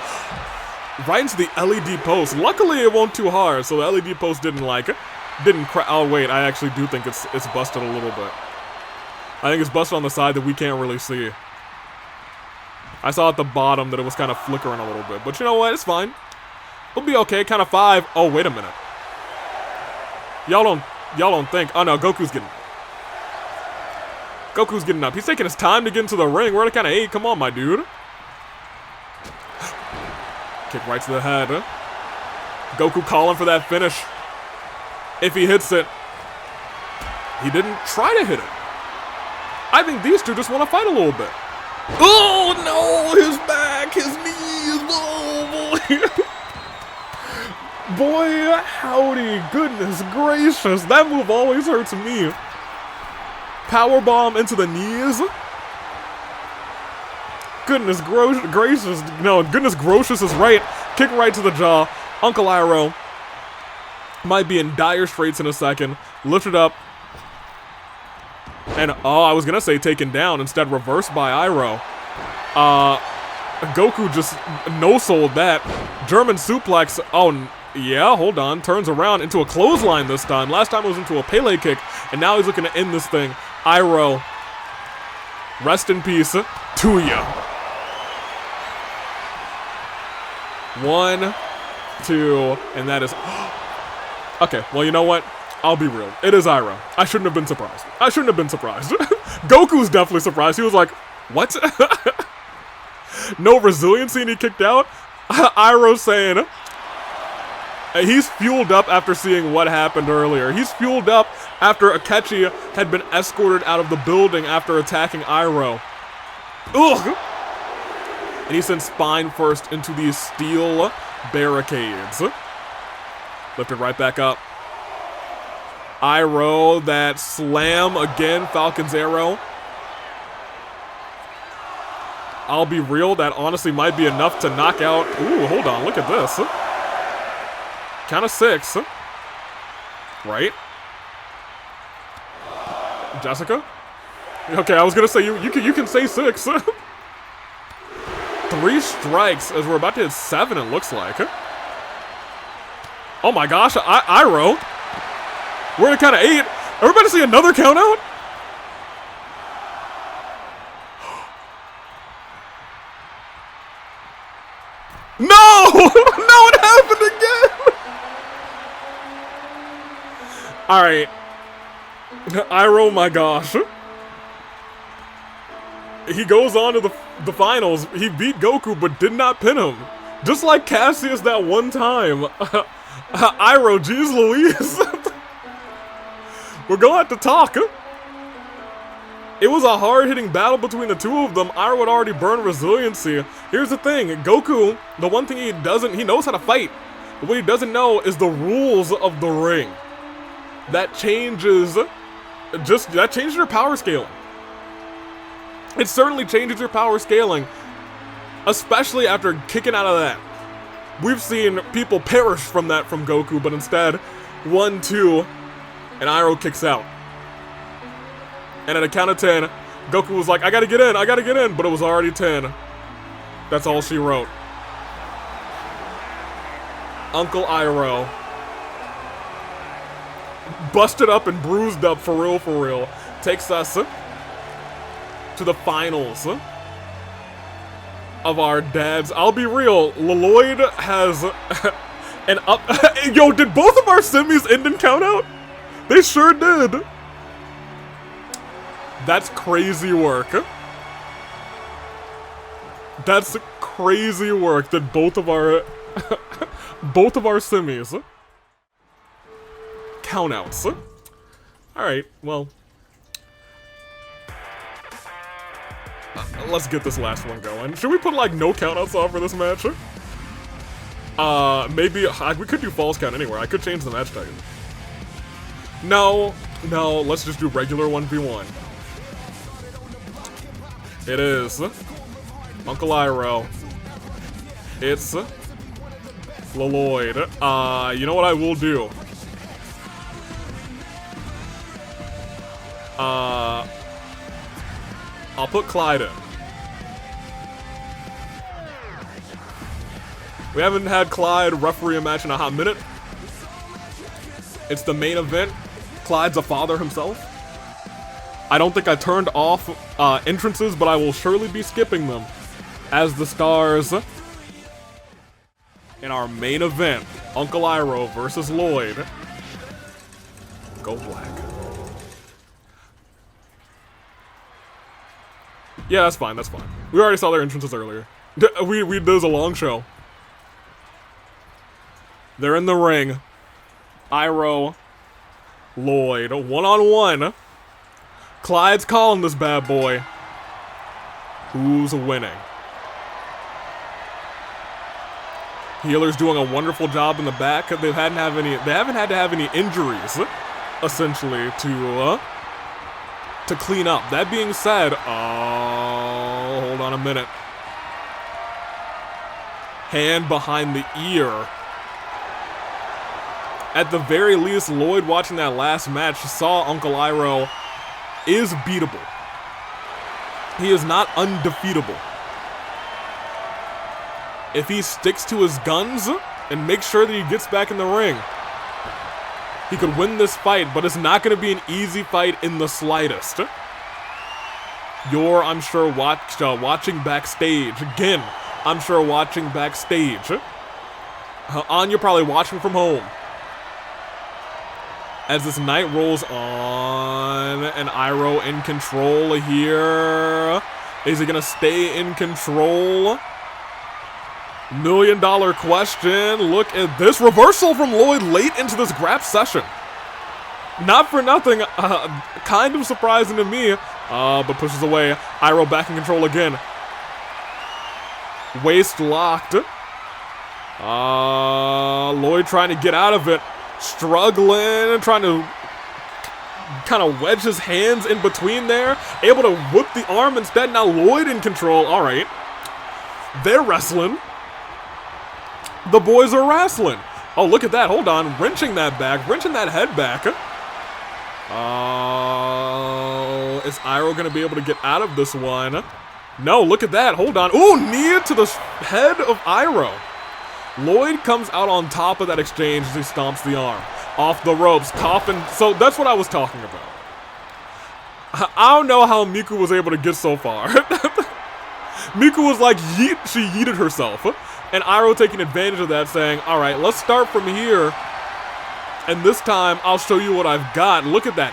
Right into the LED post. Luckily, it won't too hard, so the LED post didn't like it. Oh, wait. I actually do think it's busted a little bit. I think it's busted on the side that we can't really see. I saw at the bottom that it was kind of flickering a little bit. But you know what? It's fine. We'll be okay. Count of 5. Oh, wait a minute. Y'all don't think. Oh, no. Goku's getting up. Goku's getting up. He's taking his time to get into the ring. We're at a count of 8. Come on, my dude. Kick right to the head. Goku calling for that finish. If he hits it. He didn't try to hit it. I think these two just want to fight a little bit. Oh, no. His back. His knees. Oh, boy. Boy, howdy, goodness gracious. That move always hurts me. Powerbomb into the knees. Goodness gracious. No, goodness gracious is right. Kick right to the jaw. Uncle Iroh might be in dire straits in a second. Lift it up. And, oh, I was going to say taken down. Instead, reversed by Iroh. Goku just no-sold that. German suplex. Oh, yeah, hold on. Turns around into a clothesline this time. Last time it was into a Pele kick. And now he's looking to end this thing. Iroh. Rest in peace to ya. 1, 2, and that is... Okay, well, you know what? I'll be real. It is Iroh. I shouldn't have been surprised. I shouldn't have been surprised. Goku's definitely surprised. He was like, what? No resiliency and he kicked out? Iroh saying... He's fueled up after seeing what happened earlier. He's fueled up after Akechi had been escorted out of the building after attacking Iroh. Ugh! And he sent spine first into these steel barricades. Lifted right back up. Iroh, that slam again, Falcon's Arrow. I'll be real, that honestly might be enough to knock out... Ooh, hold on, look at this. Count of 6. Right? Jessica? Okay, I was gonna say, you can say 6. 3 strikes as we're about to hit 7, it looks like. Oh my gosh, Iroh. We're at count of 8. Everybody see another count out? No! No, it happened again! Alright. Iroh, my gosh. He goes on to the finals. He beat Goku, but did not pin him. Just like Cassius that one time. Iroh, geez Louise. We're gonna have to talk. It was a hard-hitting battle between the two of them. Iroh had already burned resiliency. Here's the thing. Goku, the one thing he knows how to fight. But what he doesn't know is the rules of the ring. That changes your power scaling. It certainly changes your power scaling, especially after kicking out of that. We've seen people perish from that from Goku, but instead, 1, 2, and Iroh kicks out. And at a count of 10, Goku was like, I gotta get in, but it was already 10. That's all she wrote. Uncle Iroh. Busted up and bruised up for real. Takes us to the finals of our dads. I'll be real, Lloyd has an up. Yo, did both of our semis end in countout? They sure did. That's crazy work. That's crazy work that both of our semis countouts. Alright, well. Let's get this last one going. Should we put like no countouts on for this match? Maybe we could do false count anywhere. I could change the match title. No, let's just do regular 1v1. It is Uncle Iroh. It's Lloyd. You know what I will do? I'll put Clyde in. We haven't had Clyde referee a match in a hot minute. It's the main event. Clyde's a father himself. I don't think I turned off entrances, but I will surely be skipping them as the stars in our main event. Uncle Iroh versus Lloyd. Go black. Yeah, that's fine, that's fine. We already saw their entrances earlier. We did a long show. They're in the ring. Iroh, Lloyd, one-on-one. Clyde's calling this bad boy. Who's winning? Healer's doing a wonderful job in the back. They haven't had to have any injuries, essentially, to clean up. That being said, hold on a minute. Hand behind the ear. At the very least, Lloyd watching that last match saw Uncle Iroh is beatable. He is not undefeatable. If he sticks to his guns and makes sure that he gets back in the ring, he could win this fight, but it's not going to be an easy fight in the slightest. You're, I'm sure, watching backstage. Again, I'm sure watching backstage. Anya probably watching from home. As this night rolls on, and Iroh in control here. Is he gonna stay in control? $1 million question. Look at this reversal from Lloyd late into this grab session. Not for nothing, kind of surprising to me, but pushes away. Iroh back in control again. Waist locked. Lloyd trying to get out of it. Struggling, trying to kind of wedge his hands in between there. Able to whip the arm instead. Now Lloyd in control. All right. They're wrestling. The boys are wrestling. Oh, look at that. Hold on. Wrenching that back. Wrenching that head back. Is Iroh going to be able to get out of this one? No, look at that. Hold on. Ooh, knee to the head of Iroh. Lloyd comes out on top of that exchange as he stomps the arm. Off the ropes, coughing. So that's what I was talking about. I don't know how Miku was able to get so far. Miku was like, yeet, she yeeted herself. And Iroh taking advantage of that, saying, all right, let's start from here. And this time, I'll show you what I've got. Look at that.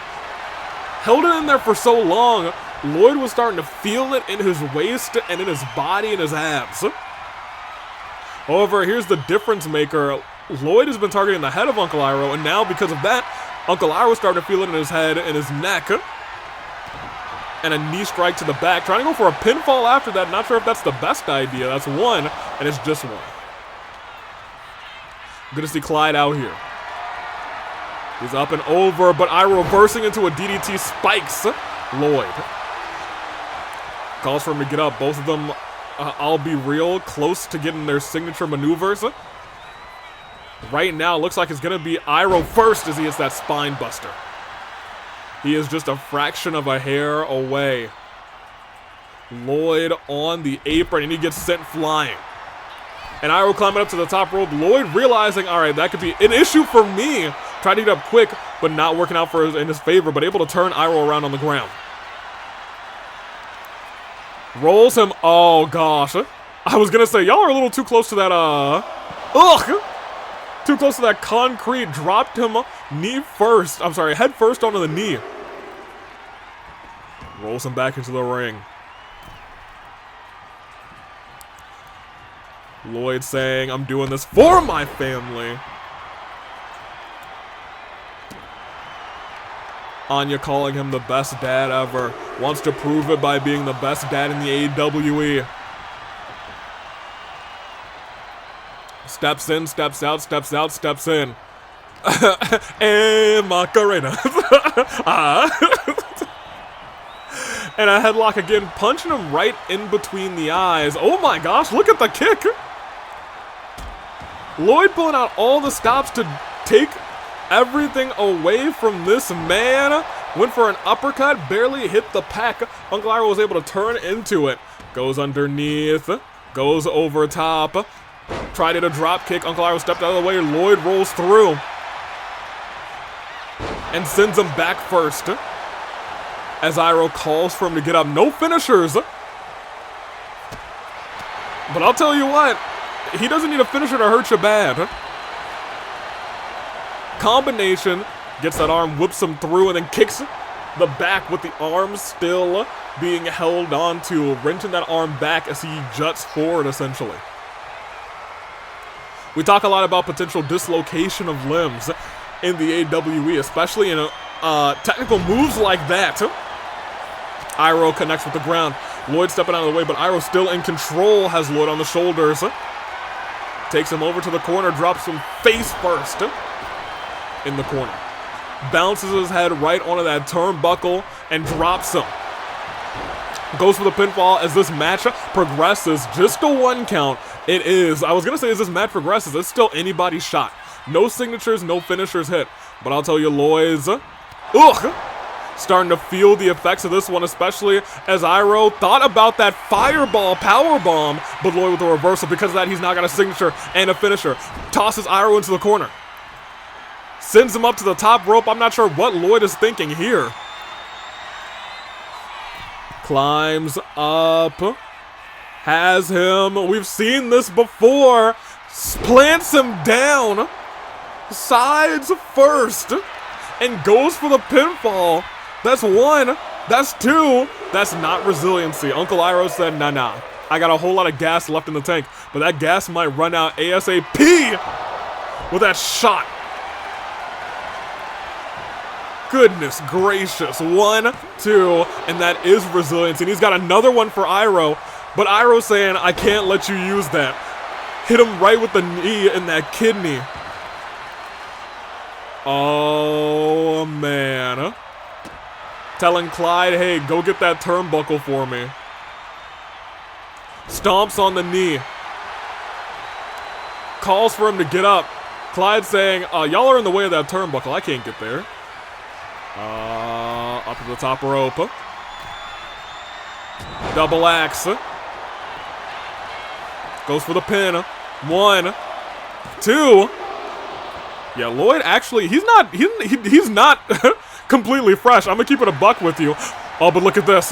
Held it in there for so long, Lloyd was starting to feel it in his waist and in his body and his abs. However, here's the difference maker. Lloyd has been targeting the head of Uncle Iroh, and now because of that, Uncle Iroh's starting to feel it in his head and his neck. And a knee strike to the back. Trying to go for a pinfall after that. Not sure if that's the best idea. That's one, and it's just one. Good to see Clyde out here. He's up and over, but Iroh reversing into a DDT spikes Lloyd. Calls for him to get up. Both of them, I'll be real, close to getting their signature maneuvers. Right now, it looks like it's going to be Iroh first as he hits that spine buster. He is just a fraction of a hair away Lloyd on the apron, and he gets sent flying. And Iroh climbing up to the top rope. Lloyd realizing, all right, that could be an issue for me. Trying to get up quick, but not working out in his favor, but able to turn Iroh around on the ground. Rolls him. Oh, gosh. I was going to say, y'all are a little too close to that, too close to that concrete. Dropped him head first onto the knee. Rolls him back into the ring. Lloyd saying, I'm doing this for my family. Anya calling him the best dad ever. Wants to prove it by being the best dad in the AWE. Steps in, steps out, steps out, steps in. And Macarena. And a headlock again, punching him right in between the eyes. Oh my gosh, look at the kick. Lloyd pulling out all the stops to take everything away from this man. Went for an uppercut, barely hit the pack. Uncle Iroh was able to turn into it. Goes underneath, goes over top. Tried it a drop kick. Uncle Iroh stepped out of the way. Lloyd rolls through and sends him back first. As Iroh calls for him to get up. No finishers. But I'll tell you what, he doesn't need a finisher to hurt you bad. Combination, gets that arm, whips him through, and then kicks the back with the arm still being held onto, wrenching that arm back as he juts forward, essentially. We talk a lot about potential dislocation of limbs in the AWE, especially in technical moves like that. Iroh connects with the ground. Lloyd stepping out of the way, but Iroh still in control, has Lloyd on the shoulders. Takes him over to the corner, drops him face first in the corner. Bounces his head right onto that turnbuckle and drops him. Goes for the pinfall as this match progresses. Just a 1 count. It is. I was going to say as this match progresses, it's still anybody's shot. No signatures, no finishers hit. But I'll tell you, Lloyd's starting to feel the effects of this one, especially as Iroh thought about that fireball powerbomb, but Lloyd with the reversal. Because of that, he's now got a signature and a finisher. Tosses Iroh into the corner. Sends him up to the top rope. I'm not sure what Lloyd is thinking here. Climbs up. Has him. We've seen this before. Plants him down. Sides first. And goes for the pinfall. That's 1. That's 2. That's not resiliency. Uncle Iroh said, nah. I got a whole lot of gas left in the tank. But that gas might run out ASAP with that shot. Goodness gracious. 1, 2, and that is resiliency. And he's got another one for Iroh. But Iroh saying, I can't let you use that. Hit him right with the knee in that kidney. Oh, man. Telling Clyde, hey, go get that turnbuckle for me. Stomps on the knee. Calls for him to get up. Clyde saying, y'all are in the way of that turnbuckle. I can't get there. Up to the top rope. Double axe. Goes for the pin. 1, 2. Yeah, Lloyd actually, he's not completely fresh. I'm gonna keep it a buck with you. Oh, but look at this.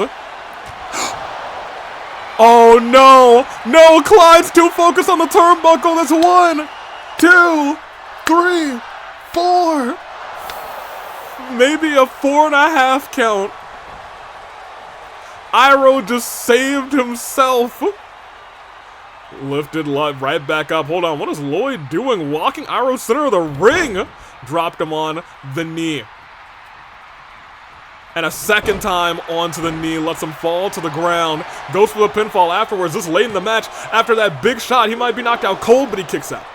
Oh no! No, Clyde's too focused on the turnbuckle. That's 1, 2, 3, 4. Maybe a 4.5 count. Iroh just saved himself. Lifted right back up. Hold on, what is Lloyd doing? Walking Iroh center of the ring. Dropped him on the knee. And a second time onto the knee. Lets him fall to the ground. Goes for the pinfall afterwards. This late in the match. After that big shot, he might be knocked out cold, but he kicks out.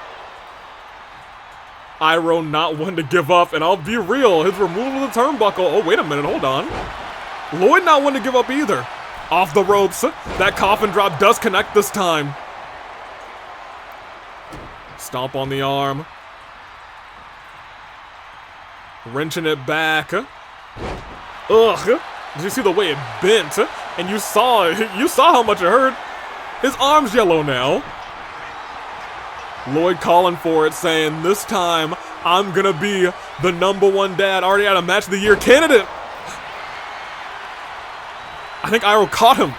Iroh not one to give up. And I'll be real, his removal of the turnbuckle. Oh, wait a minute, hold on. Lloyd not one to give up either. Off the ropes. That coffin drop does connect this time. Stomp on the arm. Wrenching it back. Ugh. Did you see the way it bent? And you saw how much it hurt. His arm's yellow now. Lloyd calling for it, saying, this time, I'm gonna be the #1 dad. Already had a match of the year candidate. I think Iroh caught him.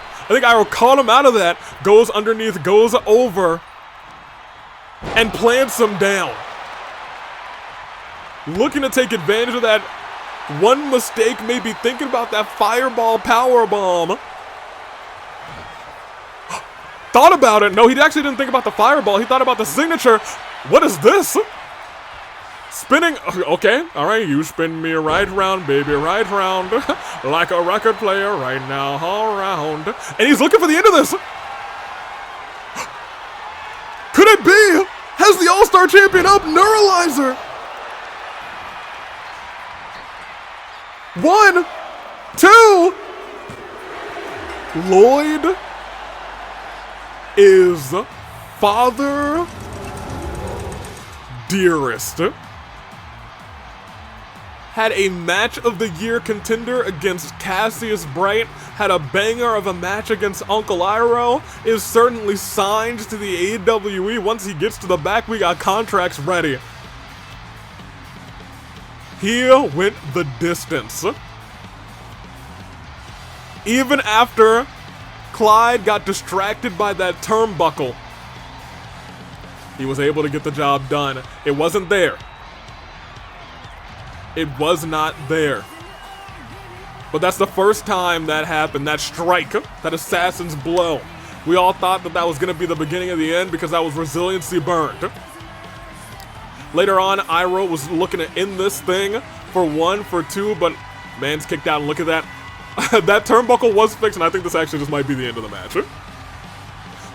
Out of that. Goes underneath, goes over, and plants him down. Looking to take advantage of that. One mistake, maybe thinking about that fireball power bomb. Thought about it. No, he actually didn't think about the fireball. He thought about the signature. What is this? Spinning. Okay, all right. You spin me right round, baby, right round. Like a record player right now, all round. And he's looking for the end of this. Could it be? Has the All-Star champion up? Neuralizer. 1, 2. Lloyd is Father Dearest. Had a match of the year contender against Cassius Bright. Had a banger of a match against Uncle Iroh. Is certainly signed to the AWE. Once he gets to the back, we got contracts ready. He went the distance. Even after Clyde got distracted by that turnbuckle, he was able to get the job done. It wasn't there. It was not there. But that's the first time that happened. That strike, that assassin's blow. We all thought that was going to be the beginning of the end because that was resiliency burned. Later on, Iroh was looking to end this thing for 1, for 2, but man's kicked out, and look at that. That turnbuckle was fixed, and I think this actually just might be the end of the match.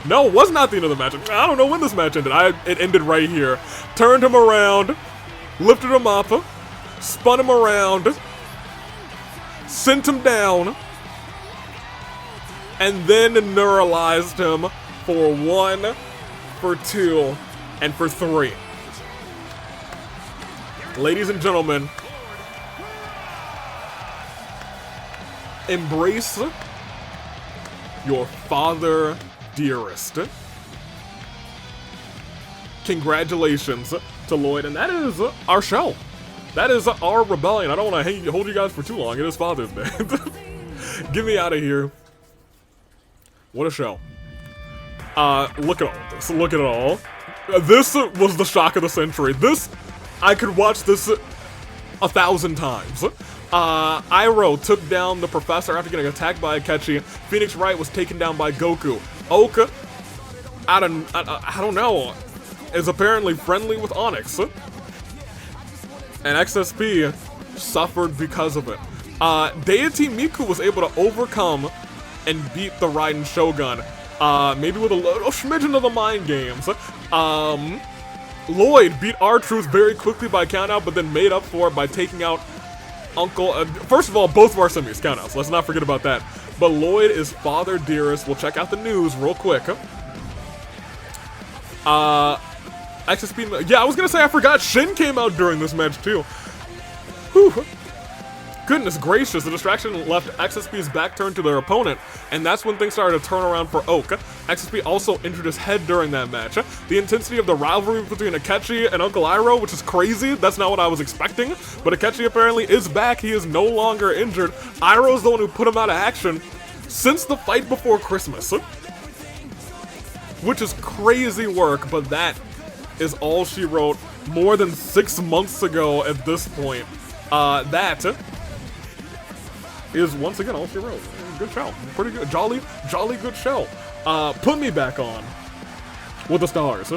No, it was not the end of the match. I don't know when this match ended. It ended right here. Turned him around, lifted him up, spun him around, sent him down, and then neuralized him for 1, for 2, and for 3. Ladies and gentlemen, embrace your Father Dearest. Congratulations to Lloyd, and that is our show. That is our rebellion. I don't want to hold you guys for too long. It is Father's Day. Get me out of here. What a show. Look at all this. Look at it all. This was the shock of the century. I could watch this 1,000 times. Iroh took down the professor after getting attacked by Akechi. Phoenix Wright was taken down by Goku. Oka, I don't know, is apparently friendly with Onyx. And XSP suffered because of it. Deity Miku was able to overcome and beat the Raiden Shougun. Maybe with a little smidgen of the mind games. Lloyd beat R-Truth very quickly by countout, but then made up for it by taking out Uncle. First of all, both of our semis countouts. Let's not forget about that. But Lloyd is Father Dearest. We'll check out the news real quick. XSP. Yeah, I was gonna say I forgot Shin came out during this match too. Whew. Goodness gracious, the distraction left XSP's back turned to their opponent, and that's when things started to turn around for Oak. XSP also injured his head during that match. The intensity of the rivalry between Akechi and Uncle Iroh, which is crazy, that's not what I was expecting, but Akechi apparently is back, he is no longer injured. Iroh's the one who put him out of action since the fight before Christmas. Which is crazy work, but that is all she wrote more than 6 months ago at this point. That is once again all she wrote. Good show. Pretty good. Jolly good show. Put me back on with the stars.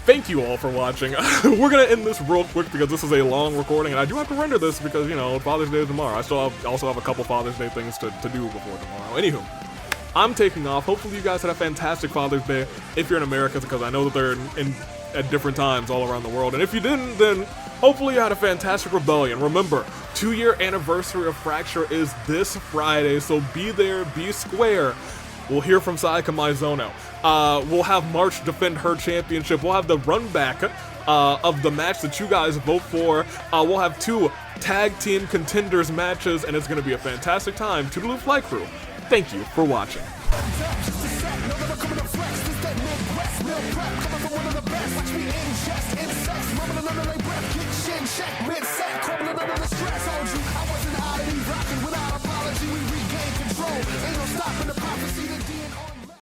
Thank you all for watching. We're gonna end this real quick because this is a long recording, and I do have to render this because, you know, Father's Day is tomorrow. I still also have a couple Father's Day things to do before tomorrow. Anywho, I'm taking off. Hopefully you guys had a fantastic Father's Day if you're in America, because I know that they're at different times all around the world. And if you didn't, then hopefully you had a fantastic rebellion. Remember, 2-year anniversary of Fracture is this Friday, so be there, be square. We'll hear from Sayaka Maizono. We'll have March defend her championship. We'll have the run back of the match that you guys vote for. We'll have 2 tag team contenders matches, and it's going to be a fantastic time. Toodaloo Flight Crew, thank you for watching.